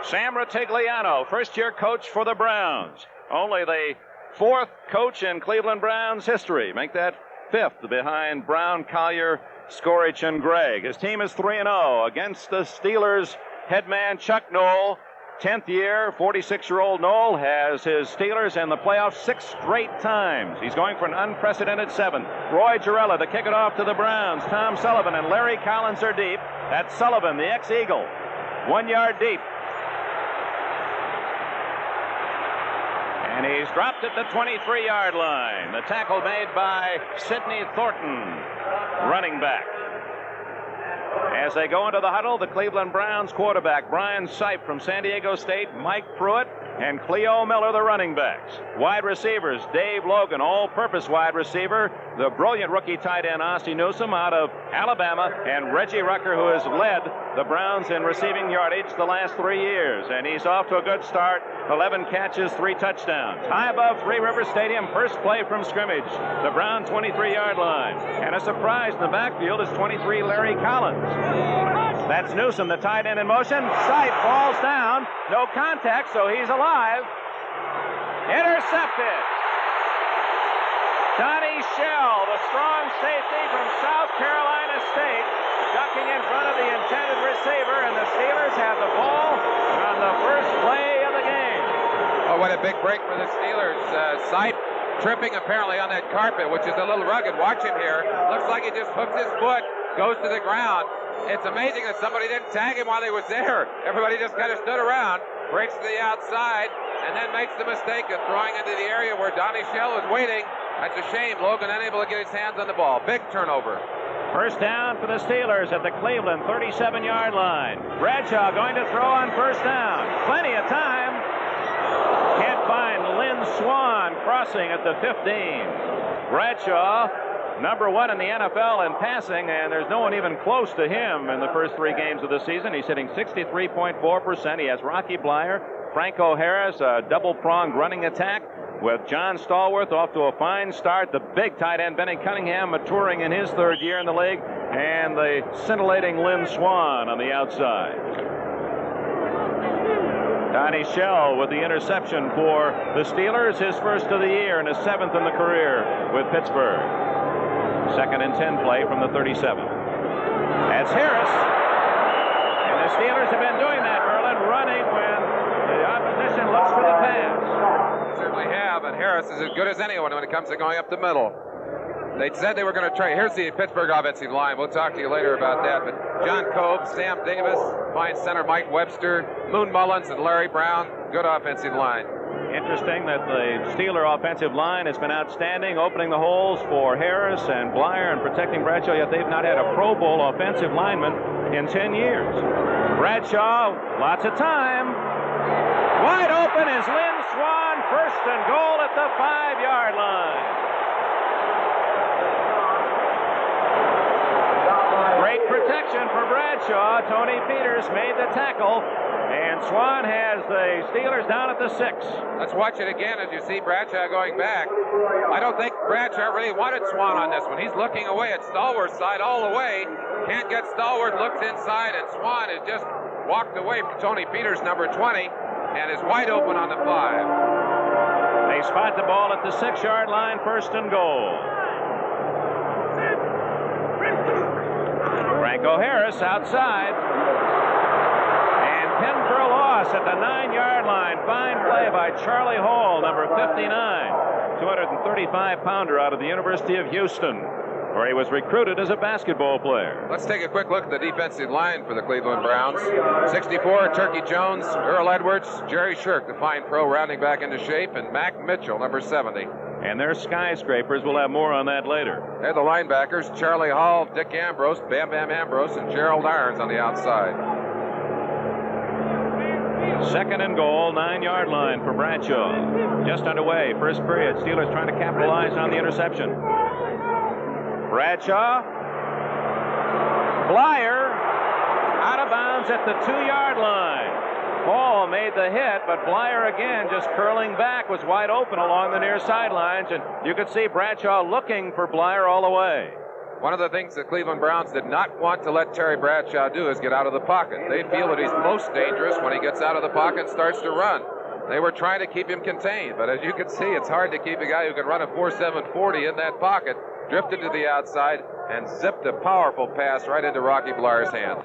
Sam Rutigliano, first-year coach for the Browns. Only the fourth coach in Cleveland Browns history. Make that fifth behind Brown, Collier, Skorich, and Gregg. His team is 3-0 against the Steelers' head man Chuck Noll. 10th year, 46-year-old Noll has his Steelers in the playoffs 6 straight times. He's going for an unprecedented 7th. Roy Gerela to kick it off to the Browns. Tom Sullivan and Larry Collins are deep. That's Sullivan, the ex-Eagle. 1 yard deep. And he's dropped at the 23-yard line. The tackle made by Sidney Thornton, running back. As they go into the huddle, the Cleveland Browns quarterback, Brian Sipe from San Diego State, Mike Pruitt, and Cleo Miller, the running backs. Wide receivers, Dave Logan, all-purpose wide receiver, the brilliant rookie tight end, Austin Newsome, out of Alabama, and Reggie Rucker, who has led the Browns in receiving yardage the last 3 years. And he's off to a good start, 11 catches, 3 touchdowns. High above Three Rivers Stadium, first play from scrimmage, the Brown 23-yard line. And a surprise in the backfield is 23, Larry Collins. That's Newsome, the tight end in motion. Sipe falls down. No contact, so he's alive. Intercepted. Donnie Shell, the strong safety from South Carolina State, ducking in front of the intended receiver, and the Steelers have the ball on the first play of the game. Oh, what a big break for the Steelers. Sipe tripping apparently on that carpet, which is a little rugged. Watch him here. Looks like he just hooks his foot, goes to the ground. It's amazing that somebody didn't tag him while he was there. Everybody just kind of stood around, breaks to the outside, and then makes the mistake of throwing into the area where Donnie Shell was waiting. That's a shame. Logan unable to get his hands on the ball. Big turnover. First down for the Steelers at the Cleveland 37-yard line. Bradshaw going to throw on first down. Plenty of time. Can't find Lynn Swann crossing at the 15. Bradshaw, number 1 in the NFL in passing, and there's no one even close to him in the first 3 games of the season. He's hitting 63.4%. He has Rocky Bleier, Franco Harris, a double-pronged running attack with John Stallworth off to a fine start. The big tight end, Benny Cunningham, maturing in his 3rd year in the league, and the scintillating Lynn Swann on the outside. Donnie Shell with the interception for the Steelers, his first of the year and his 7th in the career with Pittsburgh. 2nd and 10 play from the 37. That's Harris. And the Steelers have been doing that, Merlin, running when the opposition looks for the pass. Certainly have, and Harris is as good as anyone when it comes to going up the middle. They said they were going to try. Here's the Pittsburgh offensive line. We'll talk to you later about that. But John Cove, Sam Davis, fine center Mike Webster, Moon Mullins, and Larry Brown. Good offensive line. Interesting that the Steeler offensive line has been outstanding, opening the holes for Harris and Bleier and protecting Bradshaw, yet they've not had a Pro Bowl offensive lineman in 10 years. Bradshaw, lots of time. Wide open is Lynn Swann, first and goal at the 5-yard line. Great protection for Bradshaw. Tony Peters made the tackle, and Swann has the Steelers down at the 6. Let's watch it again as you see Bradshaw going back. I don't think Bradshaw really wanted Swann on this one. He's looking away at Stallworth's side all the way. Can't get Stallworth, looks inside, and Swann has just walked away from Tony Peters, number 20, and is wide open on the 5. They spot the ball at the 6-yard line, first and goal. Franco Harris outside. And pinned for a loss at the 9-yard line. Fine play by Charlie Hall, number 59. 235-pounder out of the University of Houston, where he was recruited as a basketball player. Let's take a quick look at the defensive line for the Cleveland Browns. 64, Turkey Jones, Earl Edwards, Jerry Shirk, the fine pro, rounding back into shape, and Mac Mitchell, number 70. And they're skyscrapers. We'll have more on that later. They're the linebackers, Charlie Hall, Dick Ambrose, Bam Bam Ambrose, and Gerald Irons on the outside. 2nd and goal, 9-yard line for Bradshaw. Just underway, first period. Steelers trying to capitalize on the interception. Bradshaw. Bleier out of bounds at the 2-yard line. Ball made the hit, but Bleier again just curling back was wide open along the near sidelines, and you could see Bradshaw looking for Bleier all the way. One of the things the Cleveland Browns did not want to let Terry Bradshaw do is get out of the pocket. They feel that he's most dangerous when he gets out of the pocket and starts to run. They were trying to keep him contained, but as you can see, it's hard to keep a guy who can run a 4.7 40 in that pocket. Drifted to the outside and zipped a powerful pass right into Rocky Bleiers' hand.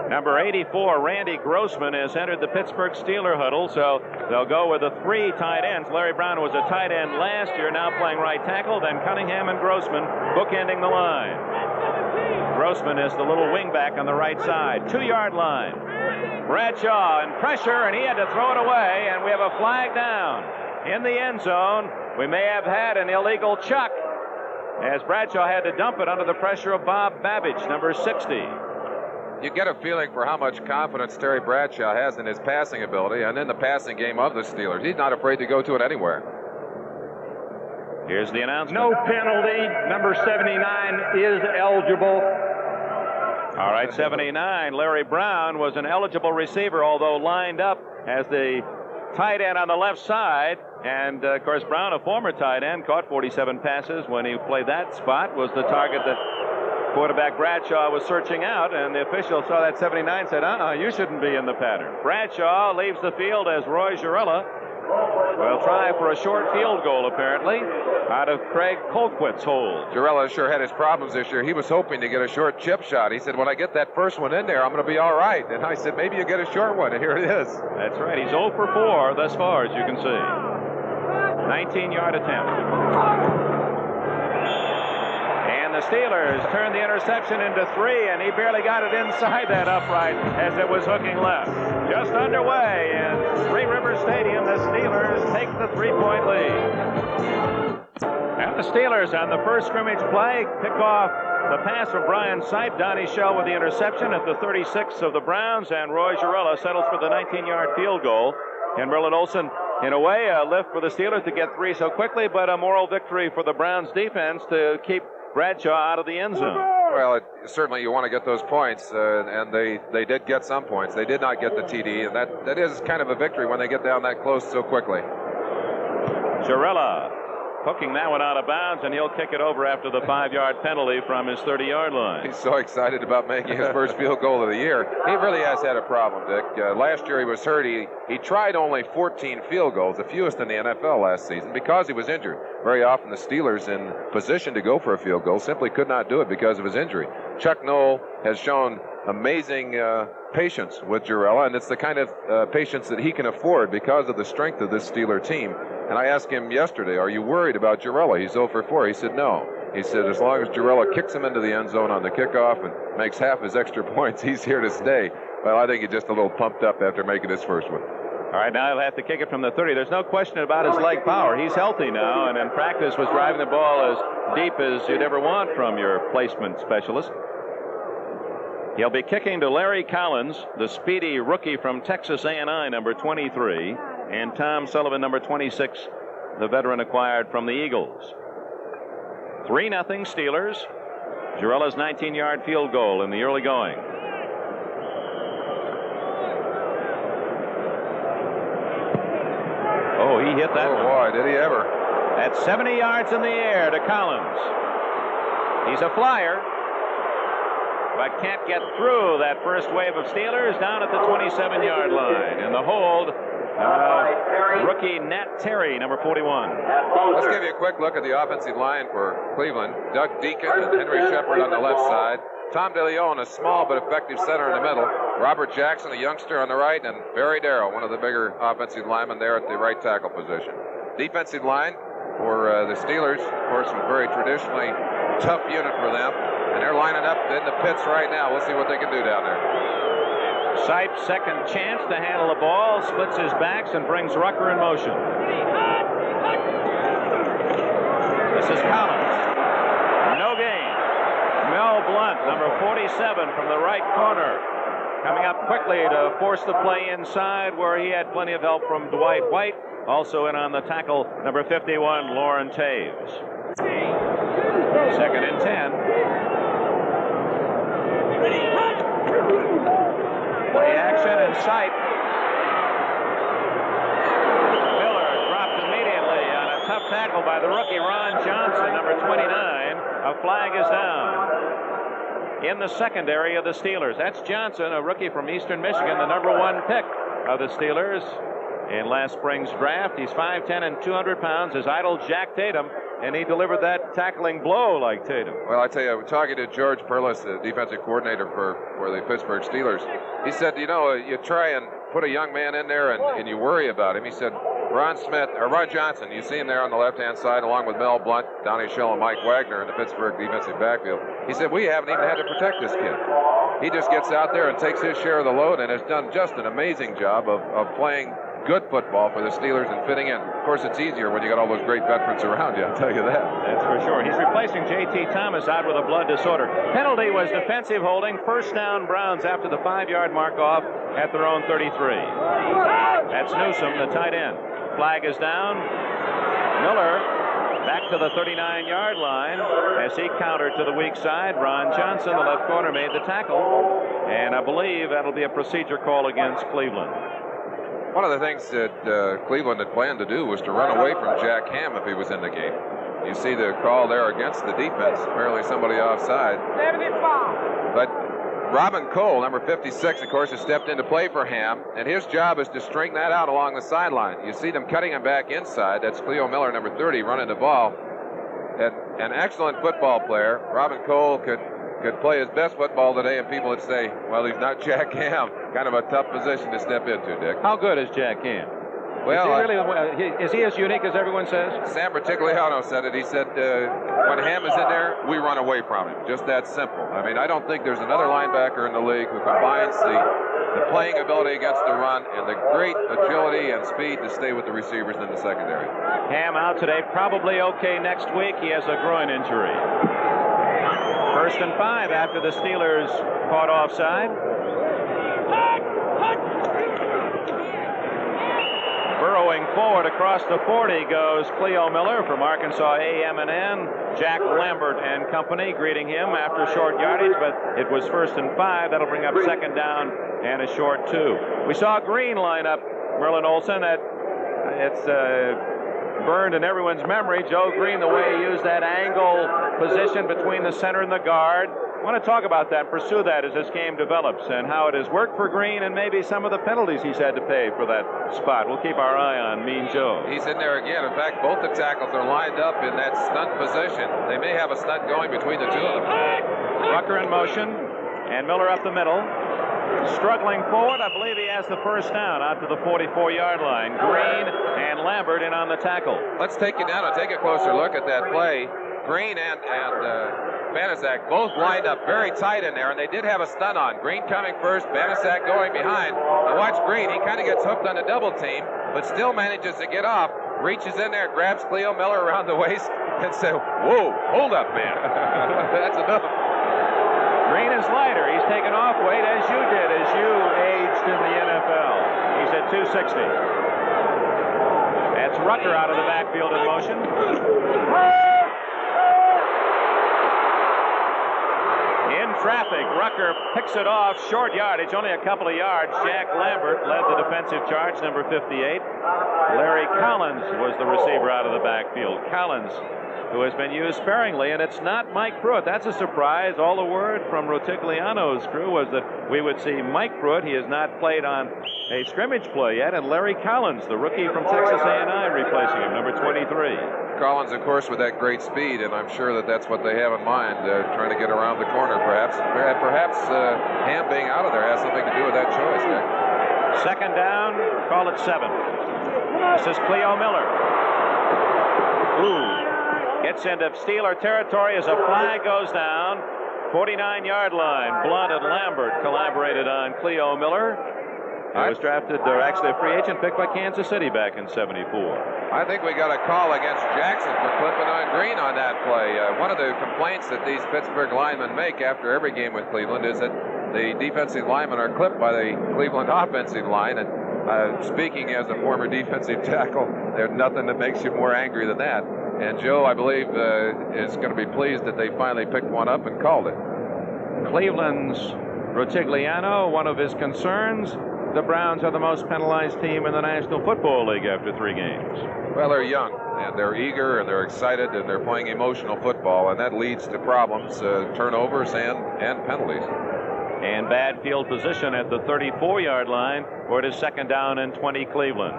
Number 84, Randy Grossman, has entered the Pittsburgh Steeler huddle, so they'll go with the 3 tight ends. Larry Brown was a tight end last year, now playing right tackle. Then Cunningham and Grossman bookending the line. Grossman is the little wingback on the right side. 2-yard line. Bradshaw in pressure, and he had to throw it away, and we have a flag down. In the end zone, we may have had an illegal chuck, as Bradshaw had to dump it under the pressure of Bob Babbage, number 60. You get a feeling for how much confidence Terry Bradshaw has in his passing ability and in the passing game of the Steelers. He's not afraid to go to it anywhere. Here's the announcement. No penalty. Number 79 is eligible. All right, 79. Larry Brown was an eligible receiver, although lined up as the tight end on the left side. And, of course, Brown, a former tight end, caught 47 passes when he played that spot, was the target that quarterback Bradshaw was searching out, and the official saw that 79, said, you shouldn't be in the pattern. Bradshaw leaves the field as Roy Girella will try for a short field goal, apparently, out of Craig Colquitt's hold. Girella sure had his problems this year. He was hoping to get a short chip shot. He said, when I get that first one in there, I'm going to be all right. And I said, maybe you get a short one, and here it is. That's right. He's 0 for 4 thus far, as you can see. 19-yard attempt. And the Steelers turned the interception into 3, and he barely got it inside that upright as it was hooking left. Just underway in Three River Stadium, the Steelers take the 3-point lead. And the Steelers on the first scrimmage play pick off the pass from Brian Sipe. Donnie Shell with the interception at the 36 of the Browns, and Roy Girella settles for the 19-yard field goal. And Merlin Olsen, in a way, a lift for the Steelers to get 3 so quickly, but a moral victory for the Browns defense to keep Bradshaw out of the end zone. Well, certainly you want to get those points, and they did get some points. They did not get the TD, and that is kind of a victory when they get down that close so quickly. Girella hooking that one out of bounds, and he'll kick it over after the 5-yard penalty from his 30-yard line. He's so excited about making his first field goal of the year. He really has had a problem, Dick. Last year he was hurt. He tried only 14 field goals, the fewest in the NFL last season, because he was injured. Very often the Steelers in position to go for a field goal simply could not do it because of his injury. Chuck Noll has shown amazing patience with Girella, and it's the kind of patience that he can afford because of the strength of this Steeler team. And I asked him yesterday, are you worried about Girella? He's 0 for 4. He said no. He said as long as Girella kicks him into the end zone on the kickoff and makes half his extra points, he's here to stay. Well, I think he's just a little pumped up after making his first one. All right, now he'll have to kick it from the 30. There's no question about his leg power. He's healthy now, and in practice was driving the ball as deep as you'd ever want from your placement specialist. He'll be kicking to Larry Collins, the speedy rookie from Texas A&I, number 23, and Tom Sullivan, number 26, the veteran acquired from the Eagles. 3-0 Steelers. Girella's 19-yard field goal in the early going. Oh, he hit that one. Boy, did he ever. That's 70 yards in the air to Collins. He's a flyer, but can't get through that first wave of Steelers down at the 27-yard line. And the hold, rookie Nat Terry, number 41. Let's give you a quick look at the offensive line for Cleveland. Doug Deacon and Henry Shepard on the left side. Tom DeLeon, a small but effective center in the middle. Robert Jackson, a youngster on the right, and Barry Darrow, one of the bigger offensive linemen there at the right tackle position. Defensive line for the Steelers, of course, was very traditionally tough unit for them, and they're lining up in the pits right now. We'll see what they can do down there. Sipe's second chance to handle the ball, splits his backs and brings Rucker in motion. This is Collins. No gain. Mel Blunt, number 47 from the right corner, coming up quickly to force the play inside where he had plenty of help from Dwight White. Also in on the tackle, number 51, Lauren Taves. 2nd and 10. Play action and Sipe. Miller dropped immediately on a tough tackle by the rookie Ron Johnson, number 29. A flag is down in the secondary of the Steelers. That's Johnson, a rookie from Eastern Michigan, the number 1 pick of the Steelers in last spring's draft. He's 5'10" and 200 pounds. His idol, Jack Tatum, and he delivered that tackling blow like Tatum. Well, I tell you, I was talking to George Perlis, the defensive coordinator for the Pittsburgh Steelers. He said, you know, you try and put a young man in there and you worry about him. He said, Ron Johnson, you see him there on the left-hand side along with Mel Blount, Donnie Shell, and Mike Wagner in the Pittsburgh defensive backfield. He said, we haven't even had to protect this kid. He just gets out there and takes his share of the load and has done just an amazing job of playing good football for the Steelers and fitting in. Of course, it's easier when you got all those great veterans around you, I'll tell you that. That's for sure. He's replacing J.T. Thomas out with a blood disorder. Penalty was defensive holding. First down, Browns after the 5-yard mark off at their own 33. That's Newsom, the tight end. Flag is down. Miller back to the 39-yard line as he countered to the weak side. Ron Johnson, the left corner, made the tackle. And I believe that'll be a procedure call against Cleveland. One of the things that Cleveland had planned to do was to run away from Jack Ham if he was in the game. You see the call there against the defense, apparently somebody offside. But Robin Cole, number 56, of course, has stepped into play for Ham, and his job is to string that out along the sideline. You see them cutting him back inside. That's Cleo Miller, number 30, running the ball. And an excellent football player. Robin Cole could play his best football today, and people would say, well, he's not Jack Ham. Kind of a tough position to step into, Dick. How good is Jack Ham? Well, is he as unique as everyone says? Sam Bertigliano said it. He said, when Ham is in there, we run away from him. Just that simple. I mean, I don't think there's another linebacker in the league who combines the playing ability against the run and the great agility and speed to stay with the receivers in the secondary. Ham out today, probably okay next week. He has a groin injury. 1st and 5 after the Steelers caught offside. Burrowing forward across the 40 goes Cleo Miller from Arkansas A&M. Jack Lambert and company greeting him after short yardage, but it was 1st and 5. That'll bring up 2nd down and a short 2. We saw Green line up, Merlin Olsen. It's burned in everyone's memory. Joe Green, the way he used that angle position between the center and the guard. I want to talk about that, pursue that as this game develops, and how it has worked for Green and maybe some of the penalties he's had to pay for that spot. We'll keep our eye on Mean Joe. He's in there again. In fact, both the tackles are lined up in that stunt position. They may have a stunt going between the two of them. Rucker in motion, and Miller up the middle. Struggling forward, I believe he has the 1st down out to the 44-yard line. Green and Lambert in on the tackle. Let's take you down and take a closer look at that play. Green and Banaszak both lined up very tight in there, and they did have a stunt on. Green coming first, Banaszak going behind. Now watch Green. He kind of gets hooked on the double team, but still manages to get off. Reaches in there, grabs Cleo Miller around the waist, and says, whoa, hold up, man. That's enough. Green is lighter. He's taken off weight as you did, as you aged in the NFL. He's at 260. That's Rucker out of the backfield in motion. In traffic, Rucker picks it off, short yardage, only a couple of yards. Jack Lambert led the defensive charge, number 58. Larry Collins was the receiver out of the backfield. Collins, who has been used sparingly, and it's not Mike Pruitt. That's a surprise. All the word from Rotigliano's crew was that we would see Mike Pruitt. He has not played on a scrimmage play yet, and Larry Collins, the rookie from Texas A&M, replacing him, number 23. Collins, of course, with that great speed, and I'm sure that that's what they have in mind, trying to get around the corner, perhaps. Perhaps Ham being out of there has something to do with that choice, Nick. 2nd down, call it 7. This is Cleo Miller. Gets into Steeler territory as a flag goes down. 49-yard line. Blunt and Lambert collaborated on Cleo Miller. He was drafted, or actually a free agent picked by Kansas City back in '74. I think we got a call against Jackson for clipping on Green on that play. One of the complaints that these Pittsburgh linemen make after every game with Cleveland is that the defensive linemen are clipped by the Cleveland offensive line. And speaking as a former defensive tackle, there's nothing that makes you more angry than that. And Joe, I believe, is going to be pleased that they finally picked one up and called it. Cleveland's Rotigliano, one of his concerns the Browns are the most penalized team in the National Football League after 3 games. Well, they're young, and they're eager, and they're excited, and they're playing emotional football, and that leads to problems, turnovers, and penalties. And bad field position at the 34-yard line, where it is 2nd down and 20 Cleveland.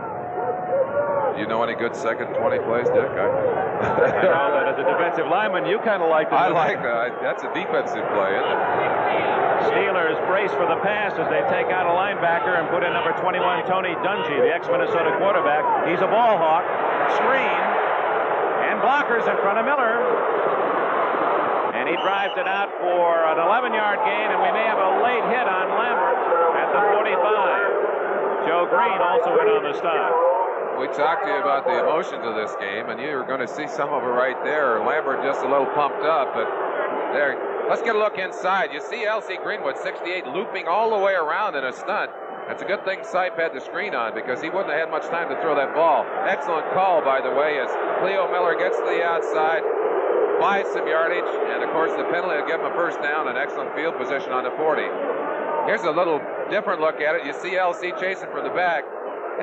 Do you know any good 2nd 20 plays, Dick? I know that as a defensive lineman, you kind of like I like that. That's a defensive play, isn't it? Steelers brace for the pass as they take out a linebacker and put in number 21, Tony Dungy, the ex-Minnesota quarterback. He's a ball hawk. Screen. And blockers in front of Miller. And he drives it out for an 11-yard gain, and we may have a late hit on Lambert at the 45. Joe Green also in on the stop. We talked to you about the emotions of this game, and you're going to see some of it right there. Lambert just a little pumped up, but there. Let's get a look inside. You see L.C. Greenwood, 68, looping all the way around in a stunt. That's a good thing Sipe had the screen on, because he wouldn't have had much time to throw that ball. Excellent call, by the way, as Cleo Miller gets to the outside, buys some yardage, and of course the penalty will give him a first down and excellent field position on the 40. Here's a little different look at it. You see L.C. chasing from the back,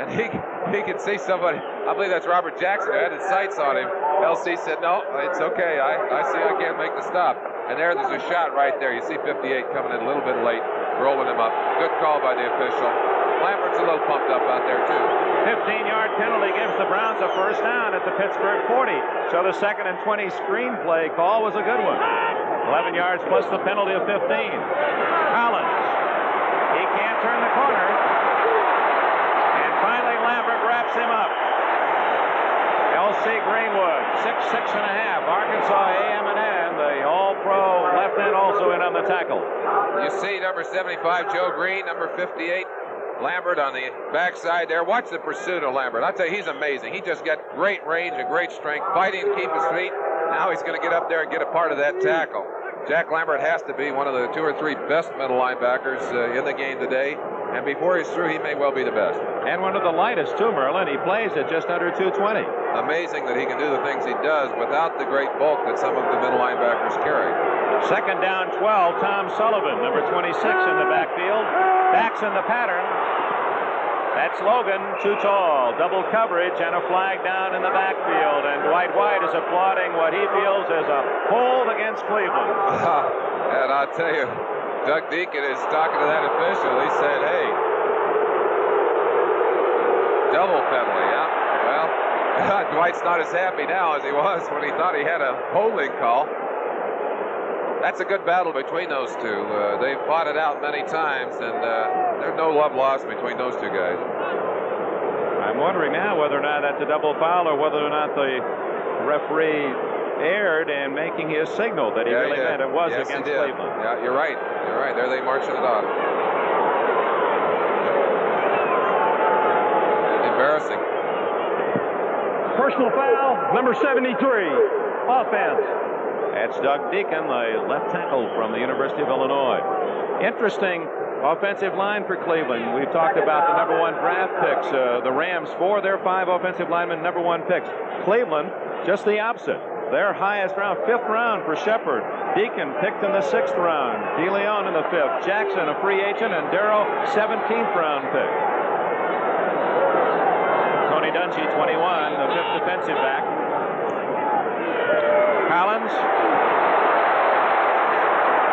and he can see somebody. I believe that's Robert Jackson who had his sights on him. L.C. said, no, it's okay. I see I can't make the stop. And there's a shot right there. You see 58 coming in a little bit late, rolling him up. Good call by the official. Lambert's a little pumped up out there, too. 15-yard penalty gives the Browns a first down at the Pittsburgh 40. So the 2nd and 20 screen play call was a good one. 11 yards plus the penalty of 15. Collins. He can't turn the corner. And finally Lambert wraps him up. L.C. Greenwood, 6'6.5", Arkansas A&M, the All-Pro left end also in on the tackle. You see number 75, Joe Green, number 58, Lambert on the backside there. Watch the pursuit of Lambert. I'll tell you, he's amazing. He just got great range and great strength, fighting to keep his feet. Now he's going to get up there and get a part of that tackle. Jack Lambert has to be one of the 2 or 3 best middle linebackers in the game today. And before he's through, he may well be the best. And one of the lightest, too, Merlin. He plays at just under 220. Amazing that he can do the things he does without the great bulk that some of the middle linebackers carry. 2nd down 12, Tom Sullivan, number 26 in the backfield. Backs in the pattern. That's Logan, too tall. Double coverage and a flag down in the backfield. And Dwight White is applauding what he feels is a hold against Cleveland. And I'll tell you, Doug Deacon is talking to that official. He said, hey, double penalty, yeah? Well, Dwight's not as happy now as he was when he thought he had a holding call. That's a good battle between those two. They've fought it out many times, and there's no love lost between those two guys. I'm wondering now whether or not that's a double foul or whether or not the referee erred in making his signal that he really meant it was against Cleveland. Yeah, you're right. You're right. There they marching it off. Embarrassing. Personal foul, number 73, offense. That's Doug Deacon, the left tackle from the University of Illinois. Interesting offensive line for Cleveland. We've talked about the number 1 draft picks. The Rams, 4 of their 5 offensive linemen, number 1 picks. Cleveland, just the opposite. Their highest round, 5th round for Shepard. Deacon picked in the 6th round. DeLeon in the 5th. Jackson, a free agent, and Darrow, 17th round pick. Tony Dungy, 21, the 5th defensive back. Collins.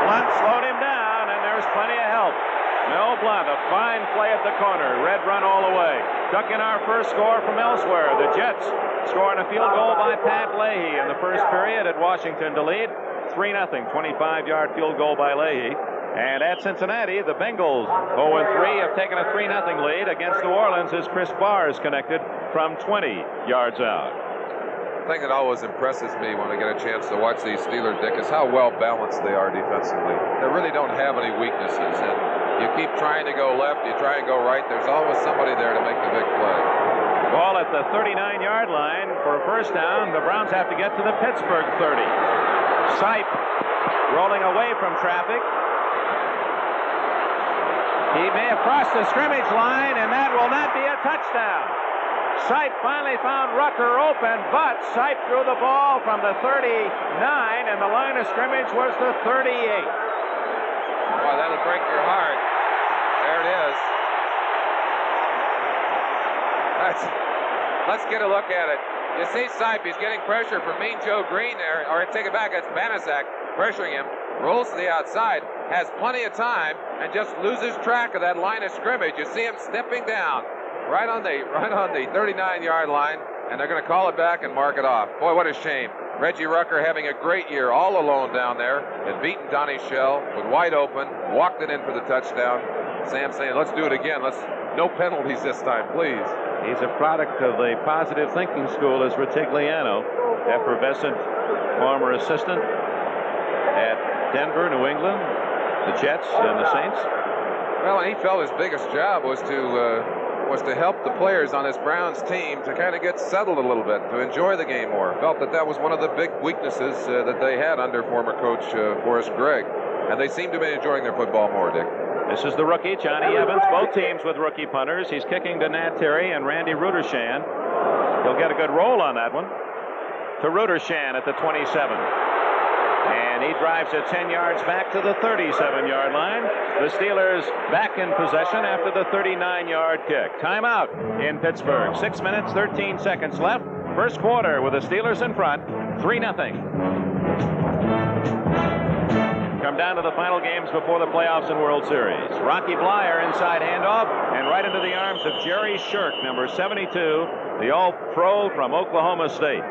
Blunt slowed him down, and there's plenty of help. Mel Blunt, a fine play at the corner. Red run all the way. Duck in our first score from elsewhere. The Jets scoring a field goal by Pat Leahy in the first period at Washington to lead. 3-0, 25-yard field goal by Leahy. And at Cincinnati, the Bengals 0-3 have taken a 3-0 lead against New Orleans as Chris Barr is connected from 20 yards out. The thing that always impresses me when I get a chance to watch these Steelers, Dick, is how well balanced they are defensively. They really don't have any weaknesses, and you keep trying to go left, you try and go right, there's always somebody there to make the big play. Ball at the 39-yard line for a first down. The Browns have to get to the Pittsburgh 30. Sipe rolling away from traffic. He may have crossed the scrimmage line, and that will not be a touchdown. Sipe finally found Rucker open, but Sipe threw the ball from the 39, and the line of scrimmage was the 38. Boy, that'll break your heart. There it is. Let's get a look at it. You see Sipe, he's getting pressure from Mean Joe Green there, or take it back, that's Banaszak pressuring him, rolls to the outside, has plenty of time, and just loses track of that line of scrimmage. You see him stepping down right on the 39-yard line, and they're going to call it back and mark it off. Boy, what a shame. Reggie Rucker having a great year all alone down there, had beaten Donnie Shell, was wide open, walked it in for the touchdown. Sam saying, let's do it again. No penalties this time, please. He's a product of the positive thinking school as Ritigliano, effervescent former assistant at Denver, New England, the Jets, and the Saints. Well, and he felt his biggest job was to help the players on this Browns team to kind of get settled a little bit, to enjoy the game more. Felt that was one of the big weaknesses that they had under former coach Forrest Gregg. And they seem to be enjoying their football more, Dick. This is the rookie, Johnny Evans. Both teams with rookie punters. He's kicking to Nat Terry and Randy Rudershan. He'll get a good roll on that one. To Rudershan at the 27. And he drives it 10 yards back to the 37-yard line. The Steelers back in possession after the 39-yard kick. Timeout in Pittsburgh. 6 minutes, 13 seconds left. First quarter with the Steelers in front, 3-0. Come down to the final games before the playoffs and World Series. Rocky Bleier inside handoff and right into the arms of Jerry Shirk, number 72, the All-Pro from Oklahoma State.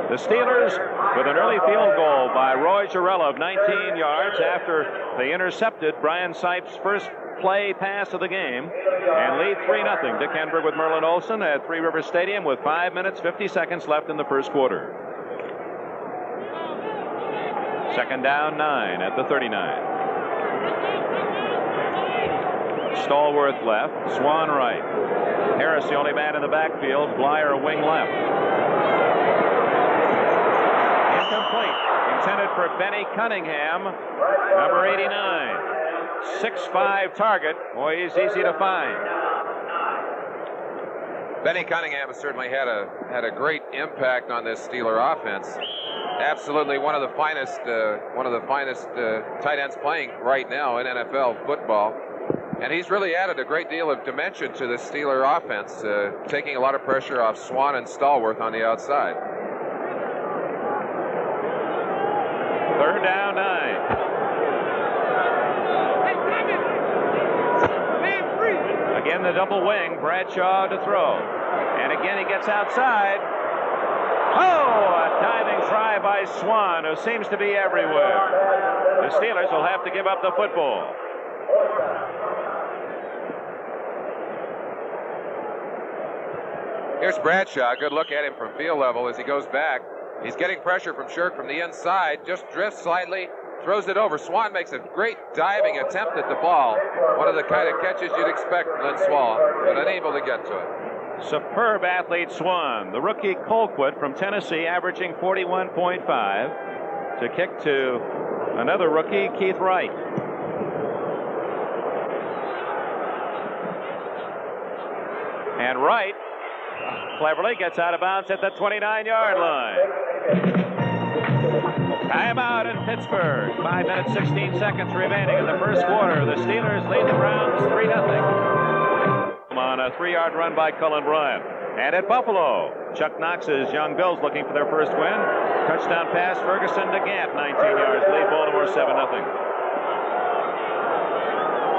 The Steelers with an early field goal by Roy Gerela of 19 yards after they intercepted Brian Sipe's first play pass of the game and lead 3-0. Dick Enberg with Merlin Olsen at Three Rivers Stadium with 5 minutes, 50 seconds left in the first quarter. Second down, 9 at the 39. Stallworth left, Swan right. Harris the only man in the backfield, Bleier wing left. Incomplete. Intended for Benny Cunningham, number 89. 6'5" target. Boy, he's easy to find. Benny Cunningham has certainly had a great impact on this Steeler offense. Absolutely one of the finest tight ends playing right now in NFL football. And he's really added a great deal of dimension to the Steeler offense, taking a lot of pressure off Swan and Stallworth on the outside. Third down, 9. Again, the double wing, Bradshaw to throw. And again, he gets outside. Oh, a diving try by Swan, who seems to be everywhere. The Steelers will have to give up the football. Here's Bradshaw. Good look at him from field level as he goes back. He's getting pressure from Shirk from the inside. Just drifts slightly, throws it over. Swan makes a great diving attempt at the ball. One of the kind of catches you'd expect from Lynn Swan, but unable to get to it. Superb athlete Swan. The rookie Colquitt from Tennessee averaging 41.5 to kick to another rookie, Keith Wright. And Wright cleverly gets out of bounds at the 29-yard line. Timeout in Pittsburgh. 5 minutes, 16 seconds remaining in the first quarter. The Steelers lead the Browns 3-0. On a 3-yard run by Cullen Bryant. And at Buffalo, Chuck Knox's Young Bills looking for their first win. Touchdown pass, Ferguson to Gant, 19 yards, lead Baltimore 7-0.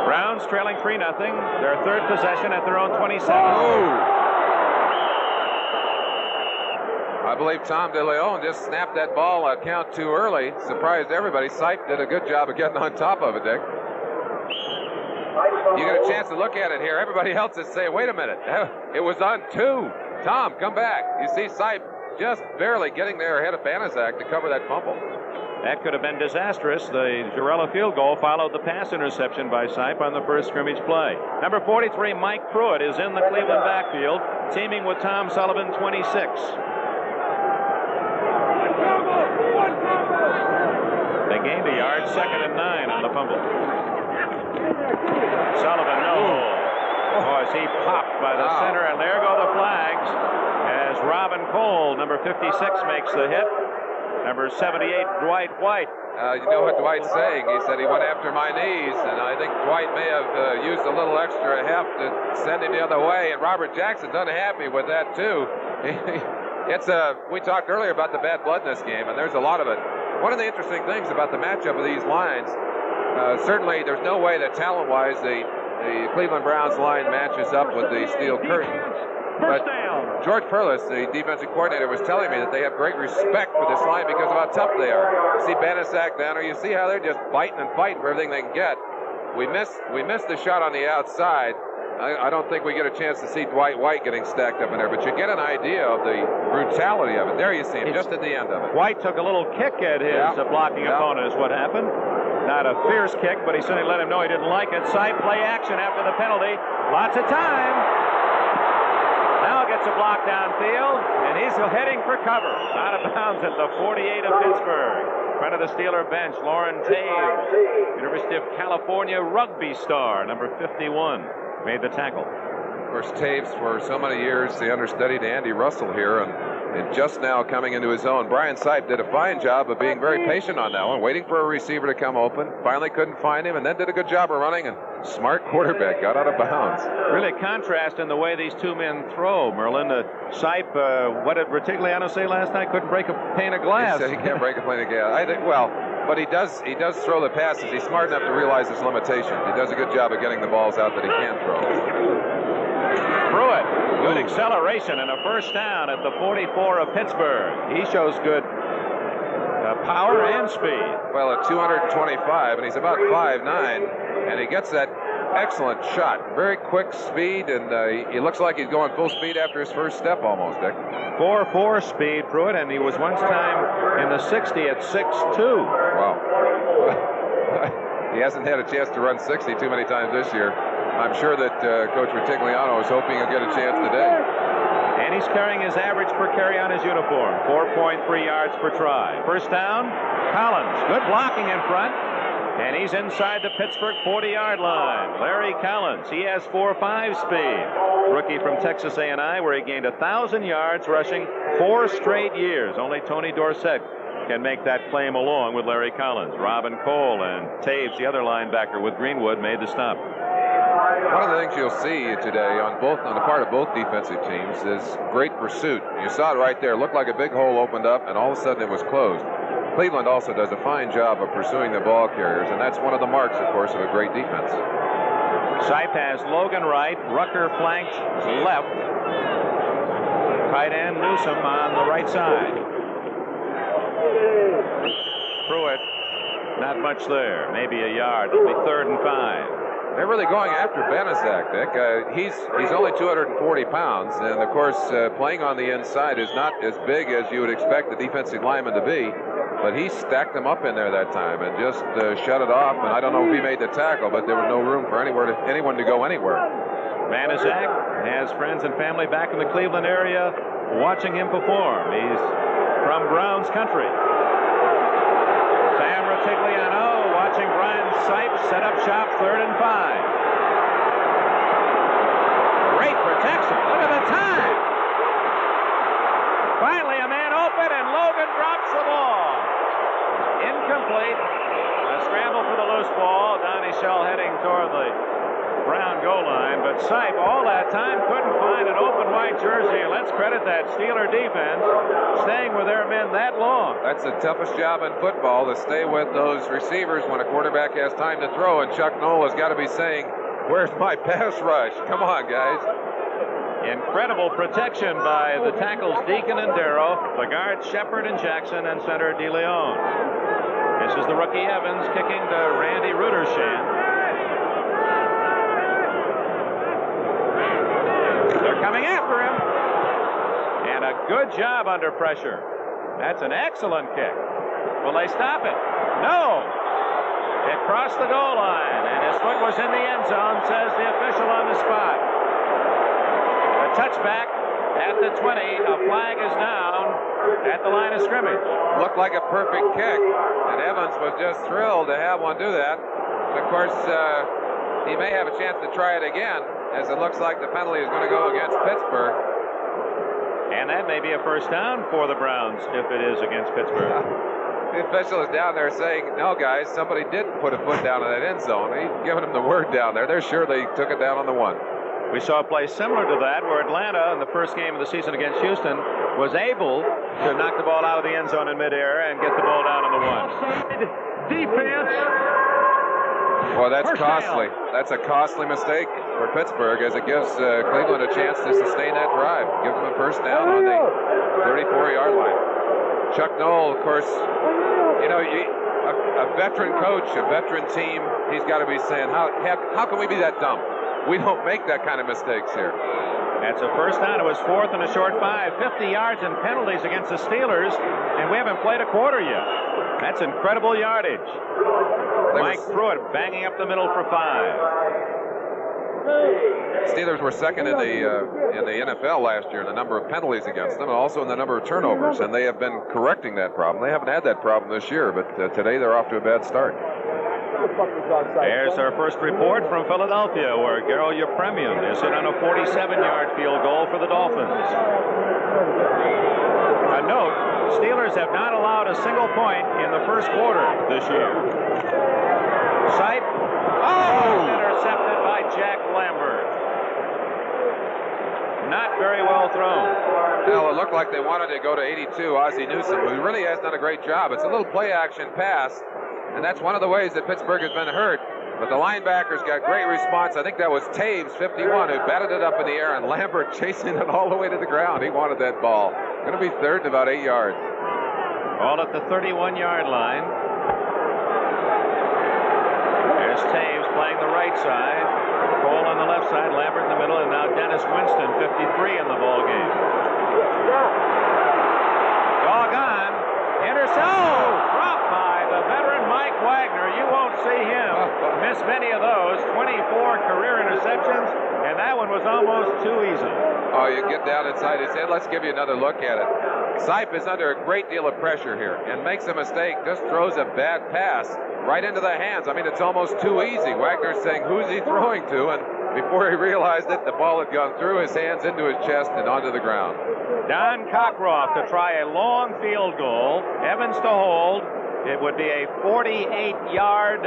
Browns trailing 3-0, their third possession at their own 27. I believe Tom DeLeon just snapped that ball at count too early. Surprised everybody. Sipe did a good job of getting on top of it, Dick. You get a chance to look at it here. Everybody else is saying, wait a minute, it was on 2. Tom, come back. You see Sipe just barely getting there ahead of Banaszak to cover that fumble. That could have been disastrous. The Gerela field goal followed the pass interception by Sipe on the first scrimmage play. Number 43, Mike Pruitt, is in the Cleveland backfield, teaming with Tom Sullivan, 26. They gained a yard, 2nd and 9 on the fumble. Sullivan, no. Boy, he popped by the center, and there go the flags as Robin Cole, number 56, makes the hit. Number 78, Dwight White, You know what Dwight's saying? He said he went after my knees, and I think Dwight may have used a little extra heft to send him the other way, and Robert Jackson's unhappy with that, too. We talked earlier about the bad blood in this game, and there's a lot of it. One of the interesting things about the matchup of these lines, certainly there's no way that talent-wise the Cleveland Browns line matches up with the Steel Curtain. But George Perlis, the defensive coordinator, was telling me that they have great respect for this line because of how tough they are. You see Banaszak down there. You see how they're just biting and fighting for everything they can get. We missed the shot on the outside. I don't think we get a chance to see Dwight White getting stacked up in there, but you get an idea of the brutality of it. There you see him, just at the end of it. White took a little kick at his blocking opponent is what happened. Not a fierce kick, but he certainly let him know he didn't like it. Side play action after the penalty. Lots of time. Now gets a block downfield, and he's heading for cover. Out of bounds at the 48 of Pittsburgh. In front of the Steeler bench, Lauren Taves, University of California rugby star, number 51, made the tackle. Of course, Taves, for so many years, the understudy to Andy Russell here, and just now coming into his own. Brian Sipe did a fine job of being very patient on that one, waiting for a receiver to come open. Finally couldn't find him, and then did a good job of running, and smart quarterback got out of bounds. Really contrast in the way these two men throw, Merlin. Sipe, what did Retigliano say last night? Couldn't break a pane of glass. He said he can't break a pane of glass. I think, well, but he does throw the passes. He's smart enough to realize his limitations. He does a good job of getting the balls out that he can throw. Pruitt, good acceleration and a first down at the 44 of Pittsburgh. He shows good power and speed. Well, at 225, and he's about 5'9", and he gets that excellent shot. Very quick speed, and he looks like he's going full speed after his first step almost, Dick. 4.4 speed, Pruitt, and he was one time in the 60 at 6'2". Wow. He hasn't had a chance to run 60 too many times this year. I'm sure that Coach Retigliano is hoping he'll get a chance today. And he's carrying his average per carry on his uniform, 4.3 yards per try. First down, Collins. Good blocking in front. And he's inside the Pittsburgh 40-yard line. Larry Collins, he has 4.5 speed. Rookie from Texas A&I, where he gained 1,000 yards rushing 4 straight years. Only Tony Dorsett can make that claim along with Larry Collins. Robin Cole and Taves, the other linebacker with Greenwood, made the stop. One of the things you'll see today on the part of both defensive teams is great pursuit. You saw it right there. It looked like a big hole opened up, and all of a sudden it was closed. Cleveland also does a fine job of pursuing the ball carriers, and that's one of the marks, of course, of a great defense. Sipe has Logan right, Rucker flanked left, tight end Newsom on the right side. Pruitt, not much there, maybe a yard. It'll be 3rd and 5. They're really going after Banaszak, Dick. He's only 240 pounds, and of course, playing on the inside is not as big as you would expect the defensive lineman to be. But he stacked them up in there that time and just shut it off. And I don't know if he made the tackle, but there was no room for anyone to go anywhere. Banaszak has friends and family back in the Cleveland area watching him perform. He's from Browns country. Sam Retigliano watching Brian Sipe set up shop, 3rd and 5. Great protection. Look at the time. Finally, a man open, and Logan drops the ball. Incomplete. A scramble for the loose ball. Donnie Shell heading toward the Brown goal line, but Sipe all that time couldn't find an open white jersey. And let's credit that Steeler defense staying with their men that long. That's the toughest job in football, to stay with those receivers when a quarterback has time to throw. And Chuck Noll has got to be saying, "Where's my pass rush? Come on, guys." Incredible protection by the tackles Deacon and Darrow, the guards Shepard and Jackson, and center DeLeon. This is the rookie Evans kicking to Randy Rudershan. They're coming after him. And a good job under pressure. That's an excellent kick. Will they stop it? No. It crossed the goal line, and his foot was in the end zone, says the official on the spot. A touchback at the 20. A flag is down at the line of scrimmage. Looked like a perfect kick, and Evans was just thrilled to have one do that. Of course, he may have a chance to try it again, as it looks like the penalty is going to go against Pittsburgh. And that may be a first down for the Browns if it is against Pittsburgh. The official is down there saying, no, guys, somebody did put a foot down in that end zone. He's giving them the word down there. They're sure they took it down on the 1. We saw a play similar to that where Atlanta, in the first game of the season against Houston, was able to knock the ball out of the end zone in midair and get the ball down on the 1. Defense. Well, that's costly. That's a costly mistake for Pittsburgh as it gives Cleveland a chance to sustain that drive. Gives them a first down on the 34-yard line. Chuck Noll, of course, you know, a veteran coach, a veteran team, he's got to be saying, how can we be that dumb? We don't make that kind of mistakes here. That's a first down. It was 4th and a short 5. 50 yards and penalties against the Steelers, and we haven't played a quarter yet. That's incredible yardage. Mike Pruitt banging up the middle for 5. Steelers were second in the NFL last year in the number of penalties against them, and also in the number of turnovers, and they have been correcting that problem. They haven't had that problem this year, but today they're off to a bad start. There's our first report from Philadelphia, where Garo Yepremian is in on a 47-yard field goal for the Dolphins. A note, Steelers have not allowed a single point in the first quarter this year. Sipe. Intercepted by Jack Lambert. Not very well thrown. Well, it looked like they wanted to go to 82, Ozzie Newsome, who really has done a great job. It's a little play-action pass, and that's one of the ways that Pittsburgh has been hurt. But the linebackers got great response. I think that was Taves, 51, who batted it up in the air, and Lambert chasing it all the way to the ground. He wanted that ball. Going to be third and about 8 yards. All at the 31-yard line. There's Taves playing the right side. Cole on the left side, Lambert in the middle, and now Dennis Winston, 53 in the ball game. Doggone. Dropped by the veteran Mike Wagner. You won't see him miss many of those. 24 career interceptions, and that one was almost too easy. Oh, you get down inside his head. Let's give you another look at it. Sipe is under a great deal of pressure here and makes a mistake, just throws a bad pass right into the hands. I mean, it's almost too easy. Wagner's saying, who's he throwing to? And before he realized it, the ball had gone through his hands, into his chest, and onto the ground. Don Cockroft to try a long field goal. Evans to hold. It would be a 48-yard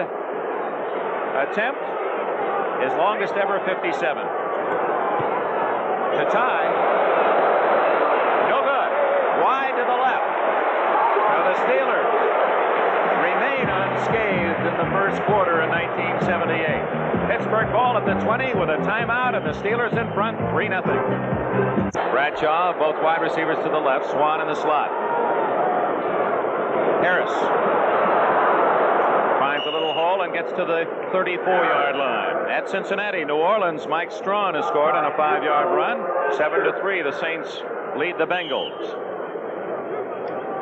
attempt. His longest ever, 57. To tie. No good. Wide to the left. Now the Steelers remain unscathed in the first quarter in 1978. Pittsburgh ball at the 20 with a timeout, and the Steelers in front, 3-0. Bradshaw, both wide receivers to the left. Swan in the slot. Harris finds a little hole and gets to the 34-yard line. At Cincinnati, New Orleans, Mike Strawn has scored on a 5-yard run. 7-3, the Saints lead the Bengals.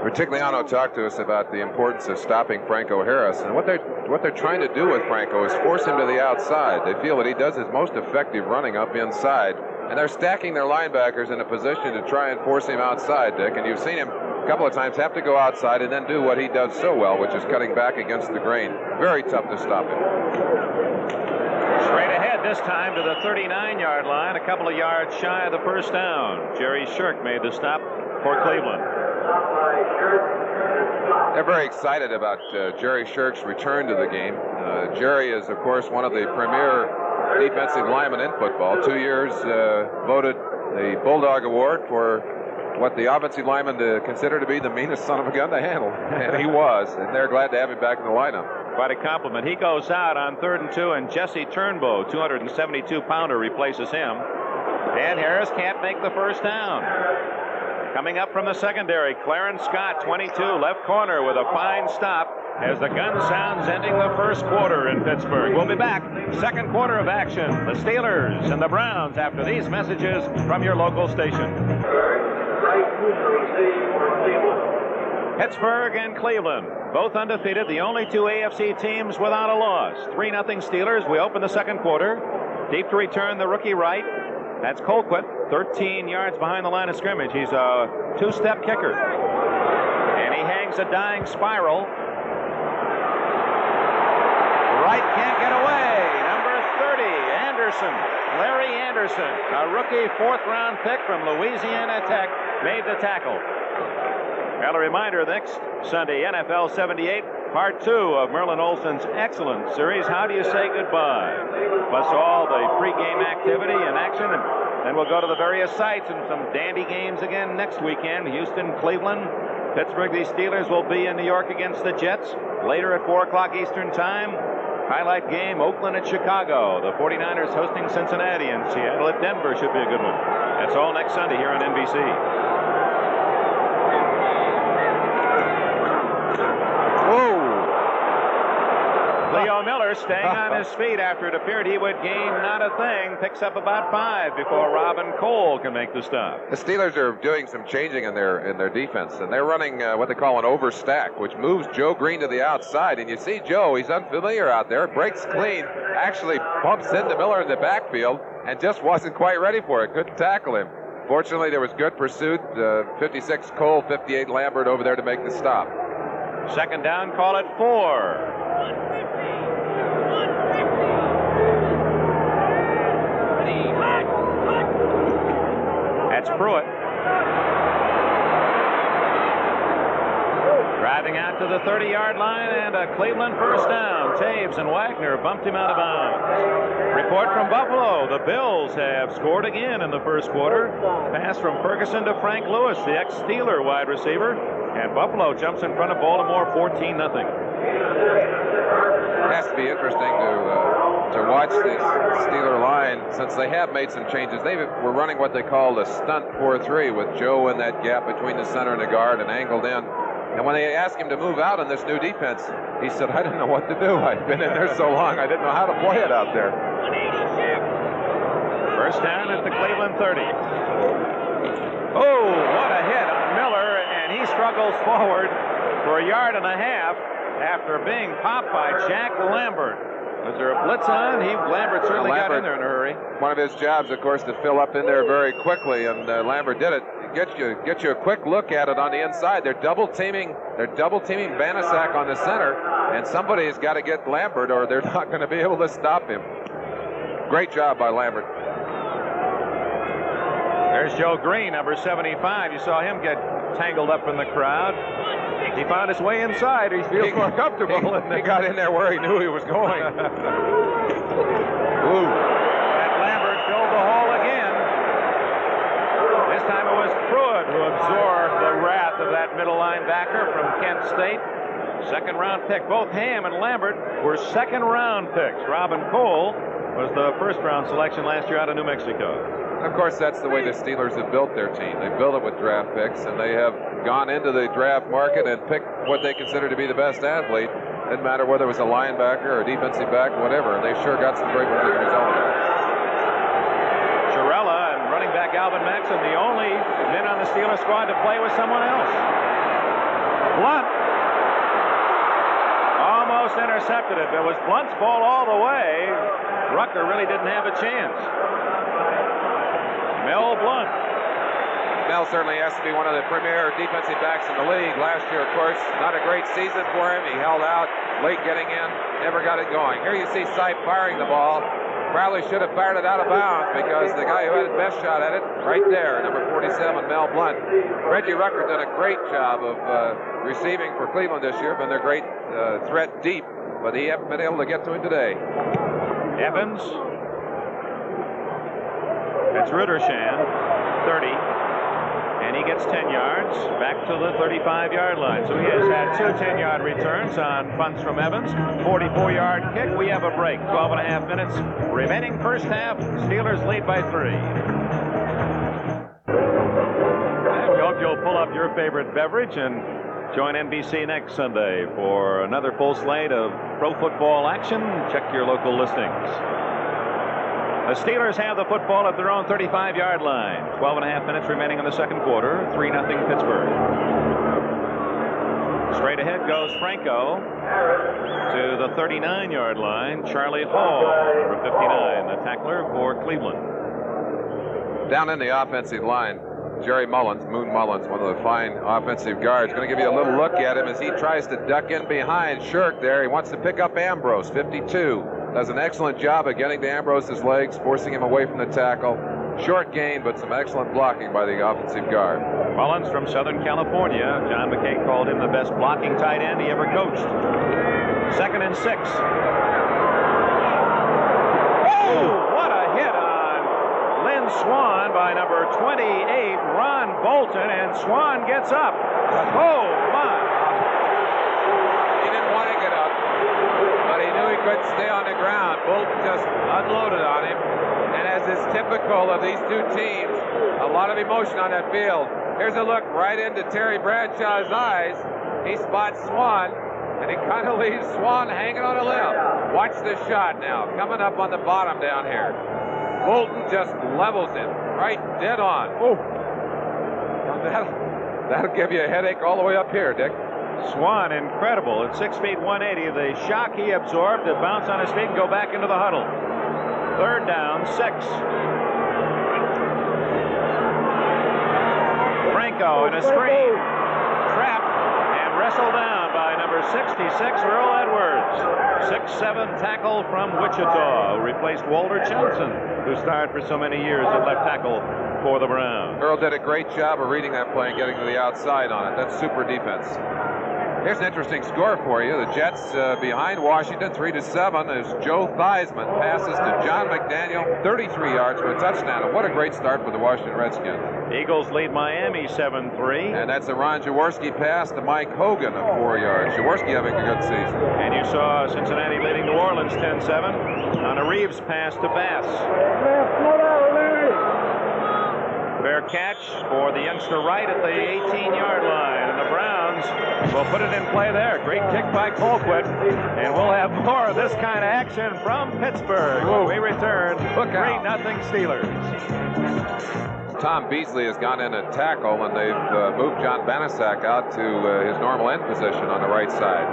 Ritigliano talked to us about the importance of stopping Franco Harris, and what they're trying to do with Franco is force him to the outside. They feel that he does his most effective running up inside, and they're stacking their linebackers in a position to try and force him outside, Dick, and you've seen him a couple of times have to go outside and then do what he does so well, which is cutting back against the grain. Very tough to stop him. Straight ahead this time to the 39-yard line, a couple of yards shy of the first down. Jerry Shirk made the stop for Cleveland. They're very excited about Jerry Shirk's return to the game. Jerry is, of course, one of the premier defensive linemen in football. 2 years voted the Bulldog Award for what the offensive lineman consider to be the meanest son of a gun to handle. And he was, and they're glad to have him back in the lineup. Quite a compliment. He goes out on 3rd and 2, and Jesse Turnbow, 272-pounder, replaces him. And Harris can't make the first down. Coming up from the secondary, Clarence Scott, 22, left corner with a fine stop as the gun sounds ending the first quarter in Pittsburgh. We'll be back. Second quarter of action. The Steelers and the Browns after these messages from your local station. Pittsburgh and Cleveland, both undefeated, the only two AFC teams without a loss. 3-0 Steelers. We open the second quarter. Deep to return the rookie right. That's Colquitt, 13 yards behind the line of scrimmage. He's a two-step kicker. And he hangs a dying spiral. Right can't get away. Number 30, Anderson. Larry Anderson, a rookie 4th-round pick from Louisiana Tech, made the tackle. Well, a reminder, next Sunday, NFL 78, Part 2 of Merlin Olsen's excellent series, How Do You Say Goodbye? Plus all the pregame activity and action, and then we'll go to the various sites and some dandy games again next weekend. Houston, Cleveland, Pittsburgh. These Steelers will be in New York against the Jets. Later at 4 o'clock Eastern Time, highlight game, Oakland at Chicago. The 49ers hosting Cincinnati, and Seattle at Denver should be a good one. That's all next Sunday here on NBC. Leo Miller staying on his feet after it appeared he would gain not a thing. Picks up about 5 before Robin Cole can make the stop. The Steelers are doing some changing in their defense, and they're running what they call an overstack, which moves Joe Green to the outside. And you see Joe, he's unfamiliar out there, breaks clean, actually bumps into Miller in the backfield, and just wasn't quite ready for it. Couldn't tackle him. Fortunately, there was good pursuit. 56 Cole, 58 Lambert over there to make the stop. Second down, call it 4. That's Pruitt. Driving out to the 30-yard line, and a Cleveland first down. Taves and Wagner bumped him out of bounds. Report from Buffalo. The Bills have scored again in the first quarter. Pass from Ferguson to Frank Lewis, the ex-Steeler wide receiver. And Buffalo jumps in front of Baltimore 14-0. It has to be interesting to watch this Steeler line, since they have made some changes. They were running what they call the stunt 4-3 with Joe in that gap between the center and the guard and angled in. And when they asked him to move out in this new defense, he said, I didn't know what to do. I've been in there so long, I didn't know how to play it out there. First down at the Cleveland 30. Oh, what a hit on Miller, and he struggles forward for 1.5 yards after being popped by Jack Lambert. Was there a blitz on? Lambert certainly got in there in a hurry. One of his jobs, of course, to fill up in there very quickly, and Lambert did it. Get you a quick look at it on the inside. They're double teaming Banaszak on the center, and somebody's got to get Lambert, or they're not going to be able to stop him. Great job by Lambert. There's Joe Green, number 75. You saw him get tangled up in the crowd. He found his way inside. He feels more comfortable. He got in there where he knew he was going. Ooh. And Lambert filled the hole again. This time it was Pruitt who absorbed the wrath of that middle linebacker from Kent State. Second round pick. Both Ham and Lambert were second round picks. Robin Cole was the first round selection last year out of New Mexico. Of course, that's the way the Steelers have built their team. They built it with draft picks, and they have gone into the draft market and picked what they consider to be the best athlete. Didn't matter whether it was a linebacker or a defensive back, whatever. And they sure got some great ones as a result. Chiarella and running back Alvin Maxson, the only men on the Steelers squad to play with someone else. Blunt almost intercepted it. It was Blunt's ball all the way. Rucker really didn't have a chance. Mel Blunt. Mel certainly has to be one of the premier defensive backs in the league. Last year, of course, not a great season for him. He held out, late getting in, never got it going. Here you see Sipe firing the ball. Probably should have fired it out of bounds, because the guy who had the best shot at it, right there, number 47, Mel Blunt. Reggie Rucker did a great job of receiving for Cleveland this year. Been their great threat deep, but he hasn't been able to get to him today. Evans. It's Rudershan, 30, and he gets 10 yards back to the 35-yard line. So he has had 2 10-yard returns on punts from Evans. 44-yard kick. We have a break. 12.5 minutes remaining first half. Steelers lead by 3. And we hope you'll pull up your favorite beverage and join NBC next Sunday for another full slate of pro football action. Check your local listings. The Steelers have the football at their own 35-yard line. 12.5 minutes remaining in the second quarter. 3-0 Pittsburgh. Straight ahead goes Franco to the 39-yard line. Charlie Hall, number 59, the tackler for Cleveland. Down in the offensive line, Jerry Mullins, Moon Mullins, one of the fine offensive guards, going to give you a little look at him as he tries to duck in behind Shirk there. He wants to pick up Ambrose, 52. Does an excellent job of getting to Ambrose's legs, forcing him away from the tackle. Short gain, but some excellent blocking by the offensive guard. Mullins from Southern California. John McKay called him the best blocking tight end he ever coached. 2nd and 6. Oh, what a hit on Lynn Swann by number 28, Ron Bolton, and Swann gets up. Oh, my. He didn't want to get up, but he knew he couldn't stay on the ground. Bolton just unloaded on him. And as is typical of these two teams, a lot of emotion on that field. Here's a look right into Terry Bradshaw's eyes. He spots Swann, and he kind of leaves Swann hanging on a limb. Watch the shot now, coming up on the bottom down here. Bolton just levels it right dead on. Oh, that'll give you a headache all the way up here, Dick. Swann, incredible. At 6 feet 180, the shock he absorbed to bounce on his feet and go back into the huddle. 3rd down, 6. Franco in a screen. Trapped and wrestled down by number 66, Earl Edwards. 6'7" tackle from Wichita, who replaced Walter Johnson, who starred for so many years at left tackle for the Browns. Earl did a great job of reading that play and getting to the outside on it. That's super defense. Here's an interesting score for you. The Jets behind Washington 3-7 as Joe Theismann passes to John McDaniel, 33 yards for a touchdown. And what a great start for the Washington Redskins. Eagles lead Miami 7-3. And that's a Ron Jaworski pass to Mike Hogan of 4 yards. Jaworski having a good season. And you saw Cincinnati leading New Orleans 10-7 on a Reeves pass to Bass. Fair catch for the youngster right at the 18-yard line. And the Browns will put it in play there. Great kick by Colquitt. And we'll have more of this kind of action from Pittsburgh when we return. 3-0 Steelers. Tom Beasley has gone in and tackle, and they've moved John Banaszak out to his normal end position on the right side.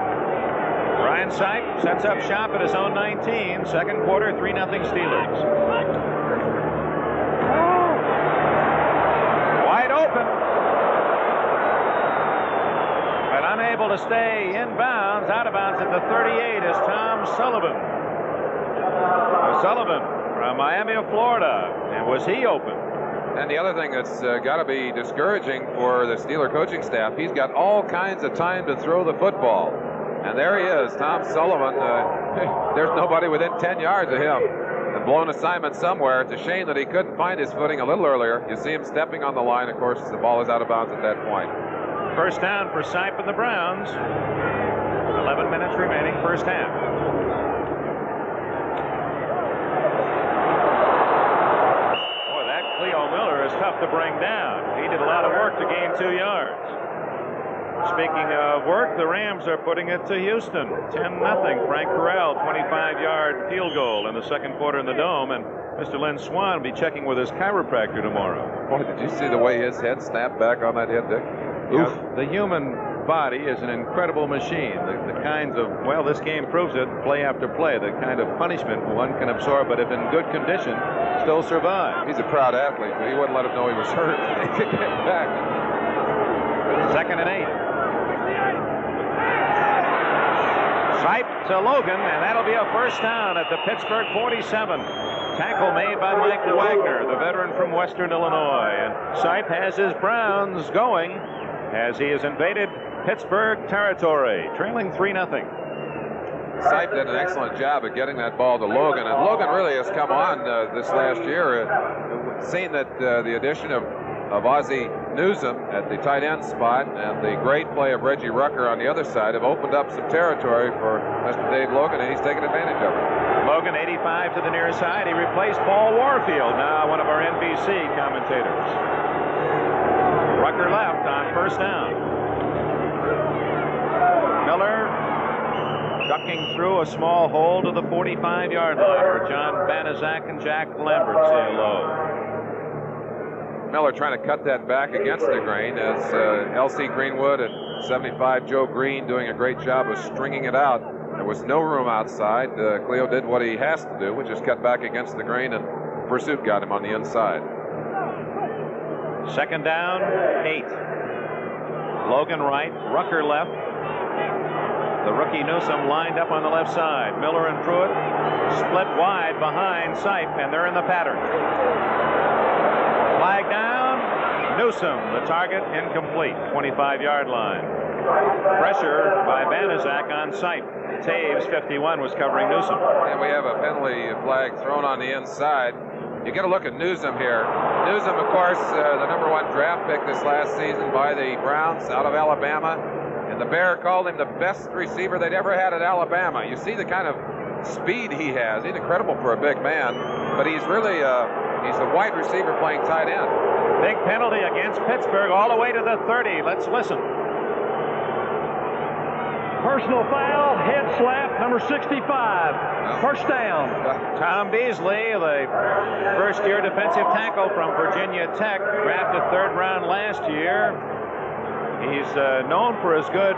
Ryan Sipe sets up shop at his own 19. Second quarter, 3-0 Steelers. Wide open. But unable to stay inbounds. Out of bounds at the 38 is Tom Sullivan. Sullivan from Miami of Florida. And was he open? And the other thing that's got to be discouraging for the Steeler coaching staff, he's got all kinds of time to throw the football. And there he is, Tom Sullivan. There's nobody within 10 yards of him. A blown assignment somewhere. It's a shame that he couldn't find his footing a little earlier. You see him stepping on the line. Of course, the ball is out of bounds at that point. First down for Sipe and the Browns. 11 minutes remaining, first half. Boy, that Cleo Miller is tough to bring down. He did a lot of work to gain 2 yards. Speaking of work, the Rams are putting it to Houston. 10-0. Frank Corral, 25-yard field goal in the second quarter in the Dome. And Mr. Lynn Swann will be checking with his chiropractor tomorrow. Boy, did you see the way his head snapped back on that hit, Dick? The human body is an incredible machine. The kinds of, well, this game proves it, play after play, the kind of punishment one can absorb, but if in good condition, still survive. He's a proud athlete, but he wouldn't let him know he was hurt. He could get back. 2nd and 8. Sipe to Logan, and that'll be a first down at the Pittsburgh 47. Tackle made by Mike Wagner, the veteran from Western Illinois. And Sipe has his Browns going as he has invaded Pittsburgh territory, trailing 3-0. Sipe did an excellent job of getting that ball to Logan, and Logan really has come on this last year. Seeing that the addition of Ozzie Newsome at the tight end spot and the great play of Reggie Rucker on the other side have opened up some territory for Mr. Dave Logan, and he's taken advantage of it. Logan, 85 to the near side. He replaced Paul Warfield, now one of our NBC commentators. Rucker left on first down. Miller ducking through a small hole to the 45-yard line where John Banaszak and Jack Lambert say hello. Miller trying to cut that back against the grain as L.C. Greenwood and 75 Joe Green doing a great job of stringing it out. There was no room outside. Cleo did what he has to do, which is cut back against the grain, and pursuit got him on the inside. Second down, 8. Logan right, Rucker left. The rookie Newsome lined up on the left side. Miller and Pruitt split wide behind Sipe, and they're in the pattern. Flag down. Newsom, the target, incomplete. 25-yard line. Pressure by Banaszak on Sipe. Taves, 51, was covering Newsom. And we have a penalty flag thrown on the inside. You get a look at Newsom here. Newsom, of course, the #1 draft pick this last season by the Browns out of Alabama. And the Bear called him the best receiver they'd ever had at Alabama. You see the kind of speed he has. He's incredible for a big man, but he's really he's a wide receiver playing tight end. Big penalty against Pittsburgh all the way to the 30. Let's listen. Personal foul, head slap, number 65. First down. Tom Beasley, the first-year defensive tackle from Virginia Tech, drafted 3rd round last year. He's known for his good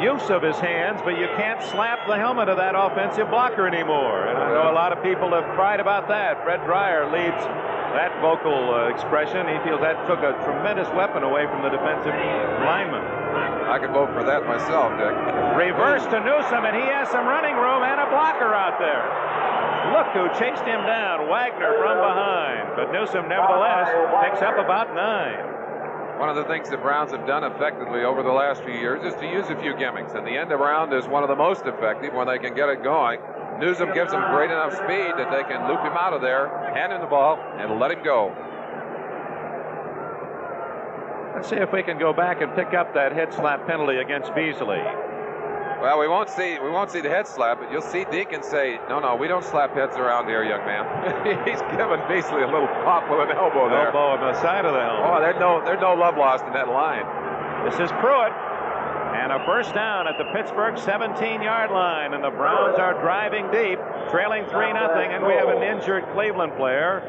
use of his hands, but you can't slap the helmet of that offensive blocker anymore. And I know a lot of people have cried about that. Fred Dreyer leads that vocal expression. He feels that took a tremendous weapon away from the defensive lineman. I could vote for that myself, Dick. Reverse to Newsom, and he has some running room and a blocker out there. Look who chased him down, Wagner from behind. But Newsom, nevertheless, picks up about 9. One of the things the Browns have done effectively over the last few years is to use a few gimmicks, and the end around is one of the most effective when they can get it going. Newsom gives them great enough speed that they can loop him out of there, hand him the ball, and let him go. Let's see if we can go back and pick up that head slap penalty against Beasley. Well, we won't see the head slap, but you'll see Deacon say, "No, we don't slap heads around here, young man." He's giving Beasley a little pop with an elbow there. Elbow on the side of the helmet. Oh, there's no love lost in that line. This is Pruitt, and a first down at the Pittsburgh 17-yard line, and the Browns are driving deep, trailing 3-0, and we have an injured Cleveland player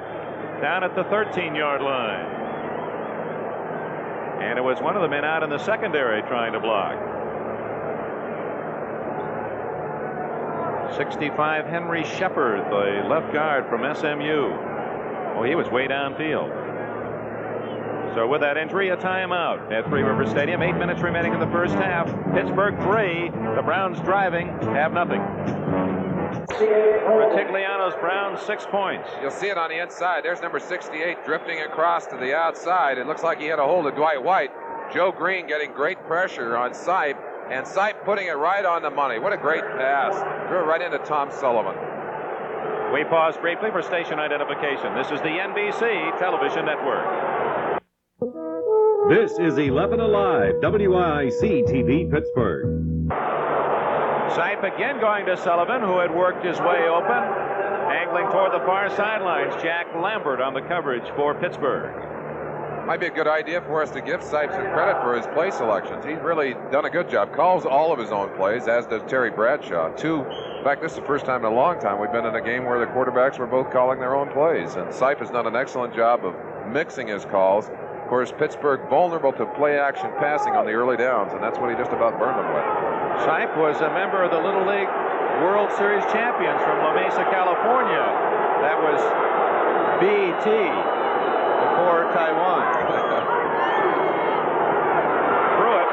down at the 13-yard line. And it was one of the men out in the secondary trying to block. 65, Henry Shepard, the left guard from SMU. Oh, he was way downfield. So with that injury, a timeout at Three Rivers Stadium. 8 minutes remaining in the first half. Pittsburgh 3, the Browns driving, have nothing. Retigliano's Browns 6 points. You'll see it on the inside. There's number 68 drifting across to the outside. It looks like he had a hold of Dwight White. Joe Green getting great pressure on Sipe, and Sipe putting it right on the money. What a great pass. Threw it right into Tom Sullivan. We pause briefly for station identification. This is the NBC Television Network. This is 11 Alive, WIC-TV Pittsburgh. Sipe again going to Sullivan, who had worked his way open, angling toward the far sidelines. Jack Lambert on the coverage for Pittsburgh. Might be a good idea for us to give Sipe some credit for his play selections. He's really done a good job. Calls all of his own plays, as does Terry Bradshaw. In fact, this is the first time in a long time we've been in a game where the quarterbacks were both calling their own plays. And Sipe has done an excellent job of mixing his calls. Of course, Pittsburgh vulnerable to play-action passing on the early downs, and that's what he just about burned them with. Sipe was a member of the Little League World Series champions from La Mesa, California. That was BT before Taiwan. Pruitt.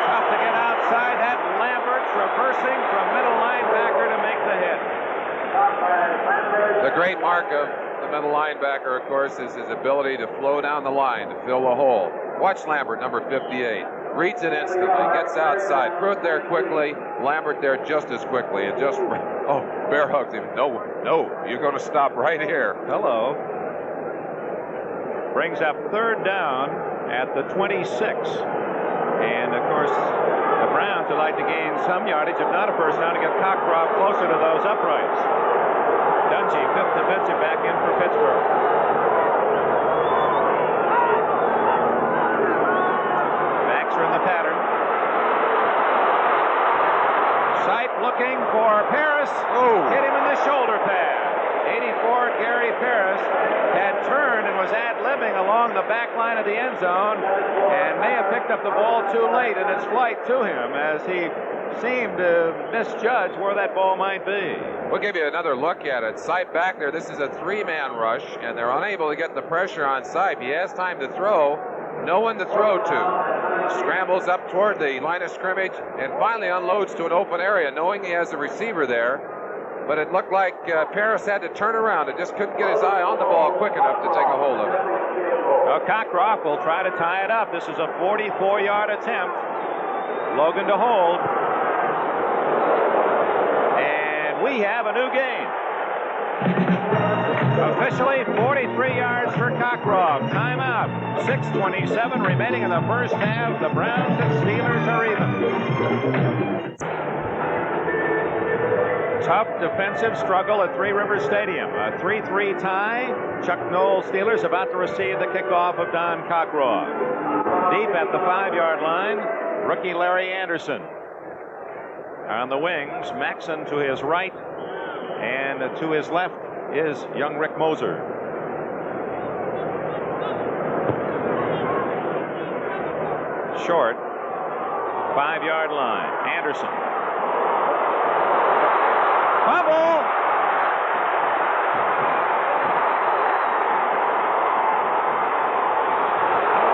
Tough to get outside. That Lambert reversing from middle linebacker to make the hit. The great mark of the middle linebacker, of course, is his ability to flow down the line to fill the hole. Watch Lambert, number 58. Reads it instantly, gets outside. Pruitt there quickly, Lambert there just as quickly, and just, bear hugged him. No, you're going to stop right here. Hello. Brings up 3rd down at the 26. And, of course, the Browns would like to gain some yardage, if not a first down, to get Cockcroft closer to those uprights. Dungy, 5th defensive back in for Pittsburgh. In the pattern. Sipe looking for Paris. Hit him in the shoulder pad. 84, Gary Paris had turned and was ad-libbing along the back line of the end zone and may have picked up the ball too late in its flight to him as he seemed to misjudge where that ball might be. We'll give you another look at it. Sipe back there. This is a 3-man rush, and they're unable to get the pressure on Sipe. He has time to throw. No one to throw to. Scrambles up toward the line of scrimmage and finally unloads to an open area, knowing he has a receiver there. but it looked like Paris had to turn around and just couldn't get his eye on the ball quick enough to take a hold of it. Well, Cockcroft will try to tie it up. This is a 44-yard attempt. Logan to hold. And we have a new game. Officially 43 yards for Cockcroft. Timeout. 6:27 remaining in the first half. The Browns and Steelers are even. Tough defensive struggle at Three Rivers Stadium. A 3-3 tie. Chuck Noll Steelers about to receive the kickoff of Don Cockcroft. Deep at the 5-yard line, rookie Larry Anderson. On the wings, Maxson to his right, and to his left is young Rick Moser. Short, 5-yard line, Anderson. Fumble!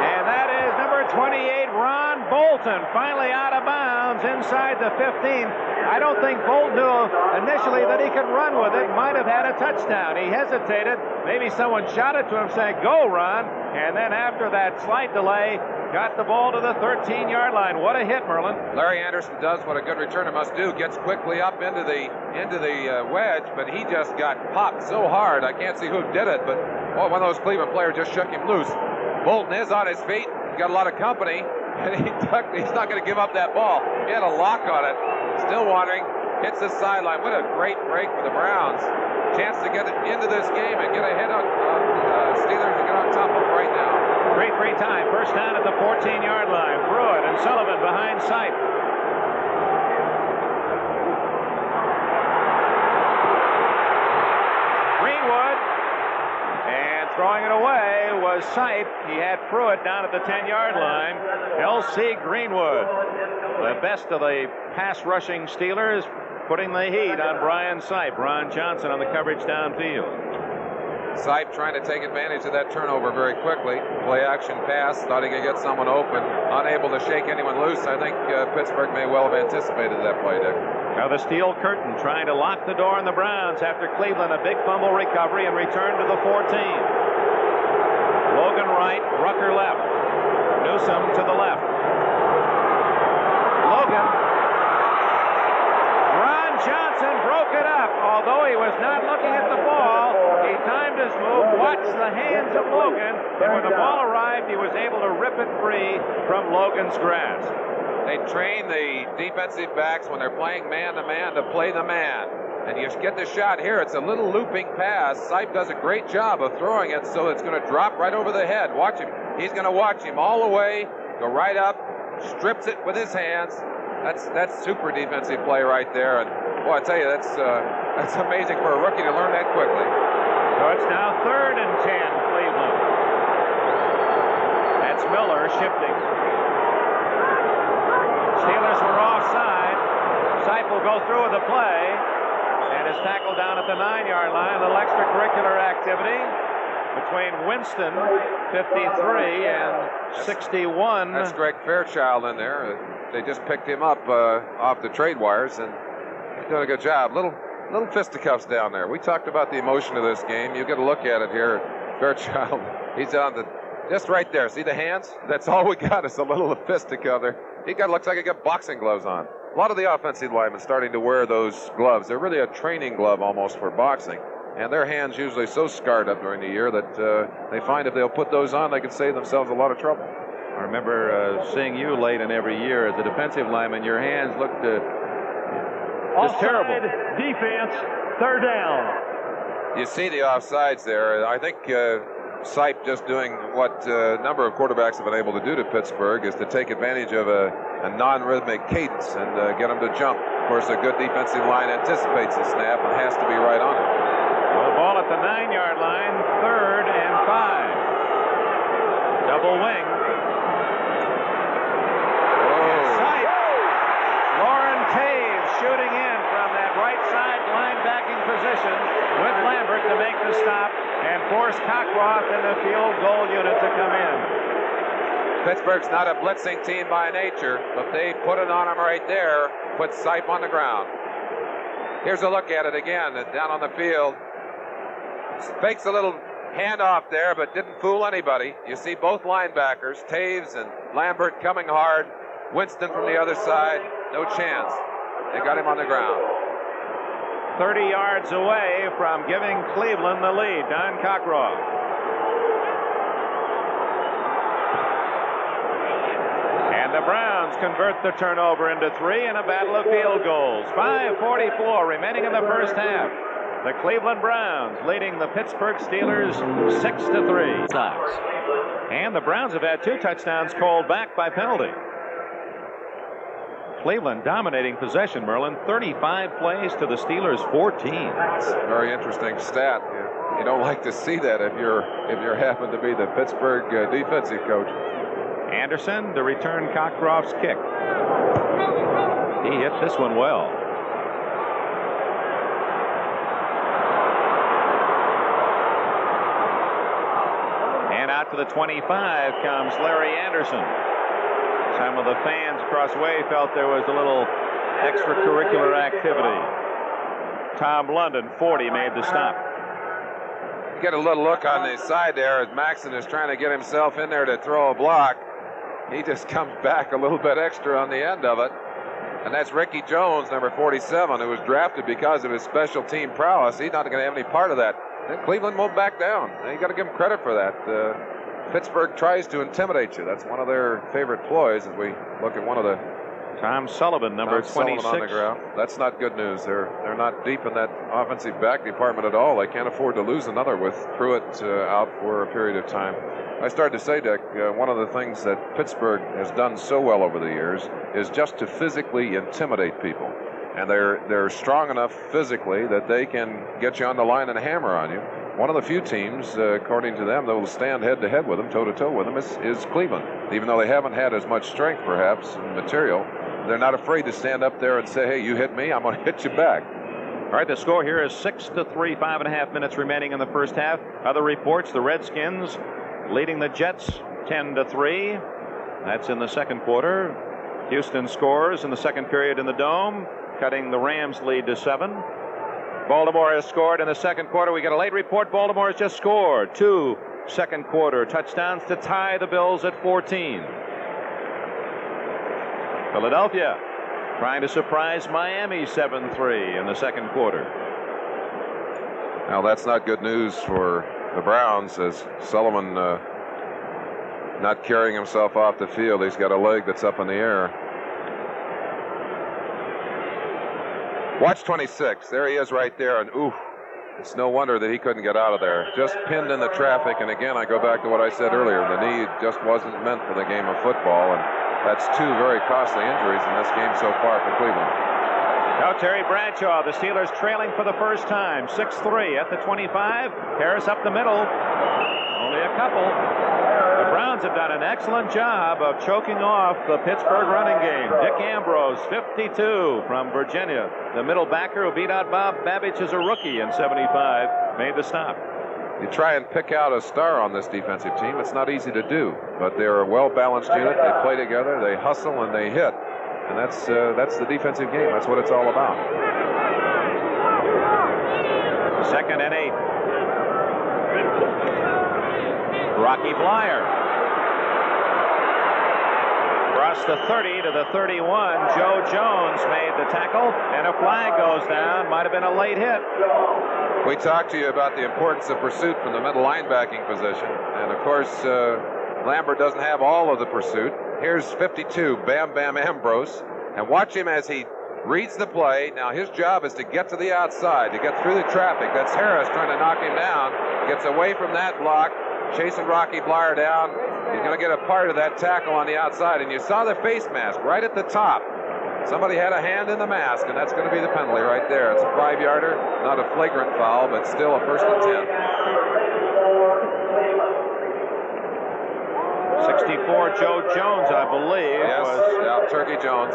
And that is number 28, Ron Bolton, finally out of bounds inside the 15. I don't think Bolton knew initially that he could run with it. Might have had a touchdown. He hesitated. Maybe someone shot it to him saying, "Go, Ron." And then after that slight delay, got the ball to the 13-yard line. What a hit, Merlin. Larry Anderson does what a good returner must do. Gets quickly up into the wedge, but he just got popped so hard. I can't see who did it, but boy, one of those Cleveland players just shook him loose. Bolton is on his feet. He's got a lot of company, and he's not going to give up that ball. He had a lock on it. Still wandering. Hits the sideline. What a great break for the Browns. Chance to get into this game and get ahead on Steelers and get on top of them right now. 3-3 time. First down at the 14-yard line. Pruitt and Sullivan behind Sipe. Greenwood. And throwing it away was Sipe. He had Pruitt down at the 10-yard line. L.C. Greenwood, the best of the pass rushing Steelers, putting the heat on Brian Sipe. Ron Johnson on the coverage downfield. Sipe trying to take advantage of that turnover very quickly. Play action pass, thought he could get someone open, unable to shake anyone loose. I think Pittsburgh may well have anticipated that play, Dick. Now the steel curtain trying to lock the door on the Browns after Cleveland, a big fumble recovery and return to the 14. Logan right, Rucker left. Newsome to the left. Logan. Ron Johnson broke it up. Although he was not looking at the ball, he timed his move, watched the hands of Logan, and when the ball arrived, he was able to rip it free from Logan's grasp. They train the defensive backs when they're playing man-to-man to play the man. And you get the shot here. It's a little looping pass. Sipe does a great job of throwing it so it's going to drop right over the head. Watch him. He's going to watch him all the way, go right up, strips it with his hands. That's super defensive play right there. And boy, I tell you, that's amazing for a rookie to learn that quickly. So it's now 3rd and 10, Cleveland. That's Miller shifting. Steelers were offside. Sipe will go through with the play and is tackled down at the 9-yard line. A little extracurricular activity between Winston, 53, and 61. That's Greg Fairchild in there. They just picked him up off the trade wires, and he's doing a good job. Little fisticuffs down there. We talked about the emotion of this game. You get a look at it here. Fairchild, he's on just right there. See the hands? That's all we got is a little fisticuff there. Looks like he got boxing gloves on. A lot of the offensive linemen starting to wear those gloves. They're really a training glove almost for boxing. And their hands usually so scarred up during the year that they find if they'll put those on, they can save themselves a lot of trouble. I remember seeing you late in every year as a defensive lineman. Your hands looked just terrible. Defense, 3rd down. You see the offsides there. I think Sipe just doing what a number of quarterbacks have been able to do to Pittsburgh is to take advantage of a non-rhythmic cadence and get them to jump. Of course, a good defensive line anticipates the snap and has to be right on it. Well, the ball at the 9-yard line, 3rd and 5. Double wing. Sipe. Lauren Taves shooting in from that right side linebacking position with Lambert to make the stop and force Cockcroft in the field goal unit to come in. Pittsburgh's not a blitzing team by nature, but they put it on him right there, put Sipe on the ground. Here's a look at it again, down on the field. Fakes a little handoff there, but didn't fool anybody. You see both linebackers, Taves and Lambert, coming hard. Winston from the other side, no chance. They got him on the ground. 30 yards away from giving Cleveland the lead. Don Cockcroft. And the Browns convert the turnover into 3 in a battle of field goals. 5:44 remaining in the first half. The Cleveland Browns leading the Pittsburgh Steelers 6-3. And the Browns have had 2 touchdowns called back by penalty. Cleveland dominating possession, Merlin. 35 plays to the Steelers 14. It's a very interesting stat. You don't like to see that if you're happen to be the Pittsburgh defensive coach. Anderson to return Cockcroft's kick. He hit this one well. And out to the 25 comes Larry Anderson. Some of the fans across the way felt there was a little extracurricular activity. Tom London, 40, made the stop. You get a little look on the side there as Maxson is trying to get himself in there to throw a block. He just comes back a little bit extra on the end of it. And that's Ricky Jones, number 47, who was drafted because of his special team prowess. He's not going to have any part of that. And Cleveland won't back down. You got to give him credit for that. Pittsburgh tries to intimidate you. That's one of their favorite ploys as we look at one of the... Tom Sullivan, number 26. On the ground. That's not good news. They're not deep in that offensive back department at all. They can't afford to lose another with Pruitt out for a period of time. I started to say, Dick, one of the things that Pittsburgh has done so well over the years is just to physically intimidate people. And they're strong enough physically that they can get you on the line and hammer on you. One of the few teams, according to them, that will stand head-to-head with them, toe-to-toe with them, is Cleveland. Even though they haven't had as much strength, perhaps, and material, they're not afraid to stand up there and say, hey, you hit me, I'm going to hit you back. All right, the score here is 6-3, 5.5 minutes remaining in the first half. Other reports, the Redskins leading the Jets 10-3. That's in the second quarter. Houston scores in the second period in the Dome, cutting the Rams' lead to 7. Baltimore has scored in the second quarter. We get a late report. Baltimore has just scored 2 second quarter touchdowns to tie the Bills at 14. Philadelphia trying to surprise Miami 7-3 in the second quarter. Now that's not good news for the Browns, as Sullivan not carrying himself off the field. He's got a leg that's up in the air. Watch 26. There he is right there. And ooh, it's no wonder that he couldn't get out of there. Just pinned in the traffic. And again, I go back to what I said earlier. The knee just wasn't meant for the game of football. And that's 2 very costly injuries in this game so far for Cleveland. Now Terry Bradshaw, the Steelers trailing for the first time. 6-3 at the 25. Harris up the middle. Only a couple. The Browns have done an excellent job of choking off the Pittsburgh running game. Dick Ambrose, 52 from Virginia. The middle backer who beat out Bob Babbage as a rookie in 75 made the stop. You try and pick out a star on this defensive team. It's not easy to do, but they're a well-balanced unit. They play together, they hustle, and they hit. And that's the defensive game. That's what it's all about. 2nd and 8. Rocky Bleier. Across the 30 to the 31. Joe Jones made the tackle, and a flag goes down. Might have been a late hit. We talked to you about the importance of pursuit from the middle linebacking position. And, of course, Lambert doesn't have all of the pursuit. Here's 52, Bam Bam Ambrose. And watch him as he reads the play. Now, his job is to get to the outside, to get through the traffic. That's Harris trying to knock him down. Gets away from that block, chasing Rocky Bleier down. He's going to get a part of that tackle on the outside. And you saw the face mask right at the top. Somebody had a hand in the mask, and that's going to be the penalty right there. It's a 5-yarder, not a flagrant foul, but still a 1st and 10. 64, Joe Jones, I believe, was Turkey Jones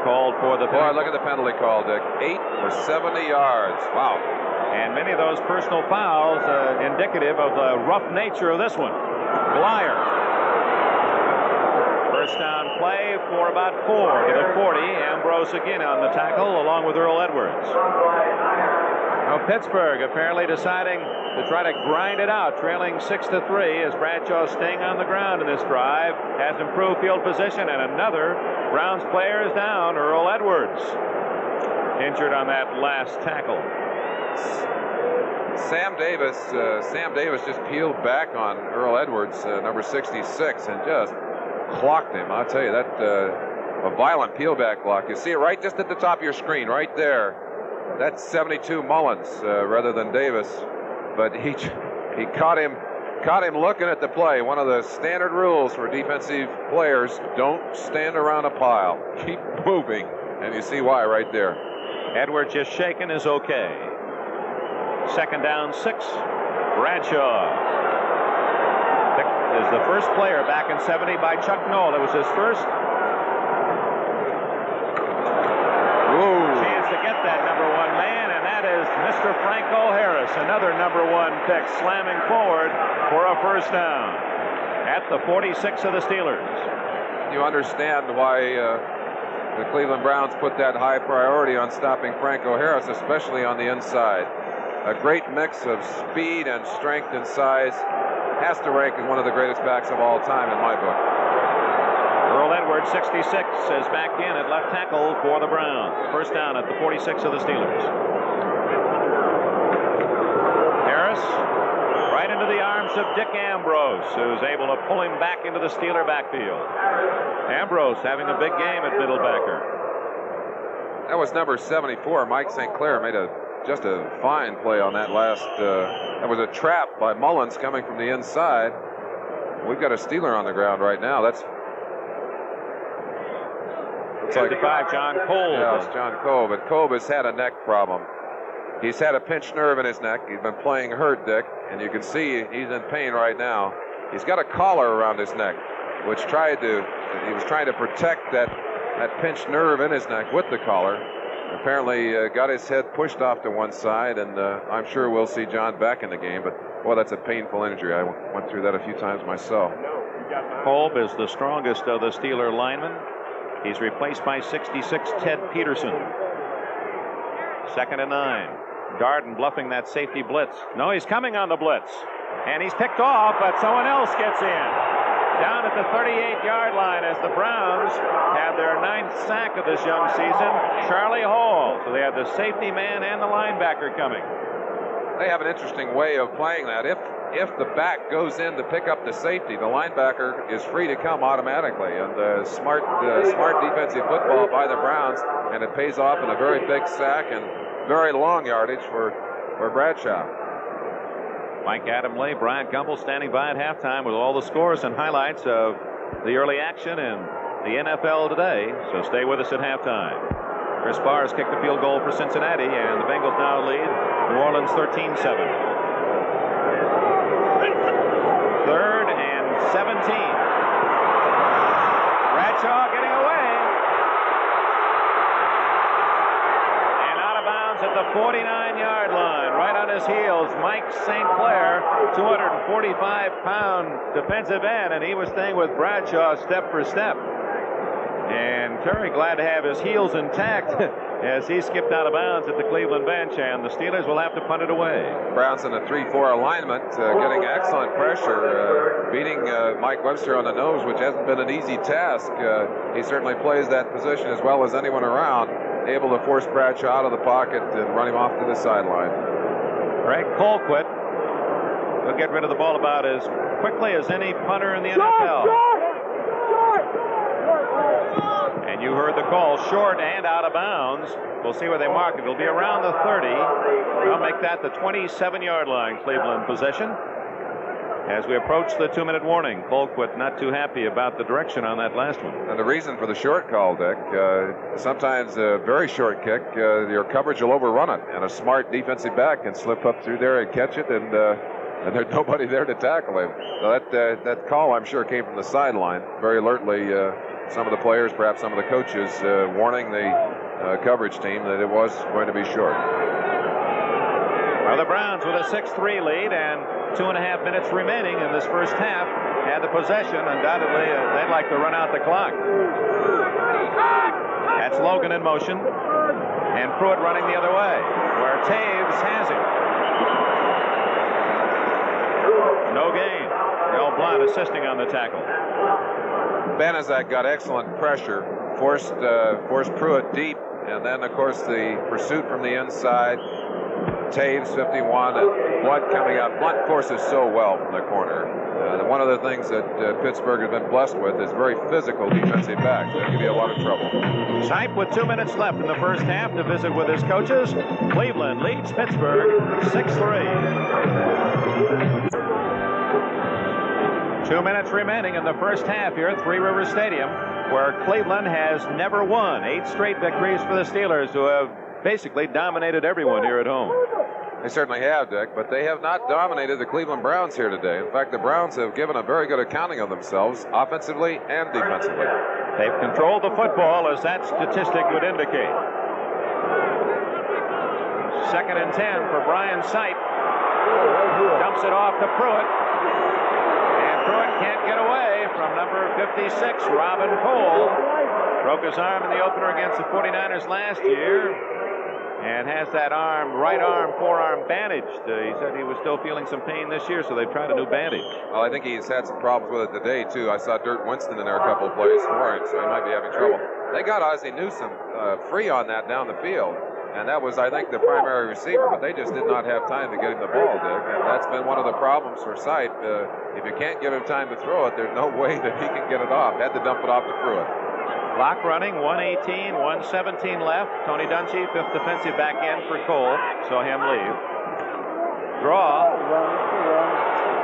called for the penalty. Boy, look at the penalty call, Dick. 8 for 70 yards. Wow. And many of those personal fouls indicative of the rough nature of this one. Bleier. First down play for about 4 to the 40. Ambrose again on the tackle, along with Earl Edwards. Now Pittsburgh apparently deciding to try to grind it out, trailing 6-3 as Bradshaw staying on the ground in this drive, has improved field position, and another Browns player is down, Earl Edwards, injured on that last tackle. Sam Davis just peeled back on Earl Edwards, number 66, and just clocked him. I'll tell you, that a violent peel back block. You see it right just at the top of your screen, right there. That's 72 Mullins rather than Davis, but he caught him looking at the play. One of the standard rules for defensive players: don't stand around a pile. Keep moving, and you see why right there. Edwards just shaken is okay. Second down, 6. Bradshaw is the first player back in 70 by Chuck Noll. It was his first chance to get that number 1 man, and that is Mr. Franco Harris, another number 1 pick, slamming forward for a first down at the 46 of the Steelers. You understand why the Cleveland Browns put that high priority on stopping Franco Harris, especially on the inside. A great mix of speed and strength and size. Has to rank as one of the greatest backs of all time in my book. Earl Edwards, 66, is back in at left tackle for the Browns. First down at the 46 of the Steelers. Harris right into the arms of Dick Ambrose, who's able to pull him back into the Steeler backfield. Ambrose having a big game at middlebacker. That was number 74. Mike St. Clair made just a fine play on that last. That was a trap by Mullins coming from the inside. We've got a Steeler on the ground right now. That's 55, John Kolb. Yeah, it's John Kolb. But Kolb has had a neck problem. He's had a pinched nerve in his neck. He's been playing hurt, Dick, and you can see he's in pain right now. He's got a collar around his neck, which he was trying to protect that pinched nerve in his neck with the collar. Apparently got his head pushed off to one side, and I'm sure we'll see John back in the game, but boy, that's a painful injury. I went through that a few times myself. Kolb is the strongest of the Steeler linemen. He's replaced by 66 Ted Peterson. 2nd and 9. Darden bluffing that safety blitz. No, he's coming on the blitz, and he's picked off, but someone else gets in. Down at the 38-yard line as the Browns have their 9th sack of this young season, Charlie Hall. So they have the safety man and the linebacker coming. They have an interesting way of playing that. If the back goes in to pick up the safety, the linebacker is free to come automatically. And smart defensive football by the Browns, and it pays off in a very big sack and very long yardage for Bradshaw. Mike Adamle, Brian Gumbel standing by at halftime with all the scores and highlights of the early action in the NFL today. So stay with us at halftime. Chris Barr has kicked the field goal for Cincinnati, and the Bengals now lead New Orleans 13-7. 3rd and 17. Bradshaw getting away. And out of bounds at the 49-yard line. Right on his heels, Mike St. Clair, 245-pound defensive end, and he was staying with Bradshaw step for step. And Terry glad to have his heels intact as he skipped out of bounds at the Cleveland bench, and the Steelers will have to punt it away. Browns in a 3-4 alignment, getting excellent pressure, beating Mike Webster on the nose, which hasn't been an easy task. He certainly plays that position as well as anyone around, able to force Bradshaw out of the pocket and run him off to the sideline. Greg Colquitt will get rid of the ball about as quickly as any punter in the NFL. And you heard the call, short and out of bounds. We'll see where they mark it. It'll be around the 30. They'll make that the 27-yard line, Cleveland possession. As we approach the 2-minute warning, Colquitt not too happy about the direction on that last one. And the reason for the short call, Dick, sometimes a very short kick, your coverage will overrun it, and a smart defensive back can slip up through there and catch it, and there's nobody there to tackle him. So that call, I'm sure, came from the sideline. Very alertly, some of the players, perhaps some of the coaches, warning the coverage team that it was going to be short. Well, the Browns with a 6-3 lead and 2.5 minutes remaining in this first half had the possession. Undoubtedly, they'd like to run out the clock. That's Logan in motion. And Pruitt running the other way, where Taves has him. No gain. Del Blount assisting on the tackle. Banaszak got excellent pressure, forced Pruitt deep, and then, of course, the pursuit from the inside. Taves, 51, and Blunt coming up. Blunt forces so well from the corner. One of the things that Pittsburgh has been blessed with is very physical defensive backs. They'll give you a lot of trouble. Sipe with 2 minutes left in the first half to visit with his coaches. Cleveland leads Pittsburgh 6-3. 2 minutes remaining in the first half here at Three Rivers Stadium, where Cleveland has never won. 8 straight victories for the Steelers, who have basically dominated everyone here at home. They certainly have, Dick, but they have not dominated the Cleveland Browns here today. In fact, the Browns have given a very good accounting of themselves, offensively and defensively. They've controlled the football, as that statistic would indicate. 2nd and 10 for Brian Sipe. Dumps it off to Pruitt. And Pruitt can't get away from number 56, Robin Cole. Broke his arm in the opener against the 49ers last year. And has that right arm, forearm bandaged. He said he was still feeling some pain this year, so they've tried a new bandage. Well, I think he's had some problems with it today, too. I saw Dirk Winston in there a couple of plays for him, so he might be having trouble. They got Ozzie Newsome free on that down the field, and that was, I think, the primary receiver, but they just did not have time to get him the ball, Dick. And that's been one of the problems for Sipe. If you can't give him time to throw it, there's no way that he can get it off. Had to dump it off to Pruitt. Clock running, 1:18, 1:17 left. Tony Dungy, 5th defensive back end for Cole. Saw him leave. Draw.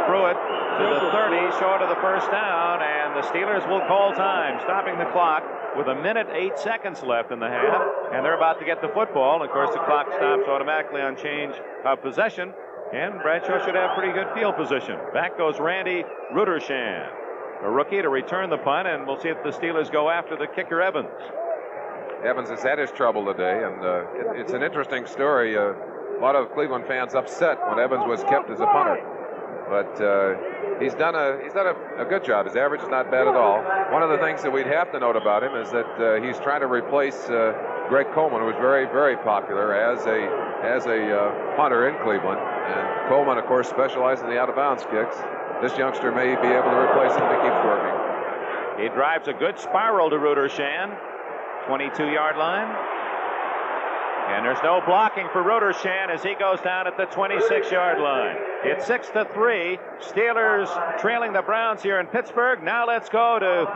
Pruitt to the 30, short of the first down, and the Steelers will call time, stopping the clock with 1 minute 8 seconds left in the half, and they're about to get the football. And of course, the clock stops automatically on change of possession, and Bradshaw should have pretty good field position. Back goes Randy Rudershan, a rookie, to return the punt, and we'll see if the Steelers go after the kicker, Evans. Evans has had his trouble today, and it's an interesting story. A lot of Cleveland fans upset when Evans was kept as a punter, but he's done a good job. His average is not bad at all. One of the things that we'd have to note about him is that he's trying to replace Greg Coleman, who was very, very popular as a punter in Cleveland, and Coleman, of course, specialized in the out-of-bounds kicks. This youngster may be able to replace him if he keeps working. He drives a good spiral to Rudershan, 22-yard line. And there's no blocking for Rudershan as he goes down at the 26-yard line. It's 6-3. Steelers trailing the Browns here in Pittsburgh. Now let's go to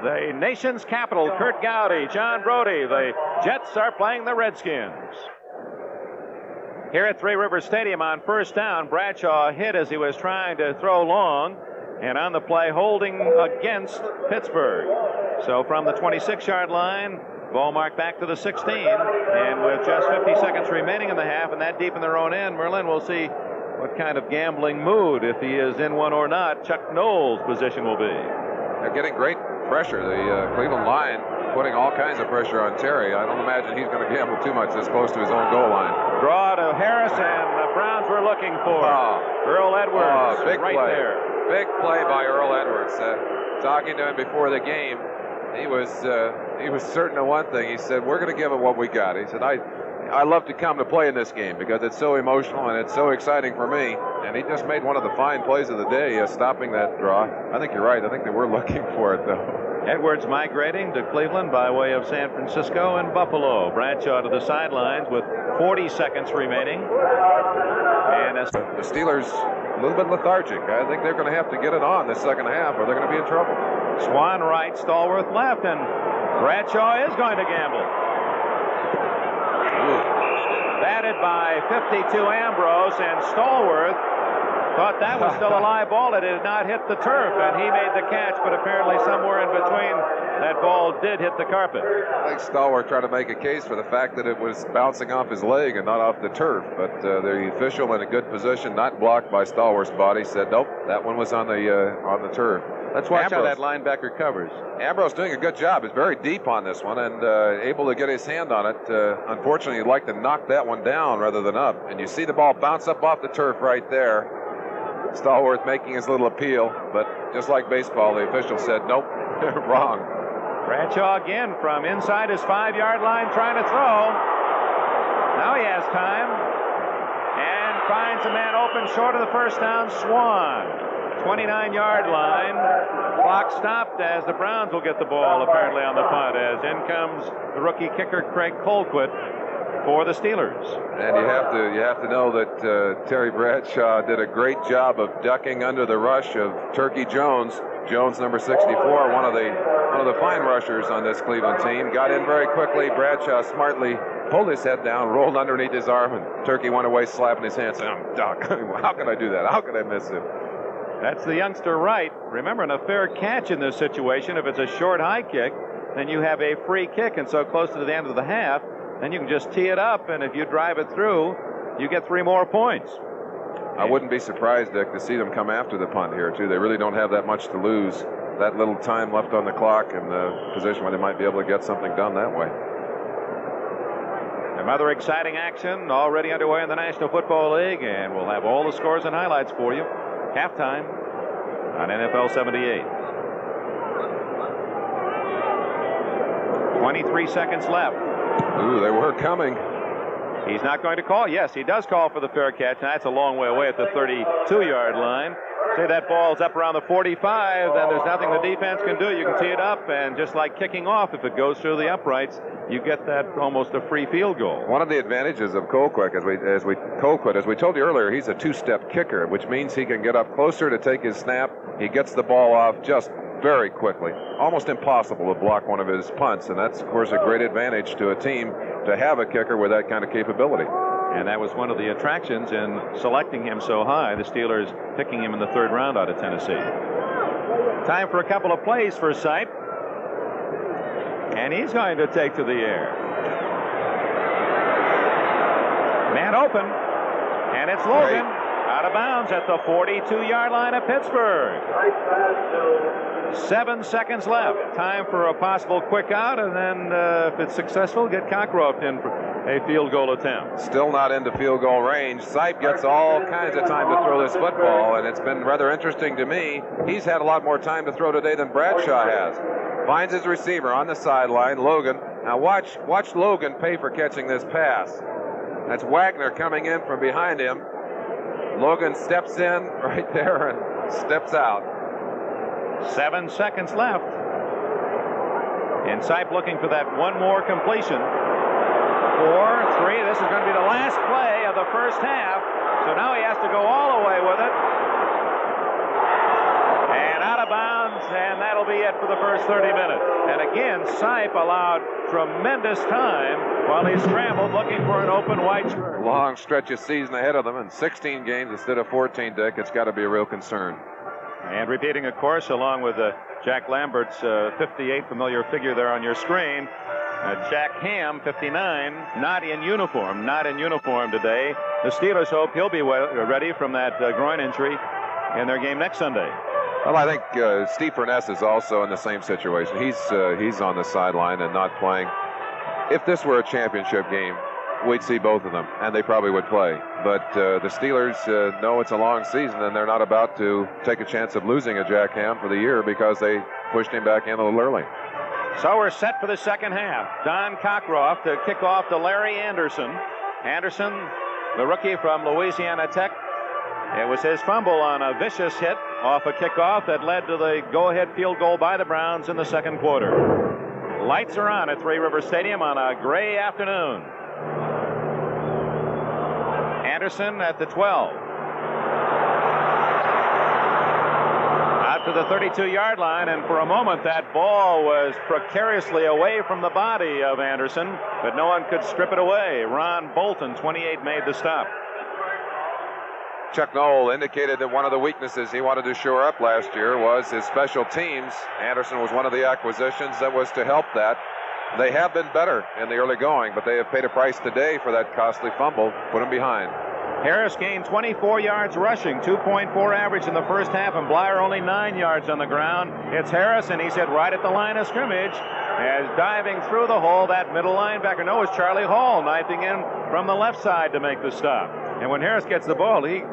the nation's capital. Kurt Gowdy, John Brody. The Jets are playing the Redskins. Here at Three Rivers Stadium on first down, Bradshaw hit as he was trying to throw long, and on the play holding against Pittsburgh. So from the 26-yard line, ball marked back to the 16, and with just 50 seconds remaining in the half and that deep in their own end, Merlin will see what kind of gambling mood, if he is in one or not, Chuck Knowles' position will be. They're getting great pressure. The Cleveland line putting all kinds of pressure on Terry. I don't imagine he's going to gamble too much this close to his own goal line. Draw to Harris, and the Browns were looking for Earl Edwards. Big right play. There. Big play by Earl Edwards. Talking to him before the game, he was certain of one thing. He said, "We're going to give it what we got." He said, I love to come to play in this game because it's so emotional and it's so exciting for me." And he just made one of the fine plays of the day, stopping that draw. I think you're right. I think they were looking for it, though. Edwards migrating to Cleveland by way of San Francisco and Buffalo. Bradshaw to the sidelines with 40 seconds remaining. And the Steelers a little bit lethargic. I think they're going to have to get it on this second half or they're going to be in trouble. Swan right, Stallworth left, and Bradshaw is going to gamble. Batted by 52 Ambrose, and Stallworth thought that was still a live ball. It did not hit the turf, and he made the catch, but apparently somewhere in between that ball did hit the carpet. I think Stallworth tried to make a case for the fact that it was bouncing off his leg and not off the turf, but the official in a good position, not blocked by Stallworth's body, said nope, that one was on the turf. Let's watch how that linebacker covers. Ambrose doing a good job. He's very deep on this one and able to get his hand on it. Unfortunately, he'd like to knock that one down rather than up. And you see the ball bounce up off the turf right there. Stallworth making his little appeal, but just like baseball, the official said, nope, wrong. Bradshaw again from inside his 5-yard line trying to throw. Now he has time and finds a man open short of the first down. Swan. 29-yard line. Clock stopped as the Browns will get the ball apparently on the punt as in comes the rookie kicker Craig Colquitt for the Steelers. And you have to know that Terry Bradshaw did a great job of ducking under the rush of Turkey Jones. Jones, number 64, one of the fine rushers on this Cleveland team. Got in very quickly. Bradshaw smartly pulled his head down, rolled underneath his arm, and Turkey went away slapping his hands saying, Doc, how can I do that? How can I miss him? That's the youngster Wright. Remember, a fair catch in this situation, if it's a short high kick, then you have a free kick, and so close to the end of the half, then you can just tee it up, and if you drive it through, you get 3 more points. I wouldn't be surprised, Dick, to see them come after the punt here, too. They really don't have that much to lose. That little time left on the clock and the position where they might be able to get something done that way. Some other exciting action already underway in the National Football League, and we'll have all the scores and highlights for you. Halftime on NFL 78. 23 seconds left. Ooh, they were coming. He's not going to call. Yes, he does call for the fair catch. Now, that's a long way away at the 32-yard line. Say that ball's up around the 45, then there's nothing the defense can do. You can tee it up, and just like kicking off, if it goes through the uprights, you get that almost a free field goal. One of the advantages of Colquitt, as we told you earlier, he's a 2-step kicker, which means he can get up closer to take his snap. He gets the ball off just very quickly. Almost impossible to block one of his punts, and that's, of course, a great advantage to a team to have a kicker with that kind of capability. And that was one of the attractions in selecting him so high, the Steelers picking him in the 3rd round out of Tennessee. Time for a couple of plays for Sipe. And he's going to take to the air. Man open. And it's Logan out of bounds at the 42-yard line of Pittsburgh. 7 seconds left. Time for a possible quick out, and then if it's successful, get Cockcroft in for a field goal attempt. Still not into field goal range. Sipe gets all kinds of time to throw this football, and it's been rather interesting to me. He's had a lot more time to throw today than Bradshaw has. Finds his receiver on the sideline, Logan. Now watch Logan pay for catching this pass. That's Wagner coming in from behind him. Logan steps in right there and steps out. 7 seconds left. And Sipe looking for that one more completion. 4-3. This is going to be the last play of the first half. So now he has to go all the way with it. And out of bounds, and that'll be it for the first 30 minutes. And again, Sipe allowed tremendous time while he scrambled looking for an open white shirt. Long stretch of season ahead of them, and 16 games instead of 14, Dick. It's got to be a real concern. And repeating, of course, along with Jack Lambert's 58 familiar figure there on your screen, Jack Ham, 59, not in uniform today. The Steelers hope he'll be ready from that groin injury in their game next Sunday. Well, I think Steve Furness is also in the same situation. He's on the sideline and not playing. If this were a championship game, we'd see both of them, and they probably would play. But the Steelers know it's a long season, and they're not about to take a chance of losing a Jack Ham for the year because they pushed him back in a little early. So we're set for the second half. Don Cockcroft to kick off to Larry Anderson. Anderson, the rookie from Louisiana Tech. It was his fumble on a vicious hit off a kickoff that led to the go-ahead field goal by the Browns in the second quarter. Lights are on at Three River Stadium on a gray afternoon. Anderson at the 12. Out to the 32-yard line, and for a moment that ball was precariously away from the body of Anderson, but no one could strip it away. Ron Bolton, 28, made the stop. Chuck Noll indicated that one of the weaknesses he wanted to shore up last year was his special teams. Anderson was one of the acquisitions that was to help that. They have been better in the early going, but they have paid a price today for that costly fumble, put them behind. Harris gained 24 yards rushing, 2.4 average in the first half, and Blyer only 9 yards on the ground. It's Harris, and he's hit right at the line of scrimmage as diving through the hole, that middle linebacker. No, it's Charlie Hall knifing in from the left side to make the stop. And when Harris gets the ball, he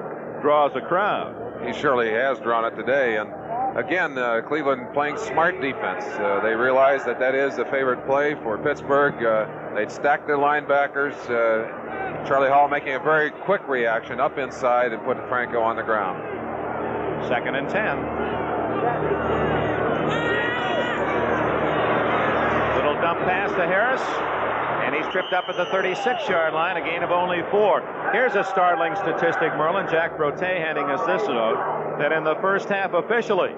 draws a crowd. He surely has drawn it today. And again, Cleveland playing smart defense. They realize that that is a favorite play for Pittsburgh. They'd stacked their linebackers. Charlie Hall making a very quick reaction up inside and putting Franco on the ground. 2nd and 10. Little dump pass to Harris, and he's tripped up at the 36-yard line, a gain of only 4. Here's a startling statistic, Merlin. Jack Brote handing us this note, that in the first half officially,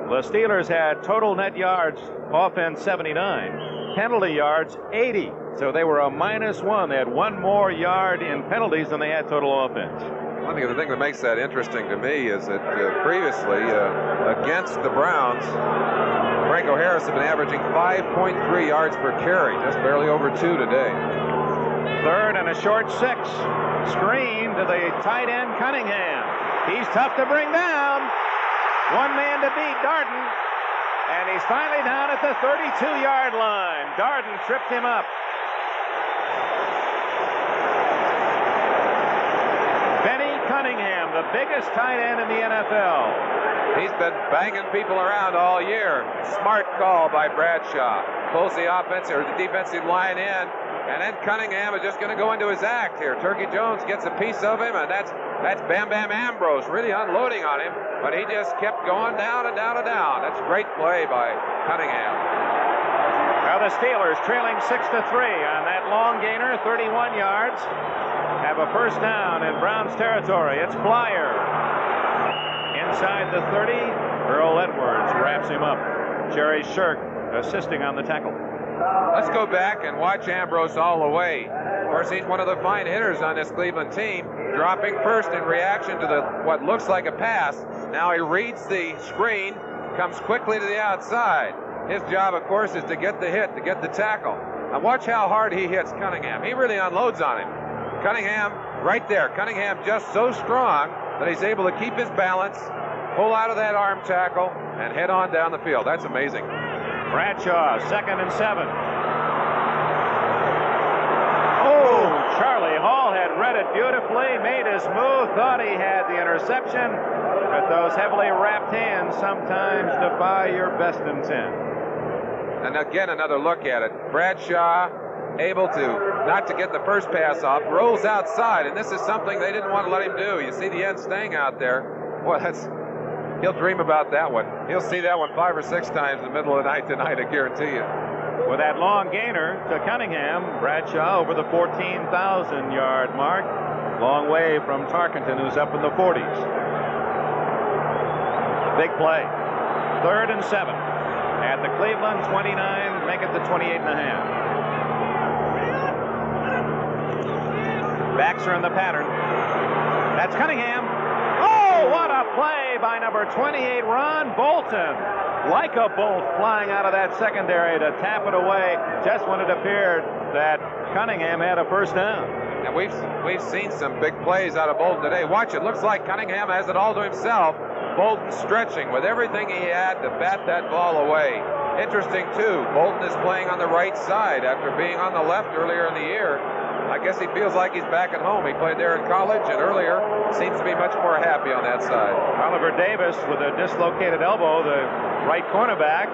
the Steelers had total net yards, offense 79, penalty yards 80. So they were a -1. They had 1 more yard in penalties than they had total offense. I think the thing that makes that interesting to me is that previously against the Browns, Franco Harris had been averaging 5.3 yards per carry, just barely over 2 today. 3rd and a short 6. Screen to the tight end Cunningham. He's tough to bring down. One man to beat, Darden. And he's finally down at the 32-yard line. Darden tripped him up. Benny Cunningham, the biggest tight end in the NFL. He's been banging people around all year. Smart call by Bradshaw. Pulls the offense or the defensive line in, and then Cunningham is just going to go into his act here. Turkey Jones gets a piece of him, and that's Bam Bam Ambrose really unloading on him, but he just kept going down and down and down. That's a great play by Cunningham. Now the Steelers trailing 6-3 on that long gainer, 31 yards. Have a first down in Browns territory. It's Blyer. Inside the 30, Earl Edwards wraps him up. Jerry Shirk assisting on the tackle. Let's go back and watch Ambrose all the way. Of course, he's one of the fine hitters on this Cleveland team, dropping first in reaction to what looks like a pass. Now he reads the screen, comes quickly to the outside. His job, of course, is to get the hit, to get the tackle. Now watch how hard he hits Cunningham. He really unloads on him. Cunningham right there. Cunningham just so strong that he's able to keep his balance, pull out of that arm tackle, and head on down the field. That's amazing. Bradshaw, 2nd and 7. Oh, Charlie Hall had read it beautifully, made his move, thought he had the interception, but those heavily wrapped hands sometimes defy your best intent. And again, another look at it. Bradshaw able to not to get the first pass off, rolls outside, and this is something they didn't want to let him do. You see the end staying out there. Boy, he'll dream about that one. He'll see that one 5 or 6 times in the middle of the night tonight, I guarantee you. With that long gainer to Cunningham, Bradshaw over the 14,000-yard mark. Long way from Tarkenton, who's up in the 40s. Big play. 3rd and 7. At the Cleveland 29, make it the 28.5. Backs are in the pattern. That's Cunningham. Oh, what a play by number 28, Ron Bolton. Like a bolt flying out of that secondary to tap it away just when it appeared that Cunningham had a first down. And we've seen some big plays out of Bolton today. Watch it. Looks like Cunningham has it all to himself. Bolton stretching with everything he had to bat that ball away. Interesting, too. Bolton is playing on the right side after being on the left earlier in the year. I guess he feels like he's back at home. He played there in college and earlier. Seems to be much more happy on that side. Oliver Davis with a dislocated elbow, the right cornerback,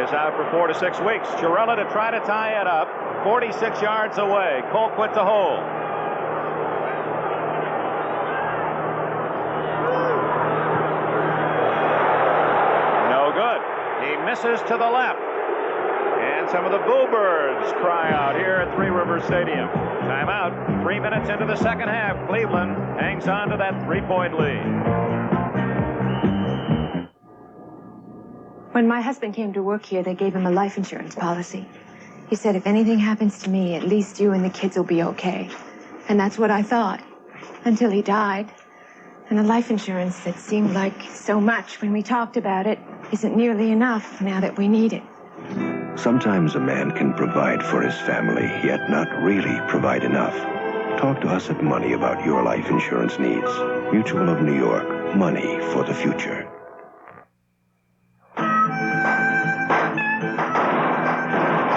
is out for 4 to 6 weeks. Chiarella to try to tie it up. 46 yards away. Colquitt to hold. No good. He misses to the left. And some of the Bluebirds cry out here at Three Rivers Stadium. Timeout. 3 minutes into the second half. Cleveland hangs on to that 3-point lead. When my husband came to work here, they gave him a life insurance policy. He said, if anything happens to me, at least you and the kids will be okay. And that's what I thought, until he died. And the life insurance that seemed like so much when we talked about it isn't nearly enough now that we need it. Sometimes a man can provide for his family, yet not really provide enough. Talk to us at Money about your life insurance needs. Mutual of New York. Money for the future.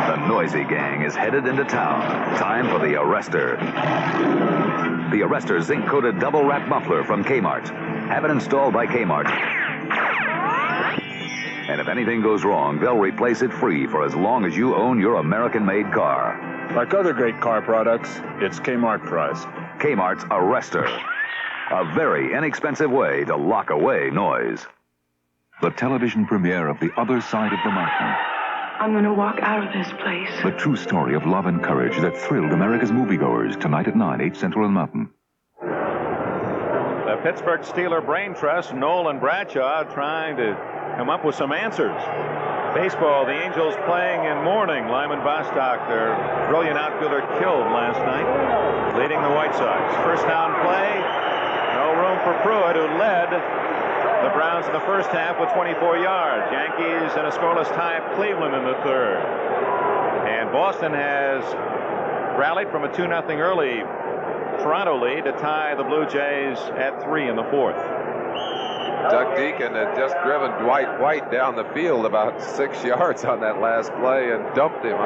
The noisy gang is headed into town. Time for the Arrestor. The Arrestor zinc-coated double-wrap muffler from Kmart. Have it installed by Kmart. And if anything goes wrong, they'll replace it free for as long as you own your American-made car. Like other great car products, it's Kmart price. Kmart's Arrestor. A very inexpensive way to lock away noise. The television premiere of The Other Side of the Mountain. I'm going to walk out of this place. The true story of love and courage that thrilled America's moviegoers. Tonight at 9, 8 Central and Mountain. The Pittsburgh Steeler Brain Trust, Nolan Bradshaw, trying to come up with some answers. Baseball, the Angels playing in mourning. Lyman Bostock, their brilliant outfielder, killed last night, leading the White Sox. First down play, no room for Pruitt, who led the Browns in the first half with 24 yards. Yankees in a scoreless tie at Cleveland in the third. And Boston has rallied from a 2-0 early Toronto lead to tie the Blue Jays at 3 in the fourth. Doug Deacon had just driven Dwight White down the field about 6 yards on that last play and dumped him.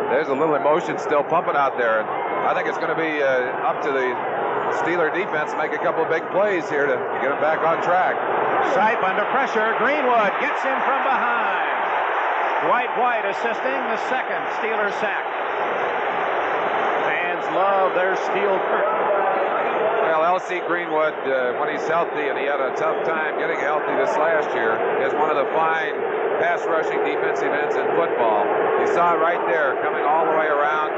There's a little emotion still pumping out there. And I think it's going to be up to the Steeler defense to make a couple of big plays here to get them back on track. Sipe under pressure. Greenwood gets him from behind. Dwight White assisting the second Steeler sack. Fans love their steel curtain. Well, L.C. Greenwood, when he's healthy, and he had a tough time getting healthy this last year, is one of the fine pass rushing defensive ends in football. You saw it right there, coming all the way around.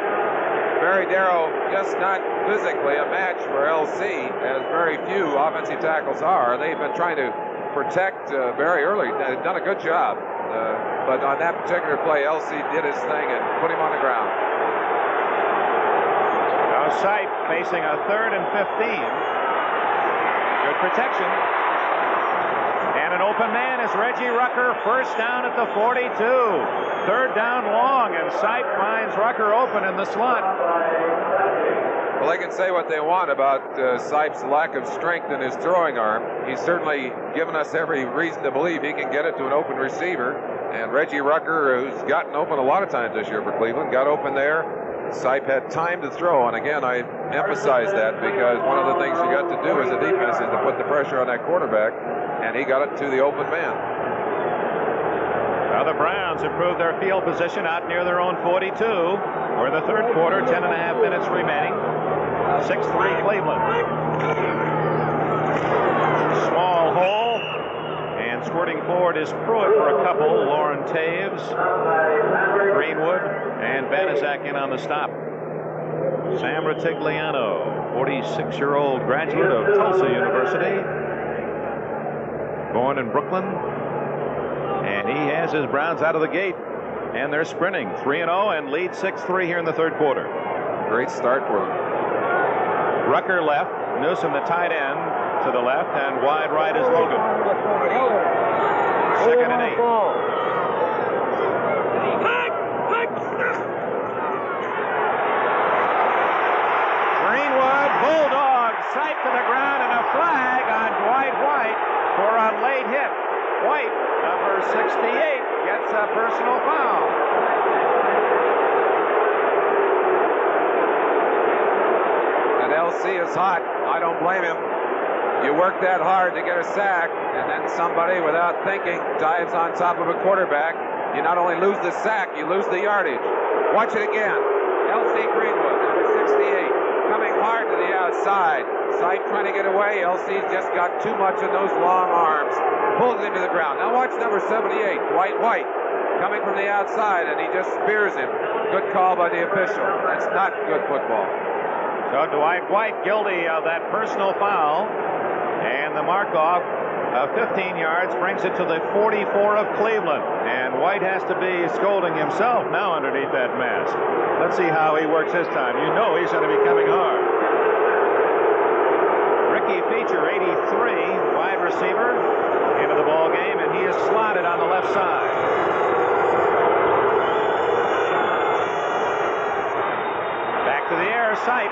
Barry Darrow just not physically a match for L.C., as very few offensive tackles are. They've been trying to protect very early. They've done a good job. But on that particular play, L.C. did his thing and put him on the ground. Now Sipe facing a 3rd and 15. Good protection. And an open man is Reggie Rucker. First down at the 42. 3rd down long, and Sipe finds Rucker open in the slot. Well, they can say what they want about Sipe's lack of strength in his throwing arm. He's certainly given us every reason to believe he can get it to an open receiver. And Reggie Rucker, who's gotten open a lot of times this year for Cleveland, got open there. Sipe had time to throw, and again, I emphasize that because one of the things you got to do as a defense is to put the pressure on that quarterback, and he got it to the open man. Now the Browns improved their field position out near their own 42. We're in the third quarter, 10.5 minutes remaining. 6-3 Cleveland. Small hole, and squirting forward is Pruitt for a couple. Lauren Taves, Greenwood, and Banaszak in on the stop. Sam Ratigliano, 46-year-old graduate of Tulsa University, born in Brooklyn, and he has his Browns out of the gate, and they're sprinting 3-0 and lead 6-3 here in the third quarter. Great start for them. Rucker left, Newsom the tight end to the left, and wide right is Logan. 2nd and 8. Greenwood, Bulldog, Sipe to the ground, and a flag on Dwight White for a late hit. White, number 68, gets a personal foul. And LC is hot. I don't blame him. You work that hard to get a sack, and then somebody, without thinking, dives on top of a quarterback. You not only lose the sack, you lose the yardage. Watch it again. LC Greenwood, number 68, coming hard to the outside. Sipe trying to get away. LC's just got too much of those long arms. Pulls him to the ground. Now watch number 78, Dwight White, coming from the outside, and he just spears him. Good call by the official. That's not good football. So Dwight White guilty of that personal foul, and the mark-off of 15 yards brings it to the 44 of Cleveland. And White has to be scolding himself now underneath that mask. Let's see how he works this time. You know he's going to be coming hard. Ricky Feature, 83, wide receiver, into the ball game, and he is slotted on the left side. Back to the air, Sipe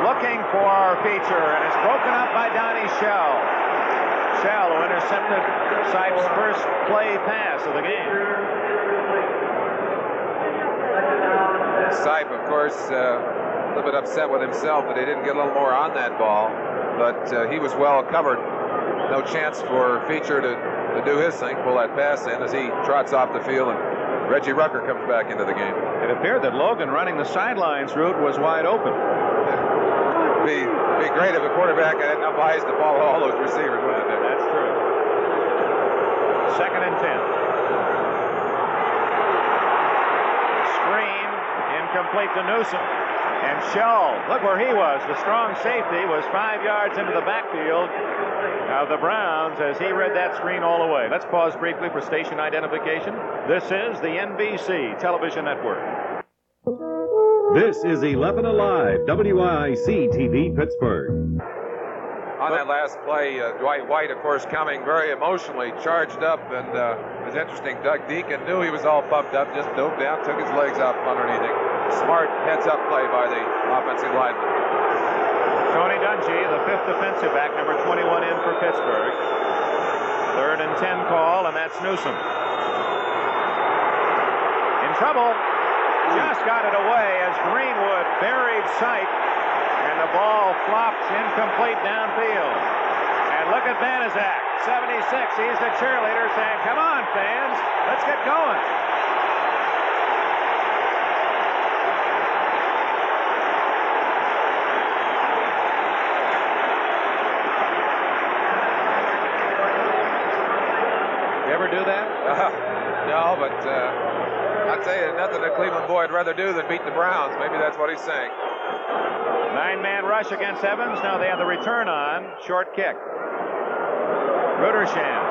looking for Feature, and it's broken up by Donnie Shell. Shell, who intercepted Sipe's first play pass of the game. Sipe, of course, a little bit upset with himself that he didn't get a little more on that ball, but he was well covered. No chance for Feature to do his thing, pull that pass in as he trots off the field, and Reggie Rucker comes back into the game. It appeared that Logan running the sidelines route was wide open. Be great if a quarterback had enough eyes to follow all those receivers, wouldn't it? That's true. 2nd and 10. Screen incomplete to Newsom. And Shell, look where he was. The strong safety was 5 yards into the backfield of the Browns as he read that screen all the way. Let's pause briefly for station identification. This is the NBC television network. This is 11 Alive, WIC TV Pittsburgh. On that last play, Dwight White, of course, coming very emotionally charged up, and it was interesting. Doug Deacon knew he was all pumped up, just dove down, took his legs out from underneath him. Smart heads-up play by the offensive lineman. Tony Dungy, the 5th defensive back, number 21 in for Pittsburgh. 3rd and 10 call, and that's Newsom. In trouble. Just got it away as Greenwood buried Sipe, and the ball flopped incomplete downfield. And look at Banaszak, 76. He's the cheerleader saying, "Come on, fans, let's get going." You ever do that? No, but I'd say there's nothing a Cleveland boy would rather do than beat the Browns. Maybe that's what he's saying. 9-man rush against Evans. Now they have the return on. Short kick. Rudersham.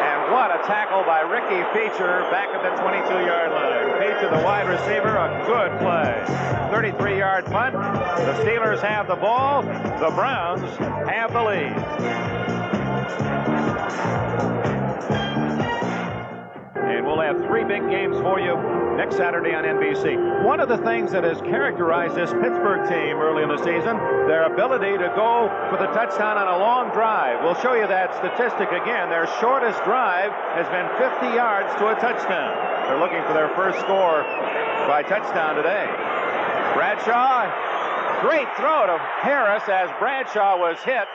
And what a tackle by Ricky Feature back at the 22-yard line. Feature, the wide receiver, a good play. 33-yard punt. The Steelers have the ball. The Browns have the lead. And we'll have 3 big games for you next Saturday on NBC. One of the things that has characterized this Pittsburgh team early in the season, their ability to go for the touchdown on a long drive. We'll show you that statistic again. Their shortest drive has been 50 yards to a touchdown. They're looking for their first score by touchdown today. Bradshaw, great throw to Harris as Bradshaw was hit.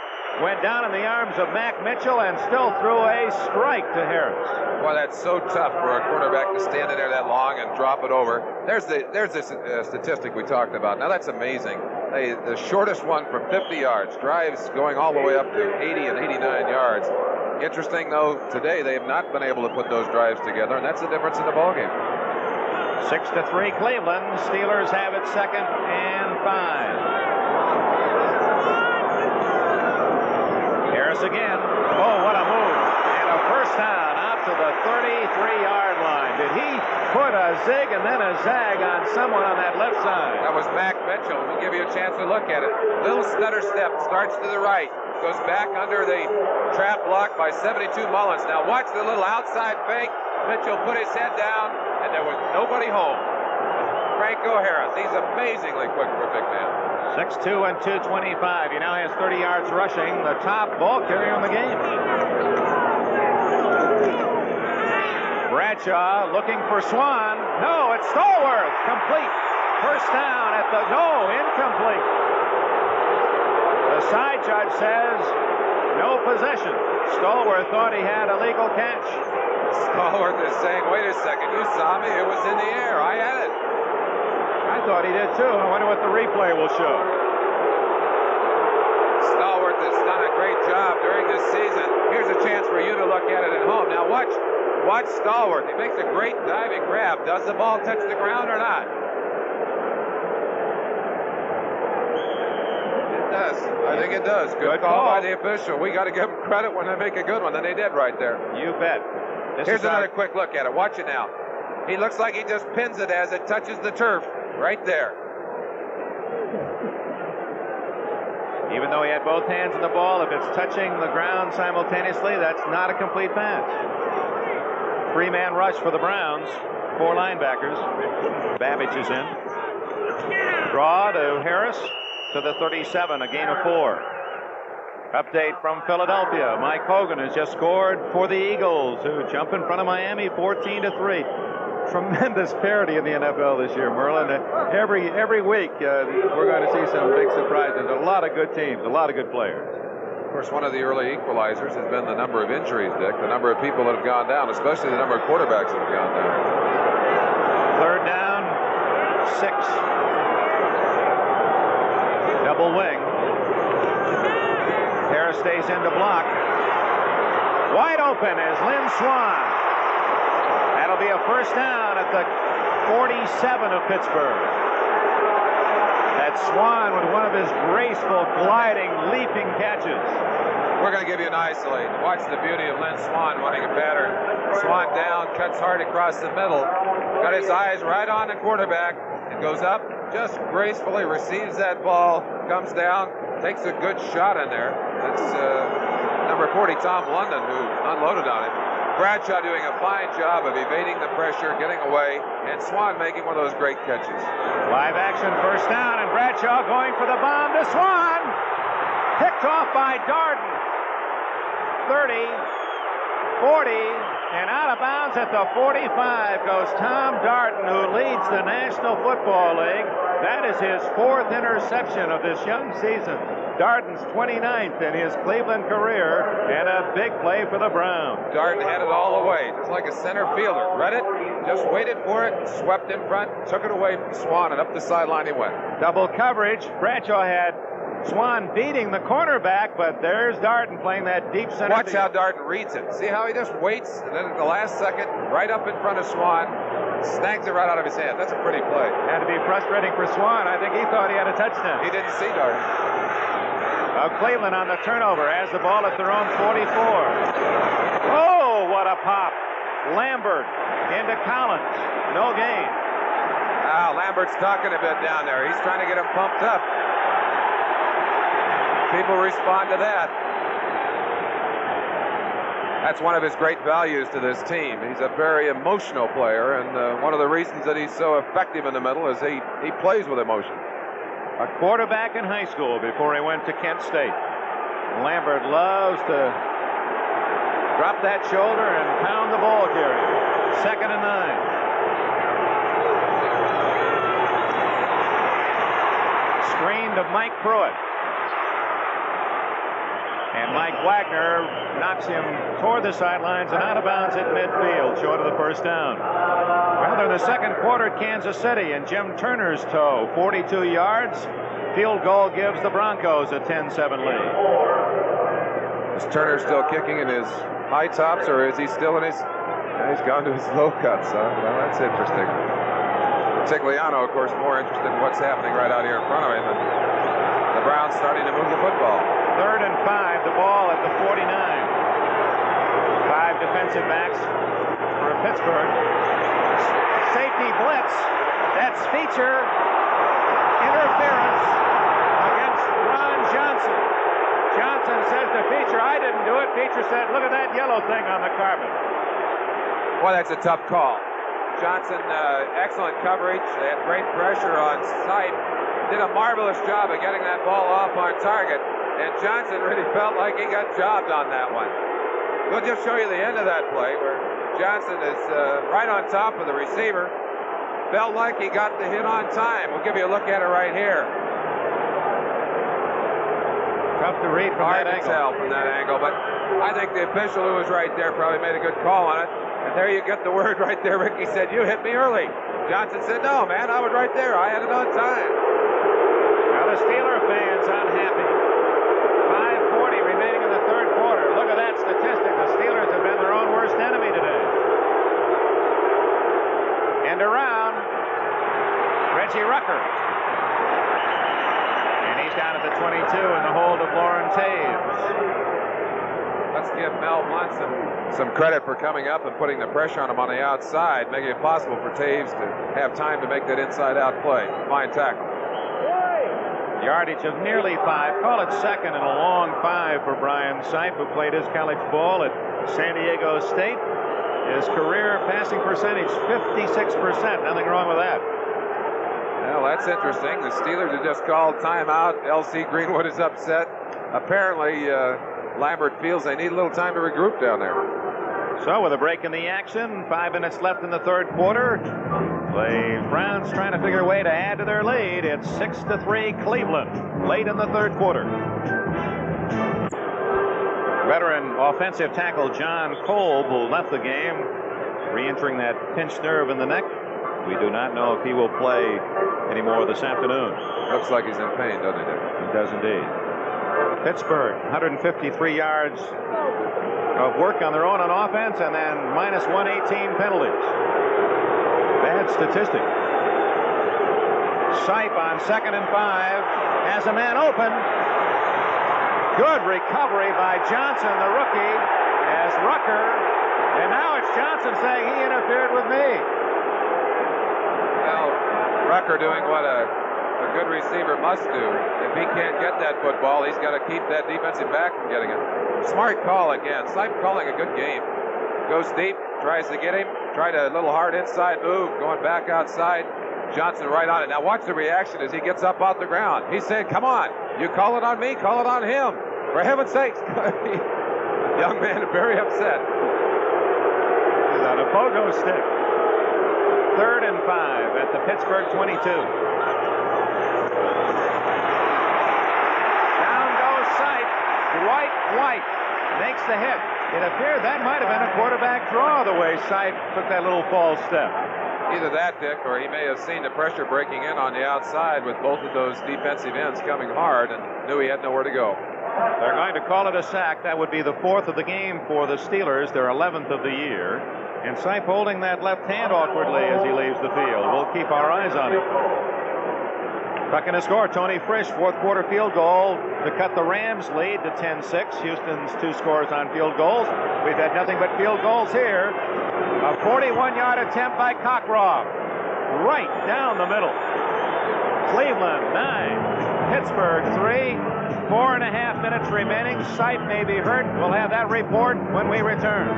Went down in the arms of Mac Mitchell and still threw a strike to Harris. Boy, that's so tough for a quarterback to stand in there that long and drop it over. There's this statistic we talked about. Now that's amazing. The shortest one from 50 yards, drives going all the way up to 80 and 89 yards. Interesting, though, today they have not been able to put those drives together, and that's the difference in the ballgame. 6-3 Cleveland. Steelers have it 2nd and 5. Harris again. Oh, what a move. And a first down out to the 33-yard line. Did he put a zig and then a zag on someone on that left side? That was Mac Mitchell. We'll give you a chance to look at it. Little stutter step, starts to the right, goes back under the trap block by 72 Mullins. Now watch the little outside fake. Mitchell put his head down, and there was nobody home. Franco Harris, he's amazingly quick for a big man. 6'2" and 225. He now has 30 yards rushing. The top ball carrier in the game. Bradshaw looking for Swan. No, it's Stallworth. Complete. First down at the... No, incomplete. The side judge says no possession. Stallworth thought he had a legal catch. Stallworth is saying, wait a second, you saw me. It was in the air. I had it. I thought he did too. I wonder what the replay will show. Stallworth has done a great job during this season. Here's a chance for you to look at it at home. Now watch Stallworth. He makes a great diving grab. Does the ball touch the ground or not? It does. I think it does. Good call by the official. We got to give them credit when they make a good one, and they did right there. You bet. Here's another quick look at it. Watch it now. He looks like he just pins it as it touches the turf. Right there. Even though he had both hands on the ball, if it's touching the ground simultaneously, that's not a complete pass. 3-man rush for the Browns. 4 linebackers. Babbage is in. Draw to Harris to the 37, a gain of 4. Update from Philadelphia. Mike Hogan has just scored for the Eagles, who jump in front of Miami 14-3. Tremendous parity in the NFL this year, Merlin. Every week we're going to see some big surprises. A lot of good teams, a lot of good players. Of course, one of the early equalizers has been the number of injuries, Dick, the number of people that have gone down, especially the number of quarterbacks that have gone down. 3rd down, 6. Double wing. Harris stays in to block. Wide open is Lynn Swann. That'll be a first down at the 47 of Pittsburgh. That's Swann with one of his graceful, gliding, leaping catches. We're going to give you an isolate. Watch the beauty of Lynn Swann running a pattern. Swann down, cuts hard across the middle. Got his eyes right on the quarterback and goes up, just gracefully receives that ball, comes down, takes a good shot in there. That's number 40, Tom London, who unloaded on him. Bradshaw doing a fine job of evading the pressure, getting away, and Swann making one of those great catches. Live action, first down, and Bradshaw going for the bomb to Swann. Picked off by Darden. 30, 40, and out of bounds at the 45 goes Tom Darden, who leads the National Football League. That is his 4th interception of this young season. Darden's 29th in his Cleveland career, and a big play for the Browns. Darden had it all away, just like a center fielder. Read it, just waited for it, swept in front, took it away from Swann, and up the sideline he went. Double coverage. Bradshaw had Swann beating the cornerback, but there's Darden playing that deep center. Watch how Darden reads it. See how he just waits, and then at the last second, right up in front of Swann, snags it right out of his hand. That's a pretty play. Had to be frustrating for Swann. I think he thought he had a touchdown. He didn't see Darden. Cleveland on the turnover has the ball at their own 44. Oh, what a pop. Lambert into Collins. No gain. Lambert's talking a bit down there. He's trying to get him pumped up. People respond to that. That's one of his great values to this team. He's a very emotional player, and one of the reasons that he's so effective in the middle is he plays with emotion. A quarterback in high school before he went to Kent State. Lambert loves to drop that shoulder and pound the ball carrier. 2nd and 9. Screen to Mike Pruitt. And Mike Wagner knocks him toward the sidelines and out of bounds at midfield, short of the first down. Rather, in the second quarter at Kansas City, and Jim Turner's toe, 42 yards. Field goal gives the Broncos a 10-7 lead. Is Turner still kicking in his high tops, or is he still in his... He's gone to his low cuts, huh? Well, that's interesting. Tigliano, of course, more interested in what's happening right out here in front of him. And the Browns starting to move the football. 3rd and 5, the ball at the 49. 5 defensive backs for Pittsburgh. Safety blitz. That's feature interference against Ron Johnson. Johnson says to Feature, I didn't do it. Feature said, look at that yellow thing on the carpet. Well, that's a tough call. Johnson, excellent coverage. They had great pressure on sight. Did a marvelous job of getting that ball off on target. And Johnson really felt like he got jobbed on that one. We'll just show you the end of that play where Johnson is right on top of the receiver. Felt like he got the hit on time. We'll give you a look at it right here. Tough to read from Hard that to angle. tell from that angle, but I think the official who was right there probably made a good call on it. And there you get the word right there. Ricky said, you hit me early. Johnson said, no, man, I was right there. I had it on time. Now the Steeler fans unhappy. 5:40 remaining in the third quarter. Look at that statistic. The Steelers have been their own worst enemy today. And around, Reggie Rucker. And he's down at the 22 in the hold of Lauren Taves. Let's give Mel Blunt some credit for coming up and putting the pressure on him on the outside, making it possible for Taves to have time to make that inside-out play. Fine tackle. Yardage of nearly 5. Call it second and a long 5 for Brian Sipe, who played his college ball at San Diego State. His career passing percentage, 56%. Nothing wrong with that. Well, that's interesting. The Steelers have just called timeout. L.C. Greenwood is upset. Apparently, Lambert feels they need a little time to regroup down there. So with a break in the action, 5 minutes left in the third quarter. The Browns trying to figure a way to add to their lead. It's 6-3 Cleveland late in the third quarter. Veteran offensive tackle John Kolb, who left the game, re-entering that pinched nerve in the neck. We do not know if he will play anymore this afternoon. Looks like he's in pain, doesn't he? He does indeed. Pittsburgh, 153 yards of work on their own on offense, and then minus 118 penalties. Bad statistic. Sipe on 2nd and 5 has a man open. Good recovery by Johnson, the rookie, as Rucker, and now it's Johnson saying he interfered with me. Well, Rucker doing what a good receiver must do. If he can't get that football, he's got to keep that defensive back from getting it. Smart call again. Sipe calling a good game. Goes deep, tries to get him, tried a little hard inside move, going back outside. Johnson right on it. Now watch the reaction as he gets up off the ground. He's saying, come on, you call it on me, call it on him. For heaven's sakes. Young man very upset. He's on a pogo stick. 3rd and 5 at the Pittsburgh 22. Down goes Sipe. White makes the hit. It appeared that might have been a quarterback draw the way Sipe took that little false step. Either that, Dick, or he may have seen the pressure breaking in on the outside with both of those defensive ends coming hard and knew he had nowhere to go. They're going to call it a sack. That would be the 4th of the game for the Steelers, their 11th of the year. And Sipe holding that left hand awkwardly as he leaves the field. We'll keep our eyes on him. Tucking to score, Tony Frisch, 4th quarter field goal to cut the Rams' lead to 10-6. Houston's 2 scores on field goals. We've had nothing but field goals here. A 41-yard attempt by Cockroft. Right down the middle. Cleveland 9, Pittsburgh 3. 4.5 minutes remaining. Sipe may be hurt. We'll have that report when we return.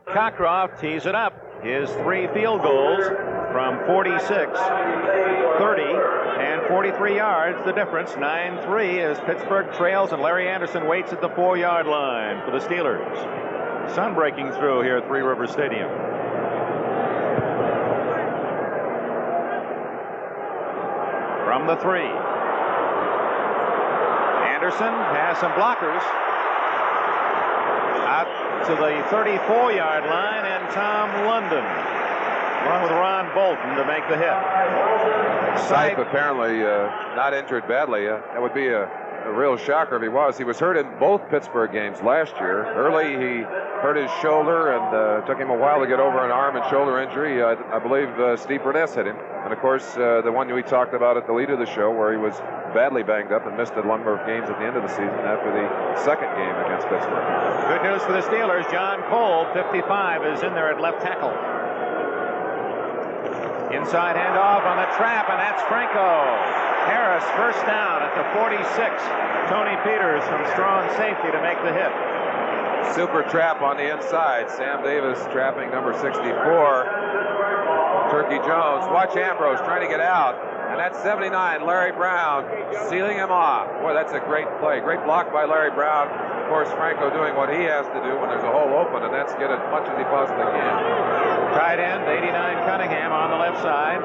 Cockroft tees it up. His 3 field goals from 46, 30, and 43 yards. The difference, 9-3, as Pittsburgh trails and Larry Anderson waits at the 4-yard line for the Steelers. Sun breaking through here at Three Rivers Stadium. From the 3. Anderson has some blockers. Out to the 34-yard line, and Tom London, along with Ron Bolton, to make the hit. Sipe apparently not injured badly. That would be a real shocker if he was. He was hurt in both Pittsburgh games last year. Early, he hurt his shoulder, and took him a while to get over an arm and shoulder injury. I believe Steve Burness hit him. And, of course, the one we talked about at the lead of the show, where he was badly banged up and missed a number of games at the end of the season after the second game against Pittsburgh. Good news for the Steelers. John Kolb, 55, is in there at left tackle. Inside handoff on the trap, and that's Franco. Harris first down at the 46. Tony Peters from strong safety to make the hit. Super trap on the inside. Sam Davis trapping number 64. Turkey Jones. Watch Ambrose trying to get out. And that's 79, Larry Brown, sealing him off. Boy, that's a great play. Great block by Larry Brown. Of course, Franco doing what he has to do when there's a hole open, and that's get as much as he possibly can. Tight end, 89 Cunningham on the left side.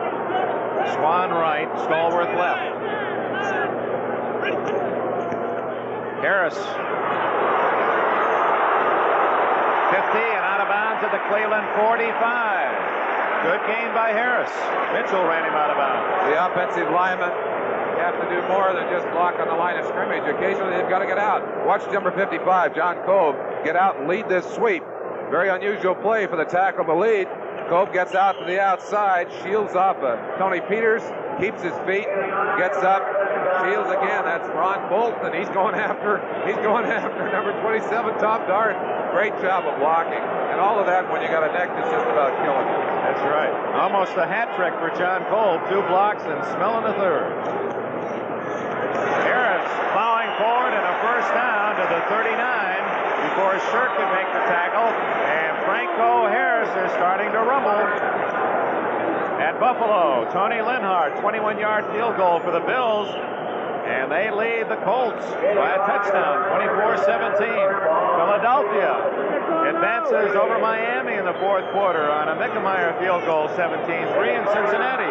Swan right, Stallworth left. Harris. 50 and out of bounds at the Cleveland 45. Good gain by Harris. Mitchell ran him out of bounds. The offensive linemen have to do more than just block on the line of scrimmage. Occasionally they've got to get out. Watch number 55, John Kolb, get out and lead this sweep. Very unusual play for the tackle to lead. Kolb gets out to the outside, shields off Tony Peters, keeps his feet, gets up, Shields again. That's Ron Bolton. He's going after number 27, Tom Dart. Great job of blocking. And all of that when you got a neck that's just about killing you. That's right. Almost a hat trick for John Kolb. 2 blocks and smelling the third. Harris plowing forward and a first down to the 39 before Shirk could make the tackle. And Franco Harris is starting to rumble. At Buffalo, Tony Linhart, 21-yard field goal for the Bills. And they lead the Colts by a touchdown, 24-17. Philadelphia advances over Miami in the fourth quarter on a Mickemeyer field goal, 17-3. And Cincinnati,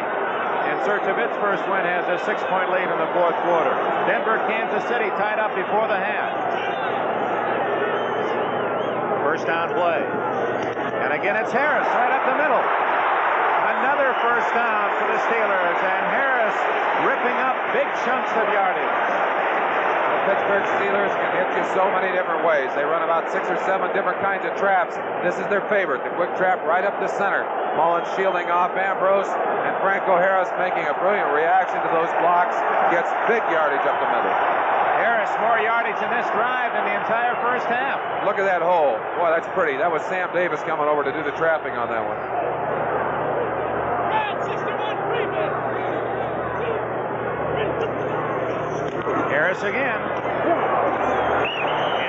in search of its first win, has a 6-point lead in the fourth quarter. Denver, Kansas City tied up before the half. First down play. And again, it's Harris right up the middle. Another first down for the Steelers, and Harris ripping up big chunks of yardage. The Pittsburgh Steelers can hit you so many different ways. They run about 6 or 7 different kinds of traps. This is their favorite, the quick trap right up the center. Mullins shielding off Ambrose, and Franco Harris making a brilliant reaction to those blocks. Gets big yardage up the middle. Harris more yardage in this drive than the entire first half. Look at that hole. Boy, that's pretty. That was Sam Davis coming over to do the trapping on that one. Harris again.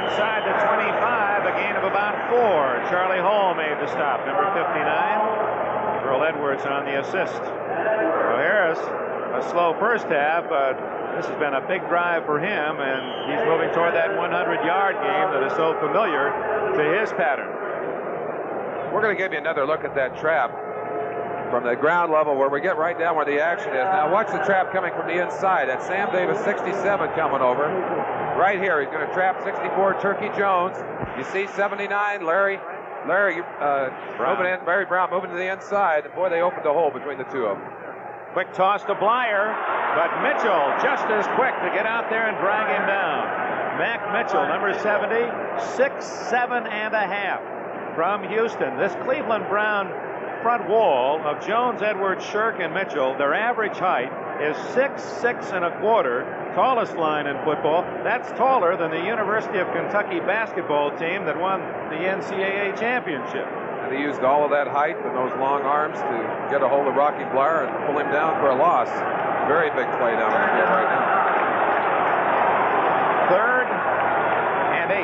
Inside the 25, a gain of about 4. Charlie Hall made the stop, number 59. Earl Edwards on the assist. So Harris, a slow first half, but this has been a big drive for him, and he's moving toward that 100-yard game that is so familiar to his pattern. We're going to give you another look at that trap from the ground level where we get right down where the action is. Now watch the trap coming from the inside. That's Sam Davis, 67, coming over. Right here, he's going to trap 64, Turkey Jones. You see 79, Larry moving in, Barry Brown moving to the inside. And boy, they opened a hole between the two of them. Quick toss to Blyer, but Mitchell just as quick to get out there and drag him down. Mac Mitchell, number 70, 6'7 and a half from Houston. This Cleveland Brown front wall of Jones, Edwards, Shirk, and Mitchell, their average height is 6'6 and a quarter, tallest line in football. That's taller than the University of Kentucky basketball team that won the NCAA championship. And he used all of that height and those long arms to get a hold of Rocky Blyer and pull him down for a loss. Very big play down in the field right now. 3rd and 8.